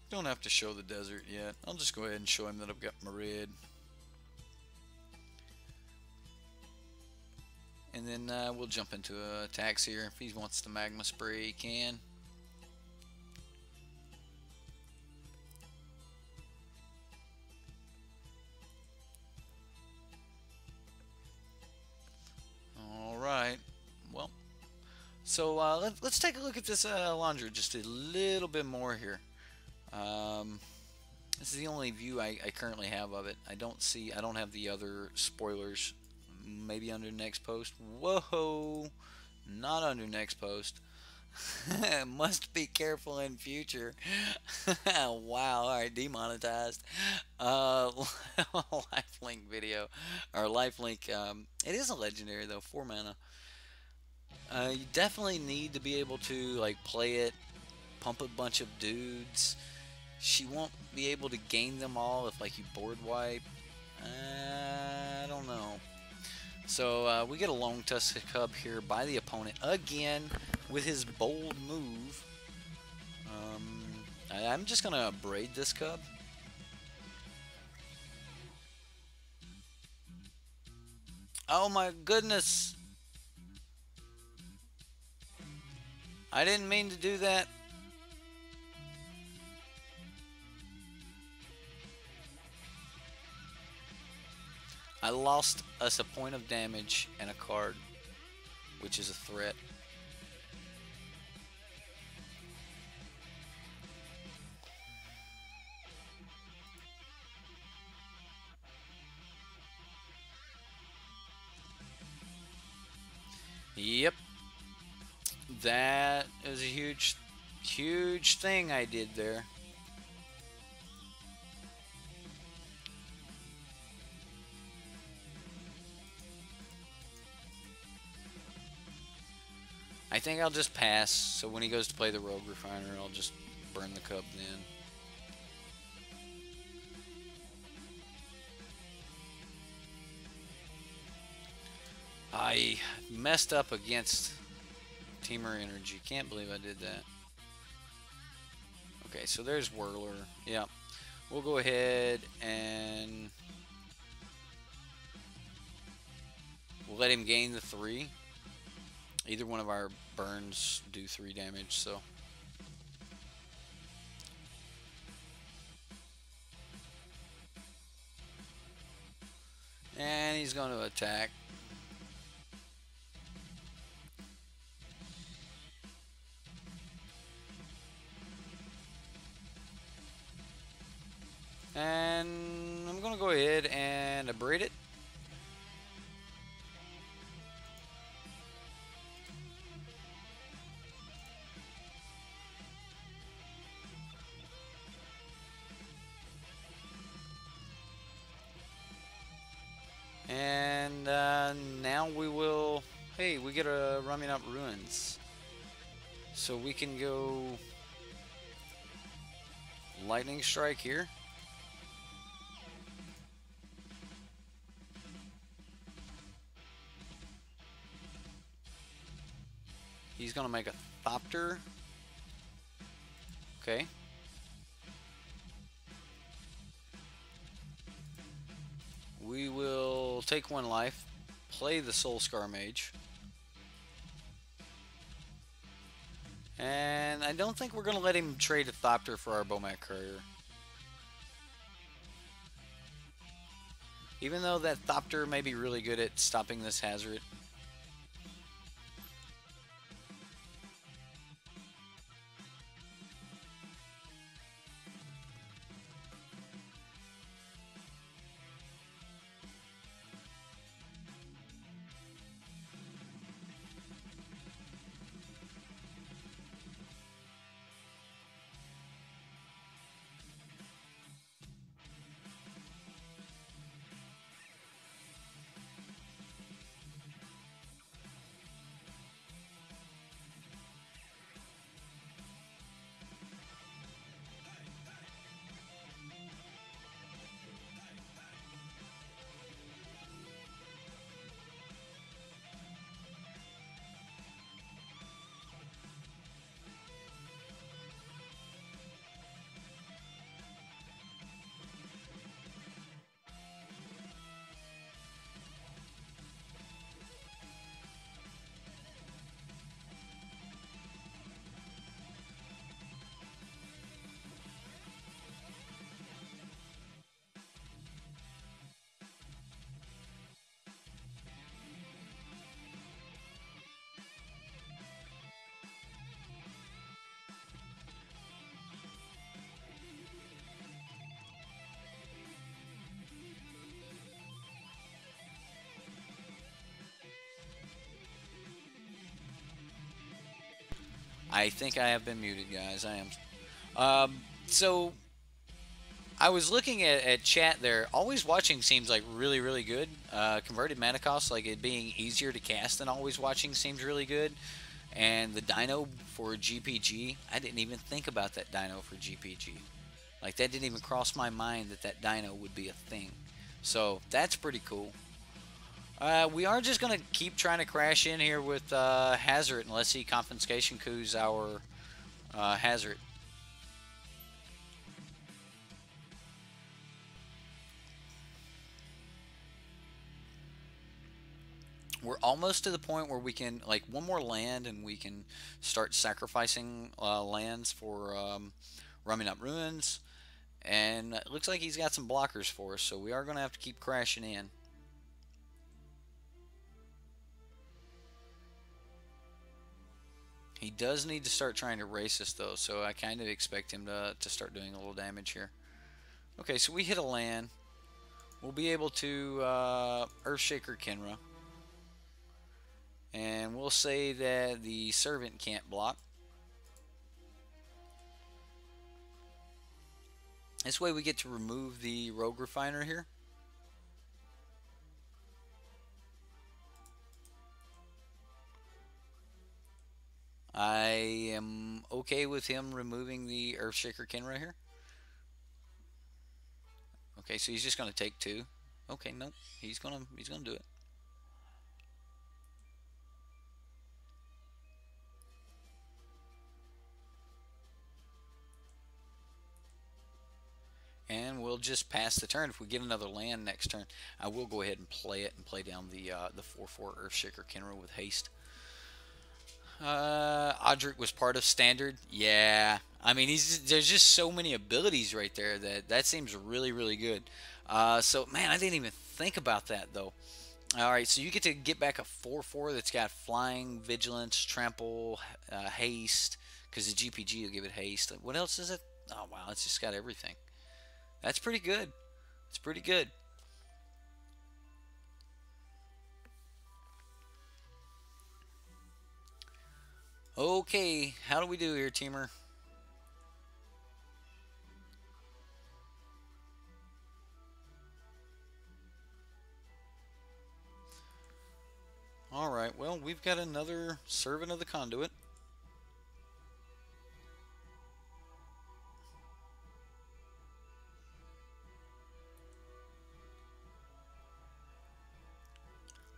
Don't have to show the desert yet. I'll just go ahead and show him that I've got my red. And then we'll jump into attacks here. If he wants to magma spray, he can. Alright. Well, so let's take a look at this Elandra just a little bit more here. This is the only view I currently have of it. I don't have the other spoilers. Maybe under next post. Whoa, not under next post. Must be careful in future. Wow, alright, demonetized. Lifelink video, or lifelink, it is a legendary though, 4 mana. You definitely need to be able to like play it, pump a bunch of dudes. She won't be able to gain them all if like you board wipe. I don't know. So we get a Long Tusk Cub here by the opponent again with his bold move. I'm just gonna braid this cub. Oh my goodness! I didn't mean to do that. I lost us a point of damage and a card, which is a threat. Yep. That is a huge thing I did there. I think I'll just pass, so when he goes to play the Rogue Refiner, I'll just burn the cub then. I messed up against Teamer Energy. Can't believe I did that. Okay, so there's Whirler. Yeah. We'll go ahead and we'll let him gain the 3. Either one of our burns do 3 damage, so. And he's going to attack. And I'm going to go ahead and abrade it. And now we will... Hey, we get a Rumming Up Ruins. So we can go... Lightning Strike here. He's going to make a Thopter. Okay. We will take 1 life, play the Soul Scar Mage. And I don't think we're going to let him trade a Thopter for our Bomat Courier. Even though that Thopter may be really good at stopping this Hazard. I think I have been muted, guys. I am. So I was looking at chat there. Always Watching seems like really, really good. Converted mana cost, like it being easier to cast than Always Watching, seems really good. And the Dino for GPG, I didn't even think about that Dino for GPG. Like that didn't even cross my mind that that Dino would be a thing. So that's pretty cool. We are just going to keep trying to crash in here with Hazard unless he Confiscation coups our Hazard. We're almost to the point where we can, like, 1 more land and we can start sacrificing lands for Rumming Up Ruins. And it looks like he's got some blockers for us, so we are going to have to keep crashing in. He does need to start trying to race us, though, so I kind of expect him to start doing a little damage here. Okay, so we hit a land. We'll be able to Earthshaker Kenra. And we'll say that the Servant can't block. This way we get to remove the Rogue Refiner here. I am okay with him removing the Earthshaker Kenra here. Okay, so he's just gonna take 2. Okay, nope, he's gonna do it. just pass the turn. If we get another land next turn, I will go ahead and play it and play down the 4/4 Earthshaker Kinra with haste. Audric was part of standard. Yeah, I mean there's just so many abilities right there that seems really really good. So man, I didn't even think about that though. All right, so you get to get back a 4/4 that's got flying, vigilance, trample, haste, because the GPG will give it haste. What else is it? Oh wow, it's just got everything. That's pretty good. It's pretty good. Okay, how do we do here, teamer? Alright, well, we've got another Servant of the Conduit.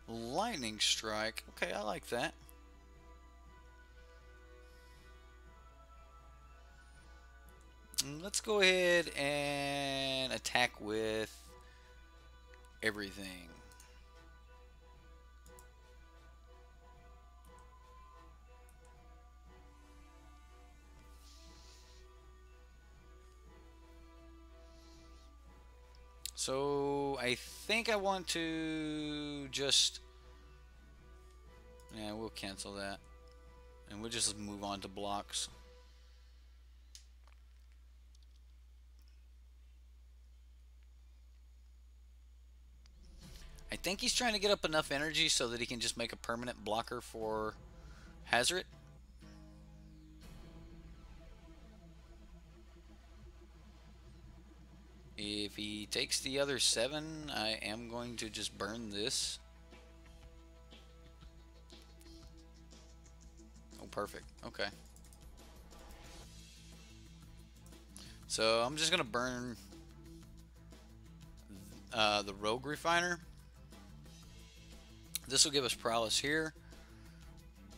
Lightning Strike. Okay, I like that. Let's go ahead and attack with everything. So I think I want to just, yeah, we'll cancel that and we'll just move on to blocks. I think he's trying to get up enough energy so that he can just make a permanent blocker for Hazret. If he takes the other 7, I am going to just burn this. Oh, perfect. Okay. So I'm just going to burn the Rogue Refiner. This will give us prowess here.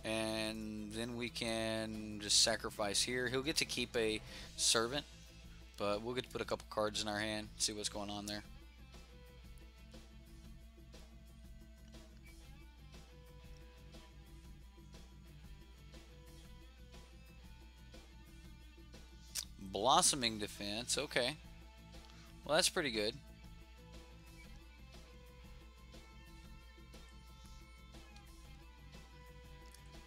And then we can just sacrifice here. He'll get to keep a servant, but we'll get to put a couple cards in our hand, see what's going on there. Blossoming Defense, okay. Well, that's pretty good.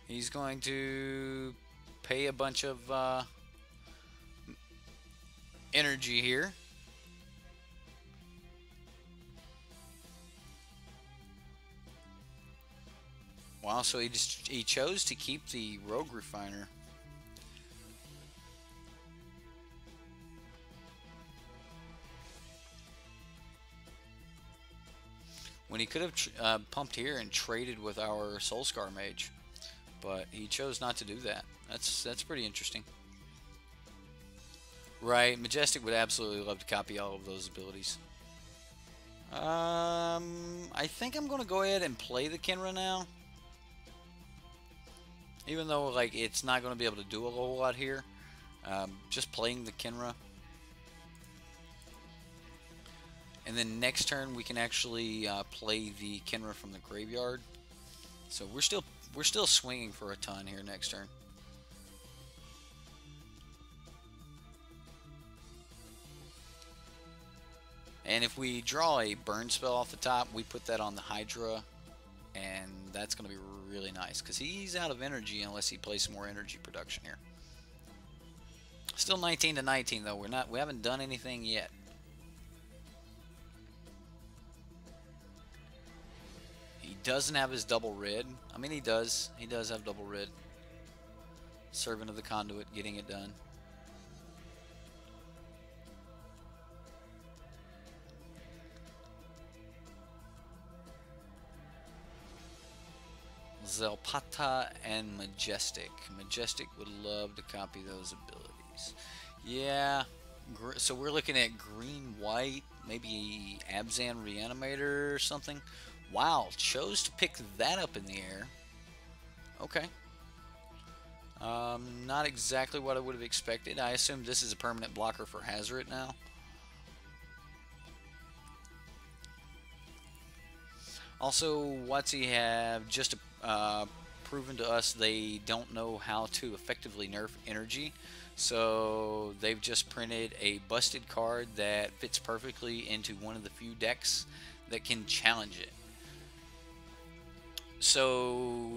He's going to pay a bunch of energy here. Wow, so he chose to keep the Rogue Refiner. When he could have pumped here and traded with our Soulscar Mage, but he chose not to do that. That's pretty interesting. Right, Majestic would absolutely love to copy all of those abilities. I think I'm gonna go ahead and play the Kinra now. Even though like it's not gonna be able to do a whole lot here. Just playing the Kinra. And then next turn we can actually play the Kinra from the graveyard. So we're still swinging for a ton here next turn. And if we draw a burn spell off the top, we put that on the Hydra, and that's going to be really nice because he's out of energy unless he plays some more energy production here. Still 19 to 19 though. We haven't done anything yet. He doesn't have his double red. I mean, he does. He does have double red. Servant of the Conduit getting it done. Zelpata and Majestic. Majestic would love to copy those abilities. Yeah. So we're looking at green, white, maybe Abzan Reanimator or something. Wow, chose to pick that up in the air. Okay. Not exactly what I would have expected. I assume this is a permanent blocker for Hazret now. Also, WotC have just proven to us they don't know how to effectively nerf energy. So they've just printed a busted card that fits perfectly into one of the few decks that can challenge it. So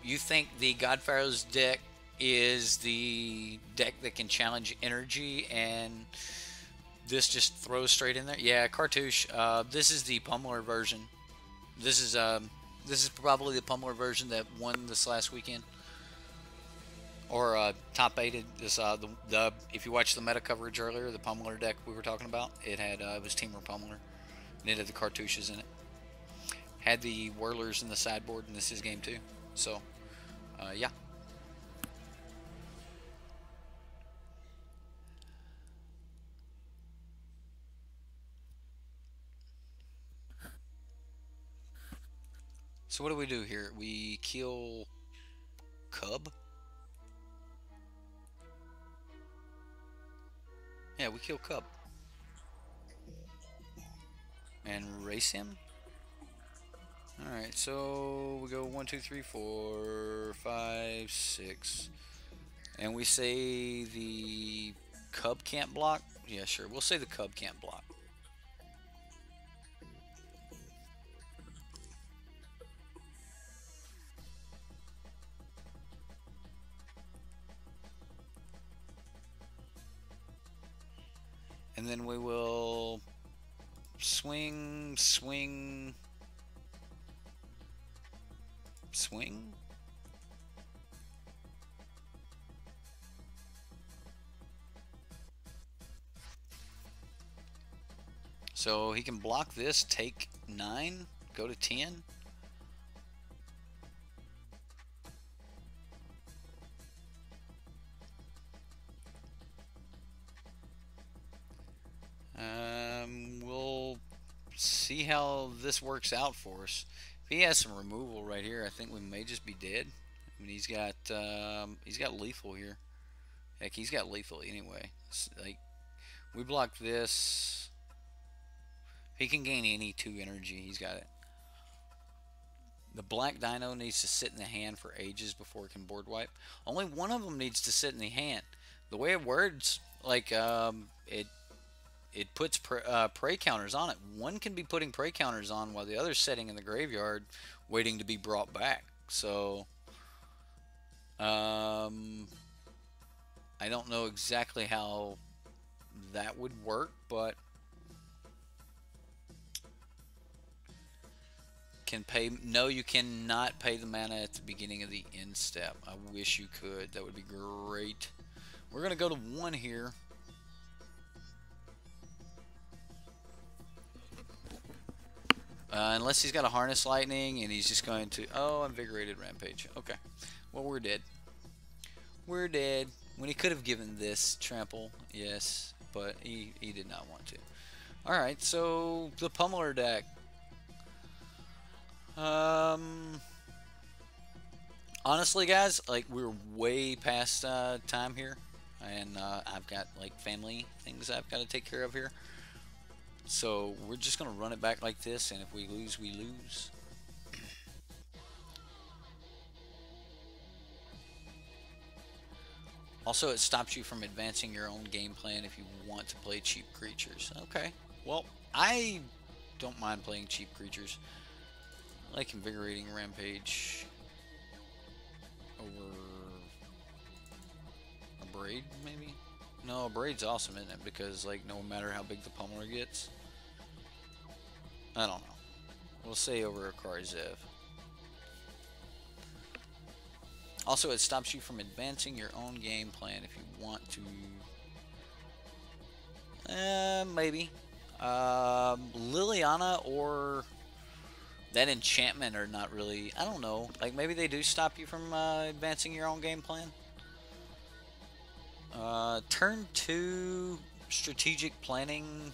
you think the Godpharaoh's deck is the deck that can challenge energy, and this just throws straight in there? Yeah, Cartouche. This is the Pummeler version. This is this is probably the Pummeler version that won this last weekend, or top eighted. This the if you watched the meta coverage earlier, the Pummeler deck we were talking about, it was Teamer Pummeler, and it had the Cartouches in it. Had the Whirlers in the sideboard, and this is game 2. So, yeah. So what do we do here? We kill Cub? Yeah, we kill Cub. And race him? Alright, so we go 1, 2, 3, 4, 5, 6. And we say the Cub can't block? Yeah, sure. We'll say the Cub can't block. And then we will swing, swing, swing. So he can block this, take 9, go to 10. We'll see how this works out for us. If he has some removal right here, I think we may just be dead. I mean, he's got lethal here. Heck, he's got lethal anyway. It's like, we block this. He can gain any 2 energy. He's got it. The black dino needs to sit in the hand for ages before it can board wipe. Only one of them needs to sit in the hand. The way it words, like it puts prey counters on it. One can be putting prey counters on while the other's sitting in the graveyard waiting to be brought back. So I don't know exactly how that would work, but can pay. No, you cannot pay the mana at the beginning of the end step. I wish you could. That would be great. We're going to go to 1 here. Unless he's got a Harness Lightning and he's just going to... Oh, Invigorated Rampage. Okay. Well, we're dead. We're dead. When he could have given this Trample, yes, but he did not want to. Alright, so the Pummeler deck. Honestly, guys, like, we're way past time here. And I've got, like, family things I've got to take care of here. So we're just going to run it back like this, and if we lose, we lose. Also, it stops you from advancing your own game plan if you want to play cheap creatures. Okay, well, I don't mind playing cheap creatures. I like Invigorating Rampage over a Braid, maybe? No, a Braid's awesome, isn't it? Because, like, no matter how big the Pummeler gets. I don't know. We'll say over a Karzev. Also, it stops you from advancing your own game plan if you want to. Maybe. Liliana or that enchantment are not really... I don't know. Like, maybe they do stop you from advancing your own game plan. Turn 2 strategic planning.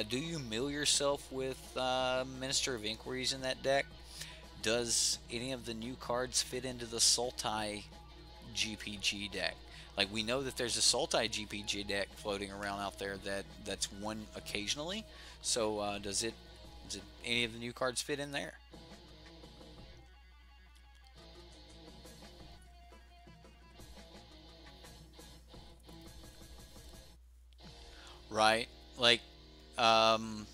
Do you mill yourself with Minister of Inquiries in that deck? Does any of the new cards fit into the Sultai GPG deck? Like, we know that there's a Sultai GPG deck floating around out there that's won occasionally. So does it Does any of the new cards fit in there? Right? Like, um,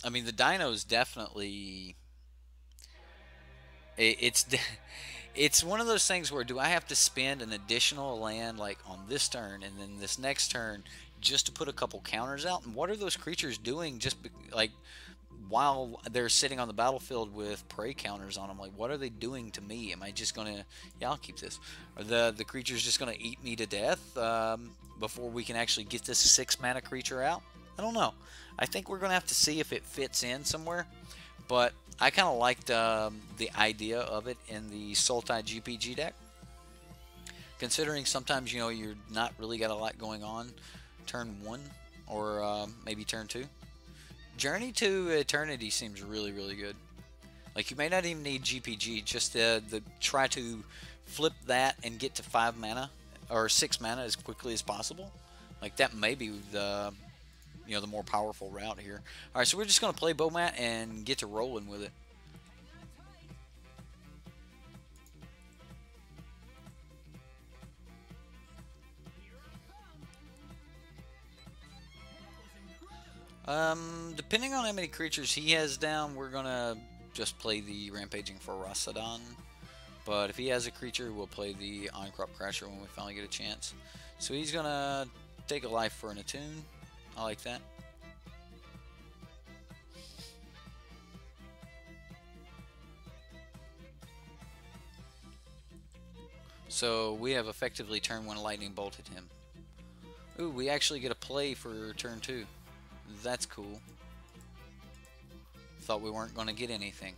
I mean, the Dino's definitely it's it's one of those things where do I have to spend an additional land like on this turn and then this next turn just to put a couple counters out? And what are those creatures doing like while they're sitting on the battlefield with prey counters on them? Like, what are they doing to me? Am I just gonna, yeah, I'll keep this. Are the creatures just gonna eat me to death before we can actually get this 6 mana creature out? I don't know. I think we're gonna have to see if it fits in somewhere. But I kind of liked the idea of it in the Sultai GPG deck. Considering sometimes, you know, you're not really got a lot going on turn 1 or maybe turn 2. Journey to Eternity seems really, really good. Like, you may not even need GPG, just the try to flip that and get to 5 mana or 6 mana as quickly as possible. Like, that may be the, you know, the more powerful route here. All right, so we're just going to play Bomat and get to rolling with it. Depending on how many creatures he has down, we're gonna just play the Rampaging Ferocidon. But if he has a creature, we'll play the On-Crop Crasher when we finally get a chance. So he's gonna take a life for an Attune. I like that. So we have effectively turn 1 Lightning Bolted him. Ooh, we actually get a play for turn 2. That's cool. Thought we weren't going to get anything.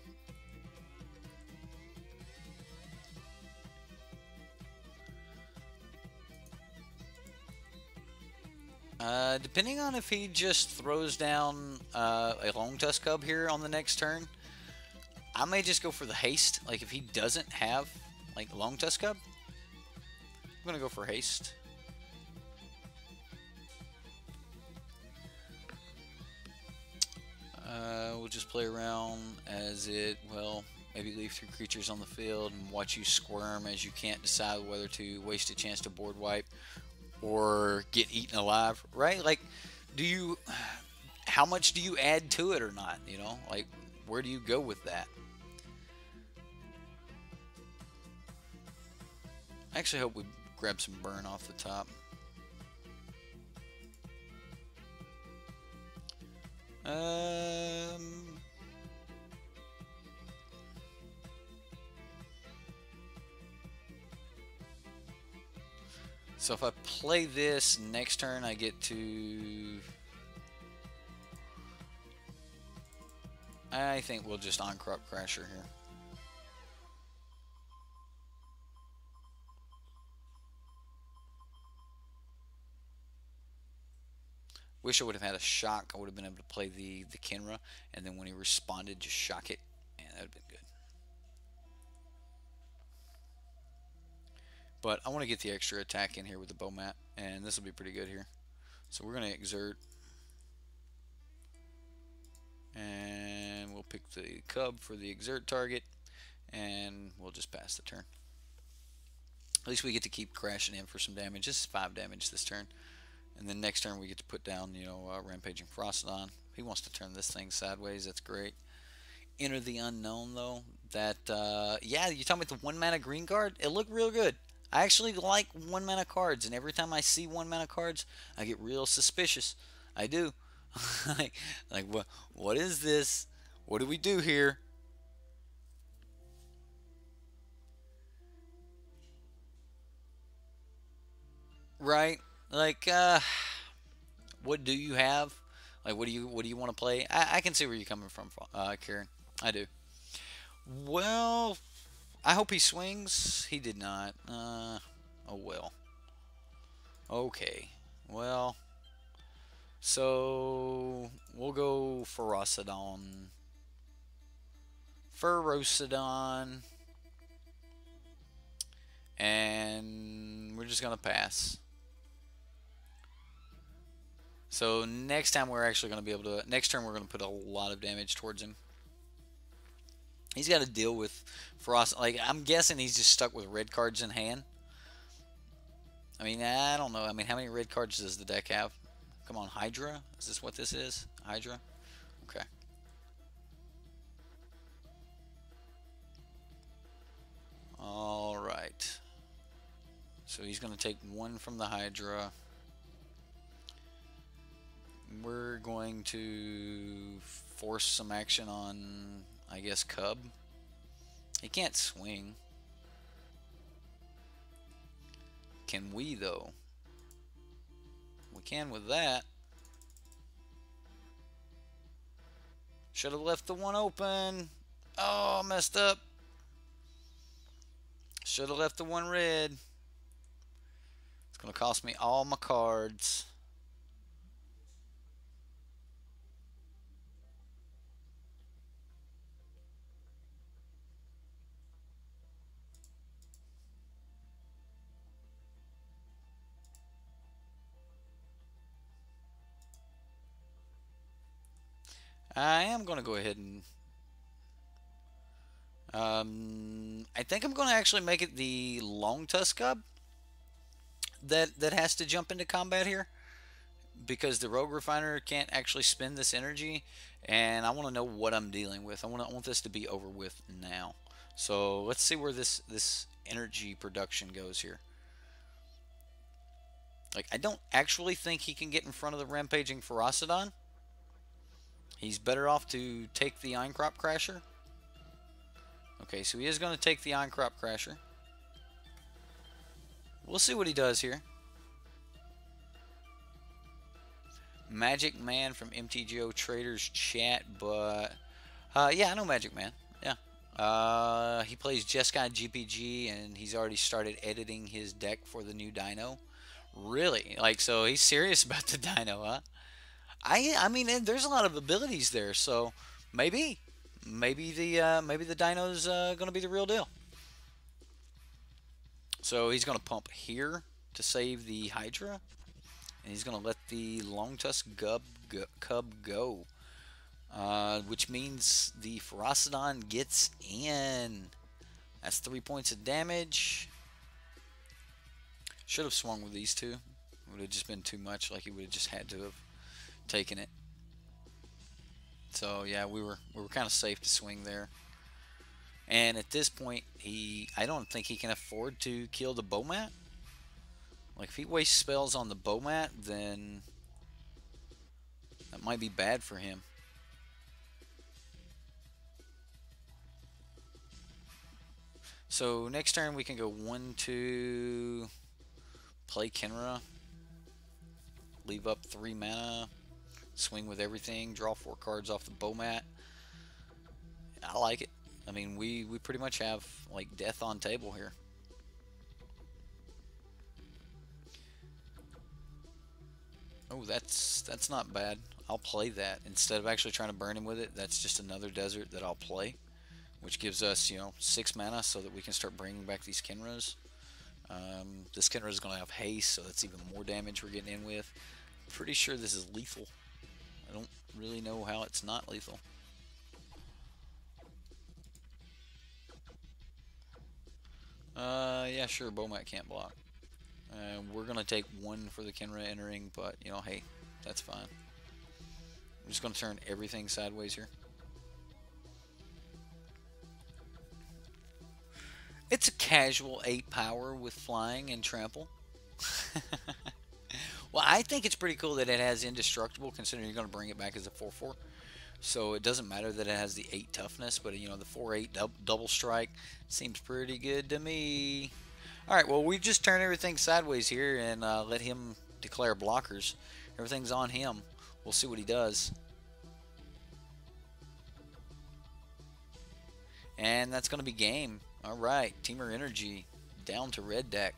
Depending on if he just throws down a Long Tusk Cub here on the next turn, I may just go for the haste. Like, if he doesn't have like Long Tusk Cub, I'm gonna go for haste. We'll just play around as it, well, maybe leave 3 creatures on the field and watch you squirm as you can't decide whether to waste a chance to board wipe or get eaten alive, right? Like, do you, how much do you add to it or not, you know? Like, where do you go with that? I actually hope we grab some burn off the top. So if I play this next turn, I get to... I think we'll just On-Crop Crasher here. Wish I would have had a shock. I would have been able to play the Kenra, and then when he responded, just shock it. Man, that would have been good. But I want to get the extra attack in here with the Bomat, and this will be pretty good here. So we're going to exert. And we'll pick the Cub for the exert target, and we'll just pass the turn. At least we get to keep crashing in for some damage. This is 5 damage this turn. And then next turn we get to put down, you know, Rampaging Ferocidon. He wants to turn this thing sideways. That's great. Enter the Unknown, though. That, yeah, you talking about the 1 mana green card? It looked real good. I actually like 1 mana cards, and every time I see 1 mana cards, I get real suspicious. I do. like what is this? What do we do here? Right? Like, what do you have? Like, what do you want to play? I can see where you're coming from, Karen. I do. Well, I hope he swings. He did not. Oh well. Okay. Well, so we'll go Ferocidon. Ferocidon. And we're just gonna pass. So next time we're actually going to be able to. Next turn we're going to put a lot of damage towards him. He's got to deal with Frost. Like, I'm guessing he's just stuck with red cards in hand. I mean, I don't know. I mean, how many red cards does the deck have? Come on, Hydra? Is this what this is? Hydra? Okay. Alright. So he's going to take one from the Hydra. We're going to force some action on, I guess, Cub. He can't swing. Can we, though? We can with that. Should have left the one open. Oh, messed up. Should have left the one red. It's going to cost me all my cards. I am going to go ahead and I think I'm going to actually make it the Long Tusk Cub that has to jump into combat here, because the Rogue Refiner can't actually spend this energy, and I want to know what I'm dealing with. I want this to be over with now. So let's see where this energy production goes here. Like, I don't actually think he can get in front of the Rampaging Ferocidon. He's better off to take the Einkrop Crasher. Okay, so he is going to take the Einkrop Crasher. We'll see what he does here. Magic Man from MTGO Traders chat, but yeah, I know Magic Man. Yeah. He plays Jeskai GPG, and he's already started editing his deck for the new Dino. Really? Like, so he's serious about the Dino, huh? I mean, there's a lot of abilities there, so maybe the Dino's gonna be the real deal. So he's gonna pump here to save the Hydra, and he's gonna let the Long Tusk Cub go, which means the Ferocidon gets in. That's 3 points of damage. Should have swung with these two. Would have just been too much. Like, he would have just had to have taken it. So yeah, we were kind of safe to swing there. And at this point, I don't think he can afford to kill the Bomat. Like, if he wastes spells on the Bomat, then that might be bad for him. So next turn we can go 1-2, play Kenra, leave up 3 mana, swing with everything, draw 4 cards off the Bomat. I like it. I mean, we pretty much have, like, death on table here. Oh, that's not bad. I'll play that. Instead of actually trying to burn him with it, that's just another desert that I'll play, which gives us, you know, 6 mana so that we can start bringing back these Kenras. This Kenra is going to have haste, so that's even more damage we're getting in with. Pretty sure this is lethal. I don't really know how it's not lethal. Yeah, sure, Bomat can't block. We're going to take 1 for the Kenra entering, but, you know, hey, that's fine. I'm just going to turn everything sideways here. It's a casual 8 power with flying and trample. Well, I think it's pretty cool that it has indestructible, considering you're going to bring it back as a 4/4. So it doesn't matter that it has the 8 toughness, but, you know, the 4/8 double strike seems pretty good to me. Alright, well, we just turned everything sideways here and let him declare blockers. Everything's on him. We'll see what he does. And that's going to be game. Alright, Teamer Energy down to red deck.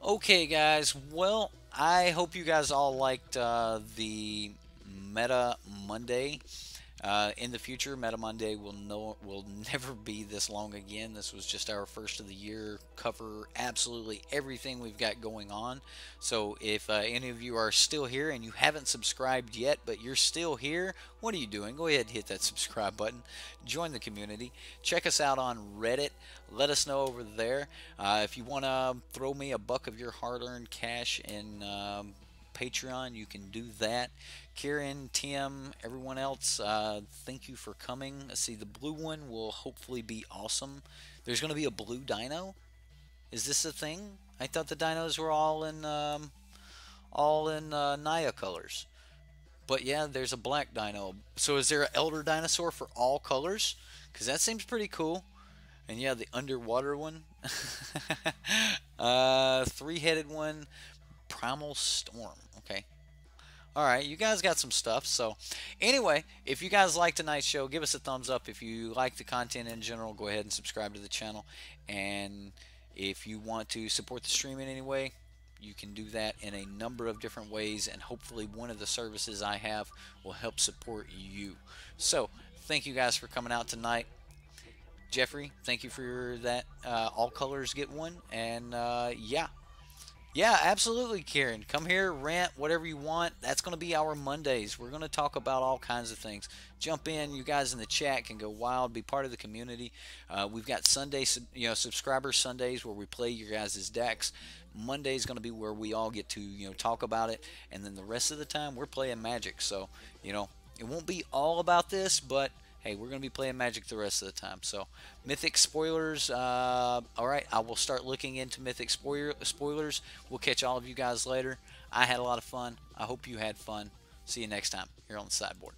Okay, guys, well, I hope you guys all liked the Meta Monday. In the future, Meta Monday will never be this long again. This was just our first of the year, cover absolutely everything we've got going on. So if any of you are still here and you haven't subscribed yet, but you're still here, what are you doing? Go ahead and hit that subscribe button. Join the community. Check us out on Reddit. Let us know over there. If you want to throw me a buck of your hard-earned cash in Patreon, you can do that. Kieran, Tim, everyone else, thank you for coming. See, the blue one will hopefully be awesome. There's going to be a blue dino. Is this a thing? I thought the dinos were all in Naya colors. But yeah, there's a black dino. So is there an elder dinosaur for all colors? Because that seems pretty cool. And yeah, the underwater one. Three-headed one. Primal Storm. Okay. Alright, you guys got some stuff. So, anyway, if you guys like tonight's show, give us a thumbs up. If you like the content in general, go ahead and subscribe to the channel. And if you want to support the stream in any way, you can do that in a number of different ways. And hopefully one of the services I have will help support you. So, thank you guys for coming out tonight. Jeffrey, thank you for that. All colors get one. And, yeah. Yeah, absolutely, Karen. Come here, rant, whatever you want. That's going to be our Mondays. We're going to talk about all kinds of things. Jump in. You guys in the chat can go wild, be part of the community. We've got Sunday, subscriber Sundays where we play your guys' decks. Monday is going to be where we all get to, talk about it. And then the rest of the time, we're playing Magic. So, it won't be all about this, but hey, we're going to be playing Magic the rest of the time. So, Mythic spoilers. All right, I will start looking into Mythic spoilers. We'll catch all of you guys later. I had a lot of fun. I hope you had fun. See you next time here on the sideboard.